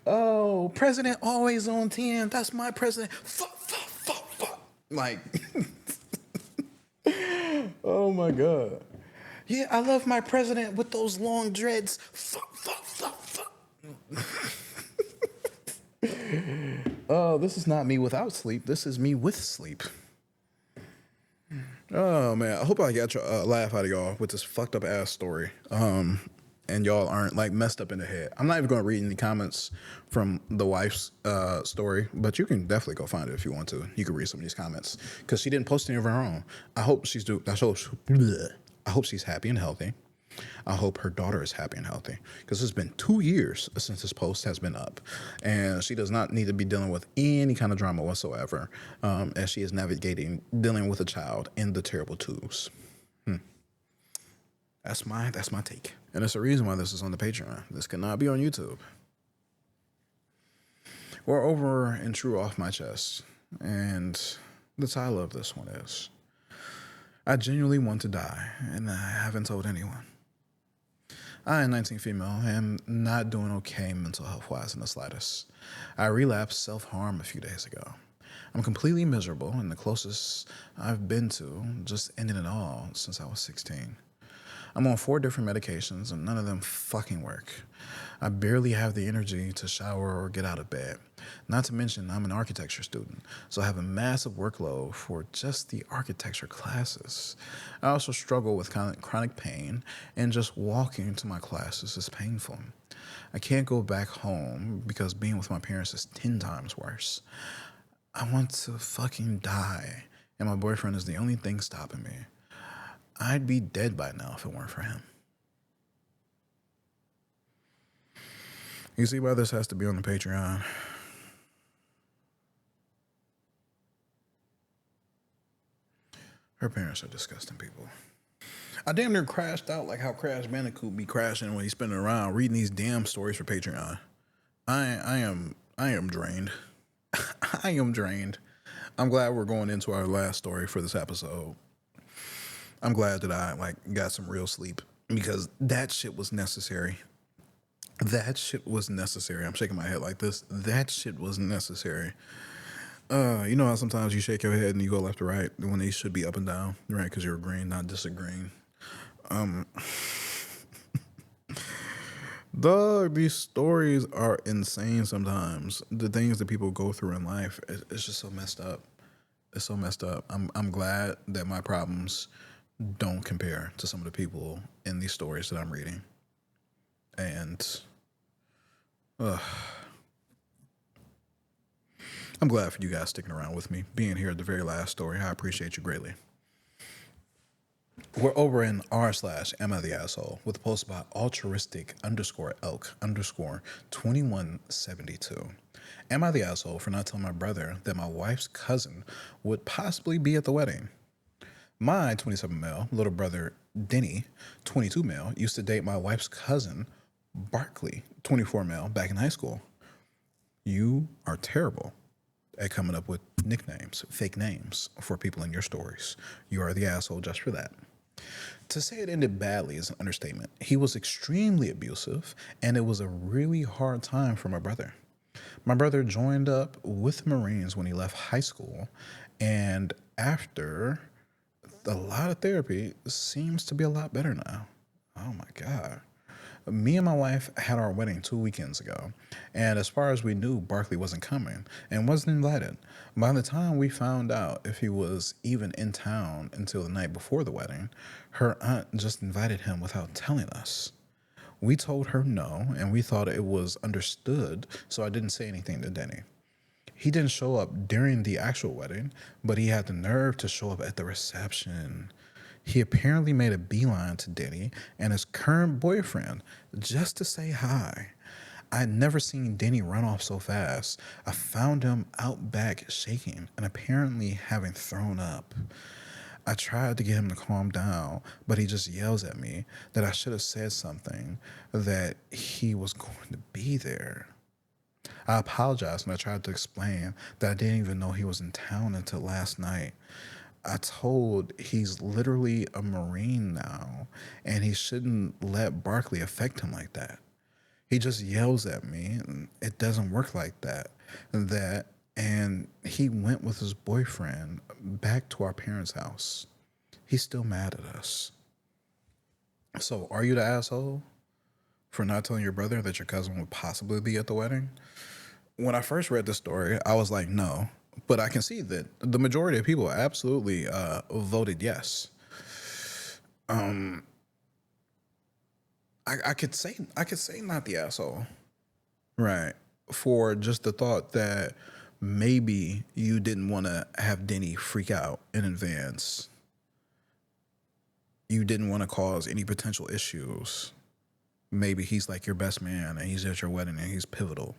oh, president always on 10. That's my president. Fuck. Like, oh my God. Yeah, I love my president with those long dreads. Fuck. Oh, this is not me without sleep. This is me with sleep. Oh man, I hope I got a laugh out of y'all with this fucked up ass story. And y'all aren't like messed up in the head. I'm not even going to read any comments from the wife's story, but you can definitely go find it if you want to. You can read some of these comments because she didn't post any of her own. I hope she's happy and healthy. I hope her daughter is happy and healthy because it's been 2 years since this post has been up, and she does not need to be dealing with any kind of drama whatsoever as she is dealing with a child in the terrible twos. That's my take. And it's the reason why this is on the Patreon. This cannot be on YouTube. We're over and true off my chest. And the title of this one is, I genuinely want to die, and I haven't told anyone. I, a 19 female, am not doing okay mental health-wise in the slightest. I relapsed self-harm a few days ago. I'm completely miserable, and the closest I've been to just ending it all since I was 16. I'm on 4 different medications and none of them fucking work. I barely have the energy to shower or get out of bed. Not to mention, I'm an architecture student, so I have a massive workload for just the architecture classes. I also struggle with chronic pain, and just walking to my classes is painful. I can't go back home because being with my parents is 10 times worse. I want to fucking die, and my boyfriend is the only thing stopping me. I'd be dead by now if it weren't for him. You see why this has to be on the Patreon? Her parents are disgusting people. I damn near crashed out like how Crash Bandicoot be crashing when he's spinning around reading these damn stories for Patreon. I am drained. I am drained. I'm glad we're going into our last story for this episode. I'm glad that I got some real sleep because that shit was necessary. That shit was necessary. I'm shaking my head like this. That shit was necessary. You know how sometimes you shake your head and you go left to right when they should be up and down, right? Because you're agreeing, not disagreeing. Dog, these stories are insane sometimes. The things that people go through in life, it's just so messed up. It's so messed up. I'm glad that my problems don't compare to some of the people in these stories that I'm reading. And I'm glad for you guys sticking around with me, being here at the very last story. I appreciate you greatly. We're over in r/am I the asshole with a post about altruistic _elk _2172. Am I the asshole for not telling my brother that my wife's cousin would possibly be at the wedding? My 27 male little brother Denny, 22 male, used to date my wife's cousin Barkley, 24 male, back in high school. You are terrible at coming up with nicknames, fake names for people in your stories. You are the asshole just for that. To say it ended badly is an understatement. He was extremely abusive, and it was a really hard time for my brother. My brother joined up with the Marines when he left high school, and after a lot of therapy, seems to be a lot better now. Oh my God. Me and my wife had our wedding 2 weekends ago, and as far as we knew, Barkley wasn't coming and wasn't invited. By the time we found out if he was even in town until the night before the wedding, her aunt just invited him without telling us. We told her no, and we thought it was understood, so I didn't say anything to Denny. He didn't show up during the actual wedding, but he had the nerve to show up at the reception. He apparently made a beeline to Denny and his current boyfriend just to say hi. I had never seen Denny run off so fast. I found him out back shaking and apparently having thrown up. I tried to get him to calm down, but he just yells at me that I should have said something, that he was going to be there. I apologized and I tried to explain that I didn't even know he was in town until last night. I told he's literally a Marine now, and he shouldn't let Barkley affect him like that. He just yells at me, and it doesn't work like that. And he went with his boyfriend back to our parents' house. He's still mad at us. So, are you the asshole for not telling your brother that your cousin would possibly be at the wedding? When I first read the story, I was like, no. But I can see that the majority of people absolutely voted yes. I could say not the asshole, right? For just the thought that maybe you didn't want to have Denny freak out in advance. You didn't want to cause any potential issues. Maybe he's like your best man and he's at your wedding and he's pivotal.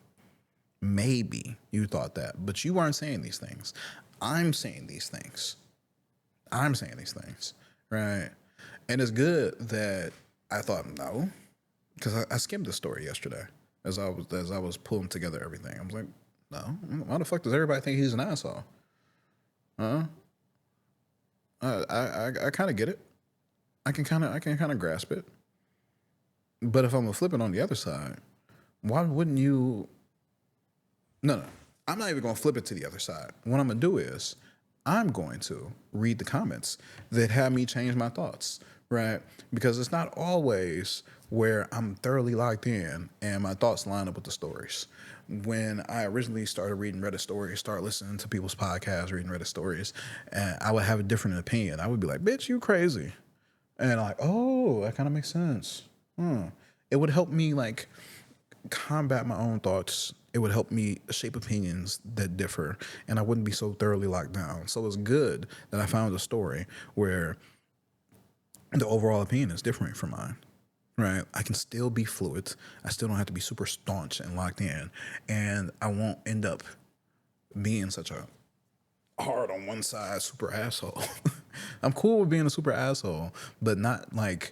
Maybe you thought that, but you weren't saying these things. I'm saying these things. Right? And it's good that I thought no, because I skimmed the story yesterday as I was pulling together everything. I was like, no, why the fuck does everybody think he's an asshole? I kind of get it. I can kind of grasp it. But if I'm gonna flip it on the other side, why wouldn't you? No. I'm not even going to flip it to the other side. What I'm going to do is I'm going to read the comments that have me change my thoughts. right? Because it's not always where I'm thoroughly locked in and my thoughts line up with the stories. When I originally started reading Reddit stories, start listening to people's podcasts, reading Reddit stories, and I would have a different opinion. I would be like, "Bitch, you crazy," and like, "Oh, that kind of makes sense." It would help me like combat my own thoughts. It would help me shape opinions that differ, and I wouldn't be so thoroughly locked down. So it's good that I found a story where the overall opinion is different from mine. Right? I can still be fluid. I still don't have to be super staunch and locked in, and I won't end up being such a hard on one side super asshole. I'm cool with being a super asshole, but not like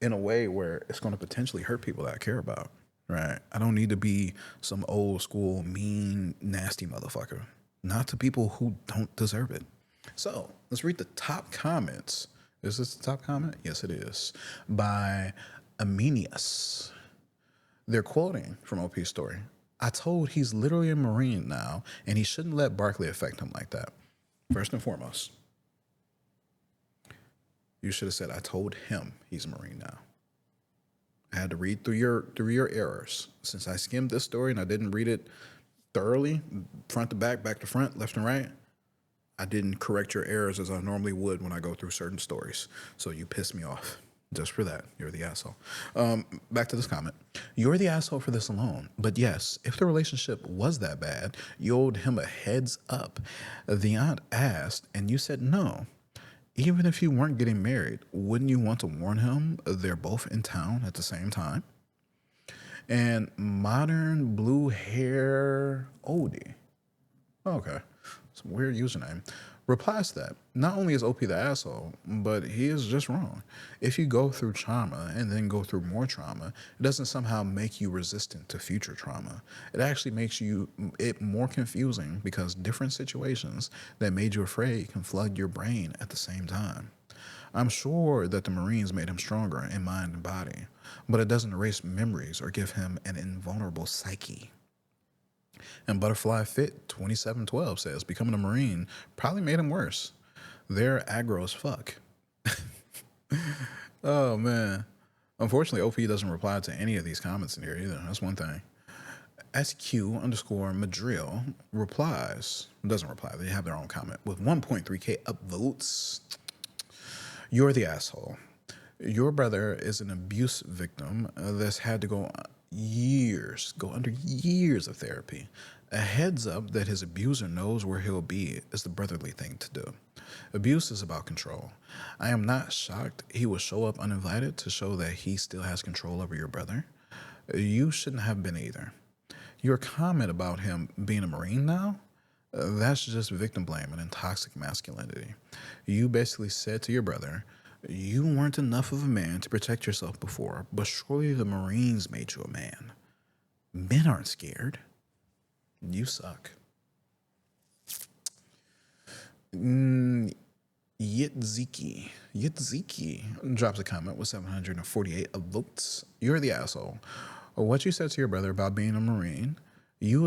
in a way where it's going to potentially hurt people that I care about. Right? I don't need to be some old school mean nasty motherfucker. Not to people who don't deserve it. So let's read the top comments. Is this the top comment? Yes, it is. By Amenius. They're quoting from OP's story. I told he's literally a Marine now, and he shouldn't let Barkley affect him like that. First and foremost, you should have said, I told him he's a Marine now. I had to read through your errors. Since I skimmed this story and I didn't read it thoroughly, front to back to front, left and right, I didn't correct your errors as I normally would when I go through certain stories. So you pissed me off. Just for that, you're the asshole. Back to this comment. You're the asshole for this alone. But yes, if the relationship was that bad, you owed him a heads up. The aunt asked, and you said no. Even if you weren't getting married, wouldn't you want to warn him they're both in town at the same time? And modern blue hair oldie. Okay. Some weird username. Replies to that. Not only is OP the asshole, but he is just wrong. If you go through trauma and then go through more trauma, it doesn't somehow make you resistant to future trauma. It actually makes it more confusing because different situations that made you afraid can flood your brain at the same time. I'm sure that the Marines made him stronger in mind and body, but it doesn't erase memories or give him an invulnerable psyche. And Butterfly Fit 2712 says becoming a Marine probably made him worse. They're aggro as fuck. Oh man. Unfortunately, OP doesn't reply to any of these comments in here either. That's one thing. SQ Madrill doesn't reply. They have their own comment with 1.3K upvotes. You're the asshole. Your brother is an abuse victim that's had to go under years of therapy. A heads up that his abuser knows where he'll be is the brotherly thing to do. Abuse is about control. I am not shocked he will show up uninvited to show that he still has control over your brother. You shouldn't have been either. Your comment about him being a Marine now, that's just victim blaming and toxic masculinity. You basically said to your brother, you weren't enough of a man to protect yourself before, but surely the Marines made you a man. Men aren't scared. You suck. Yitziki drops a comment with 748 votes. You're the asshole. What you said to your brother about being a Marine, you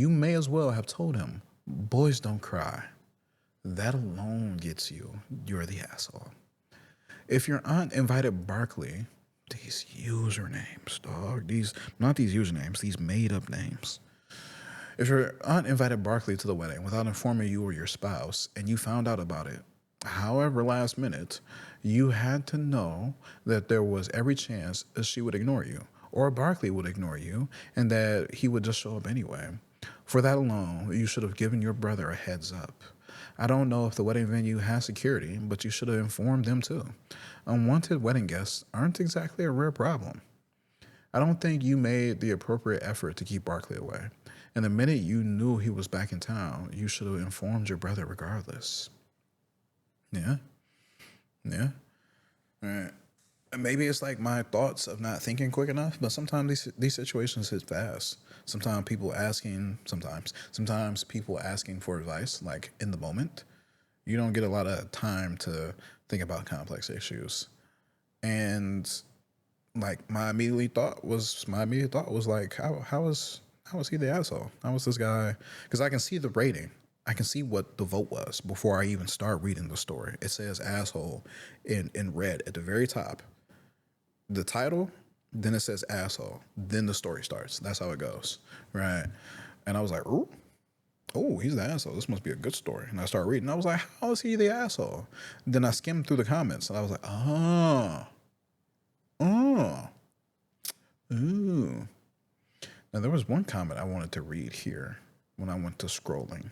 may as well have told him, boys don't cry. That alone gets you. You're the asshole. If your aunt invited Barkley, these usernames, dog, not these usernames, these made up names. If your aunt invited Barkley to the wedding without informing you or your spouse, and you found out about it, however last minute, you had to know that there was every chance she would ignore you, or Barkley would ignore you, and that he would just show up anyway. For that alone, you should have given your brother a heads up. I don't know if the wedding venue has security, but you should have informed them too. Unwanted wedding guests aren't exactly a rare problem. I don't think you made the appropriate effort to keep Barkley away. And the minute you knew he was back in town, you should have informed your brother regardless. Yeah. All right. Maybe it's like my thoughts of not thinking quick enough, but sometimes these situations hit fast. Sometimes people asking for advice, like in the moment. You don't get a lot of time to think about complex issues. And like my immediate thought was like, how was he the asshole? How was this guy? Because I can see the rating. I can see what the vote was before I even start reading the story. It says asshole in red at the very top. The title, then it says asshole. Then the story starts. That's how it goes. Right. And I was like, ooh, oh, he's the asshole. This must be a good story. And I started reading. I was like, how is he the asshole? Then I skimmed through the comments and I was like, oh, ooh. Now there was one comment I wanted to read here when I went to scrolling.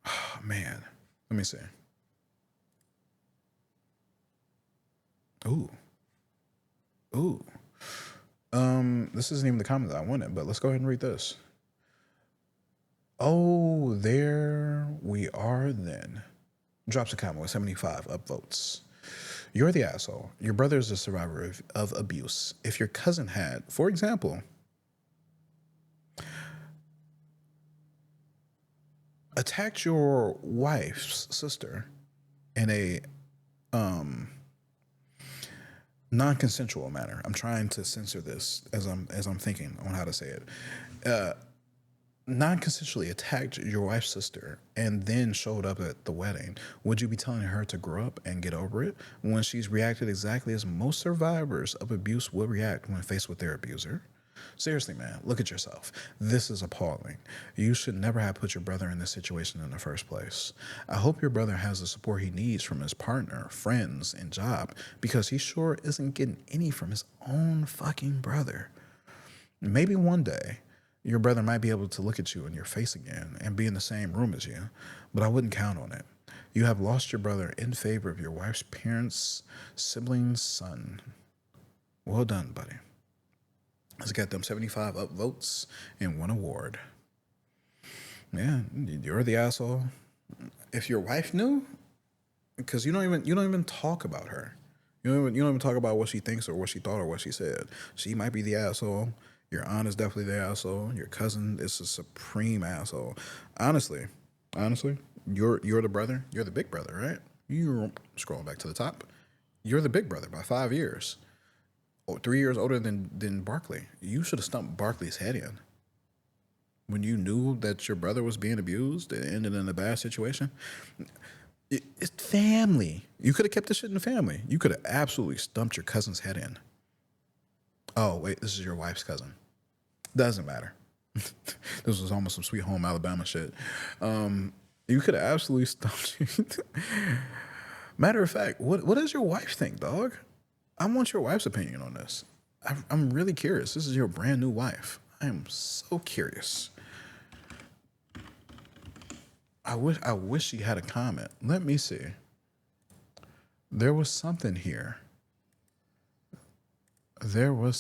Oh, man, let me see. Ooh. This isn't even the comment that I wanted, but let's go ahead and read this. Oh, there we are then. Drops a comment with 75 upvotes. You're the asshole. Your brother is a survivor of abuse. If your cousin had, for example, attacked your wife's sister in a non-consensual manner. I'm trying to censor this as I'm thinking on how to say it. Non-consensually attacked your wife's sister and then showed up at the wedding, would you be telling her to grow up and get over it when she's reacted exactly as most survivors of abuse will react when faced with their abuser? Seriously, man, look at yourself. This is appalling. You should never have put your brother in this situation in the first place. I hope your brother has the support he needs from his partner, friends, and job, because he sure isn't getting any from his own fucking brother. Maybe one day, your brother might be able to look at you in your face again and be in the same room as you, but I wouldn't count on it. You have lost your brother in favor of your wife's parents, siblings, son. Well done, buddy. Let's get them 75 upvotes and 1 award. Yeah, you're the asshole. If your wife knew, because you don't even talk about her. You don't even talk about what she thinks or what she thought or what she said. She might be the asshole. Your aunt is definitely the asshole. Your cousin is a supreme asshole. Honestly, you're the brother. You're the big brother, right? You're scrolling back to the top. You're the big brother by 5 years. 3 years older than Barkley. You should have stumped Barkley's head in. When you knew that your brother was being abused and ended in a bad situation, it's family. You could have kept this shit in the family. You could have absolutely stumped your cousin's head in. Oh, wait, this is your wife's cousin. Doesn't matter. This was almost some Sweet Home Alabama shit. You could have absolutely stumped you. Matter of fact, what does your wife think, dog? I want your wife's opinion on this. I'm really curious. This is your brand new wife. I am so curious. I wish she had a comment. Let me see. There was something here. I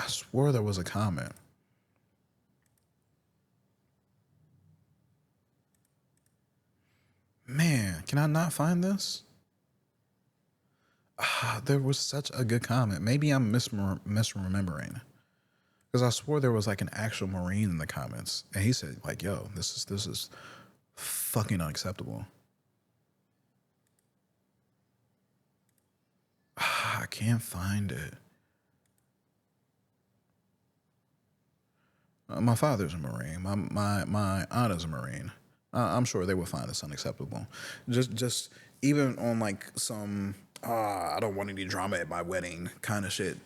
swore there was a comment. Man, can I not find this? There was such a good comment. Maybe I'm misremembering. Because I swore there was like an actual Marine in the comments. And he said, like, yo, this is fucking unacceptable. I can't find it. My father's a Marine. My aunt is a Marine. I'm sure they would find this unacceptable. Just even on like some I don't want any drama at my wedding kind of shit.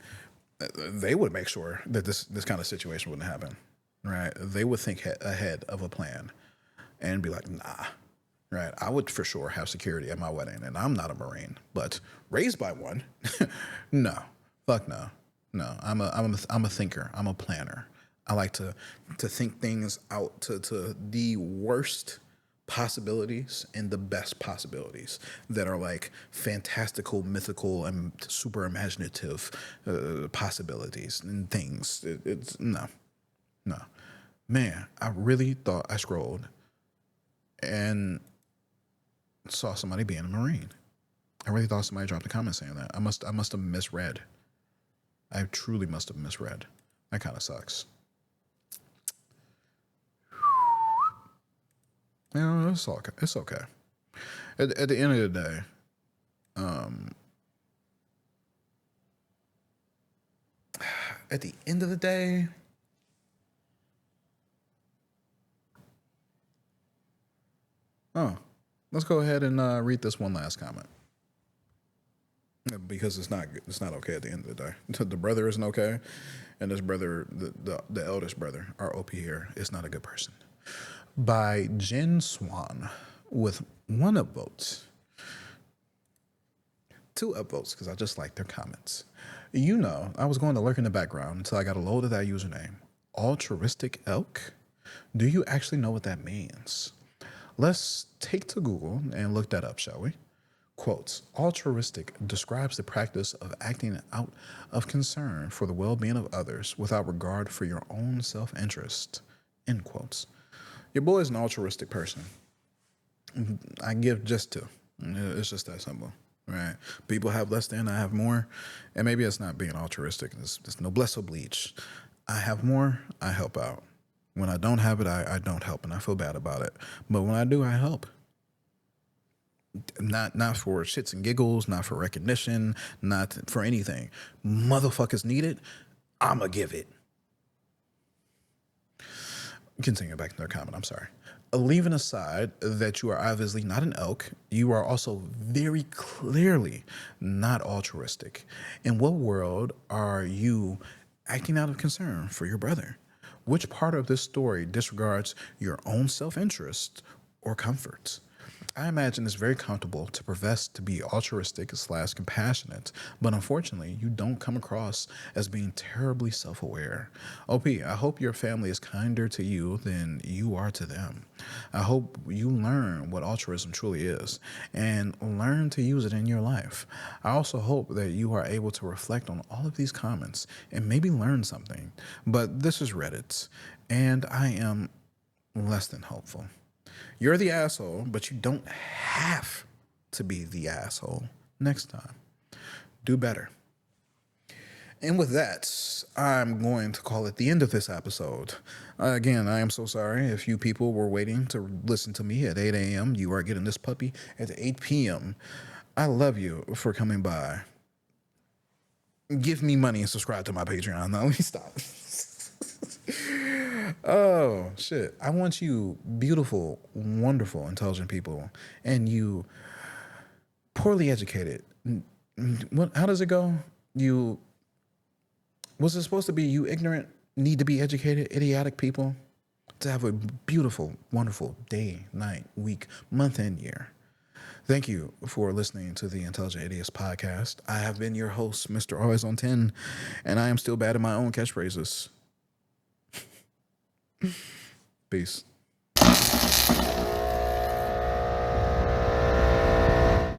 They would make sure that this kind of situation wouldn't happen, right? They would think ahead of a plan and be like, nah, right? I would for sure have security at my wedding, and I'm not a Marine, but raised by one, no, fuck no, no. I'm a thinker. I'm a planner. I like to think things out to the worst possibilities and the best possibilities that are like fantastical, mythical, and super imaginative possibilities and things. It's no. Man, I really thought I scrolled and saw somebody being a Marine. I really thought somebody dropped a comment saying that. I must have misread. I truly must have misread. That kind of sucks. You know, it's okay. It's okay. At the end of the day, at the end of the day, Oh, let's go ahead and read this one last comment because it's not okay at the end of the day. The brother isn't okay, and this brother, the eldest brother, our OP here, is not a good person. By Jen Swan with 1 upvote. 2 upvotes because I just like their comments. I was going to lurk in the background until I got a load of that username. Altruistic elk? Do you actually know what that means? Let's take to Google and look that up, shall we? Quotes, altruistic describes the practice of acting out of concern for the well-being of others without regard for your own self-interest. End quotes. Your boy is an altruistic person. I give just to. It's just that simple, right? People have less than, I have more. And maybe it's not being altruistic. It's noblesse oblige. I have more, I help out. When I don't have it, I don't help, and I feel bad about it. But when I do, I help. Not for shits and giggles, not for recognition, not for anything. Motherfuckers need it, I'ma give it. Continue back to their comment, I'm sorry. Leaving aside that you are obviously not an elk, you are also very clearly not altruistic. In what world are you acting out of concern for your brother? Which part of this story disregards your own self-interest or comfort? I imagine it's very comfortable to profess to be altruistic / compassionate, but unfortunately, you don't come across as being terribly self-aware. OP, I hope your family is kinder to you than you are to them. I hope you learn what altruism truly is and learn to use it in your life. I also hope that you are able to reflect on all of these comments and maybe learn something. But this is Reddit, and I am less than hopeful. You're the asshole, but you don't have to be the asshole next time. Do better. And with that, I'm going to call it the end of this episode. Again, I am so sorry if you people were waiting to listen to me at 8 a.m. You are getting this puppy at 8 p.m. I love you for coming by. Give me money and subscribe to my Patreon. No, let me stop. Oh, shit. I want you beautiful, wonderful, intelligent people, and you poorly educated. How does it go? Was it supposed to be you ignorant, need to be educated, idiotic people to have a beautiful, wonderful day, night, week, month, and year? Thank you for listening to the Intelligent Idiots podcast. I have been your host, Mr. Always on 10, and I am still bad at my own catchphrases. Peace.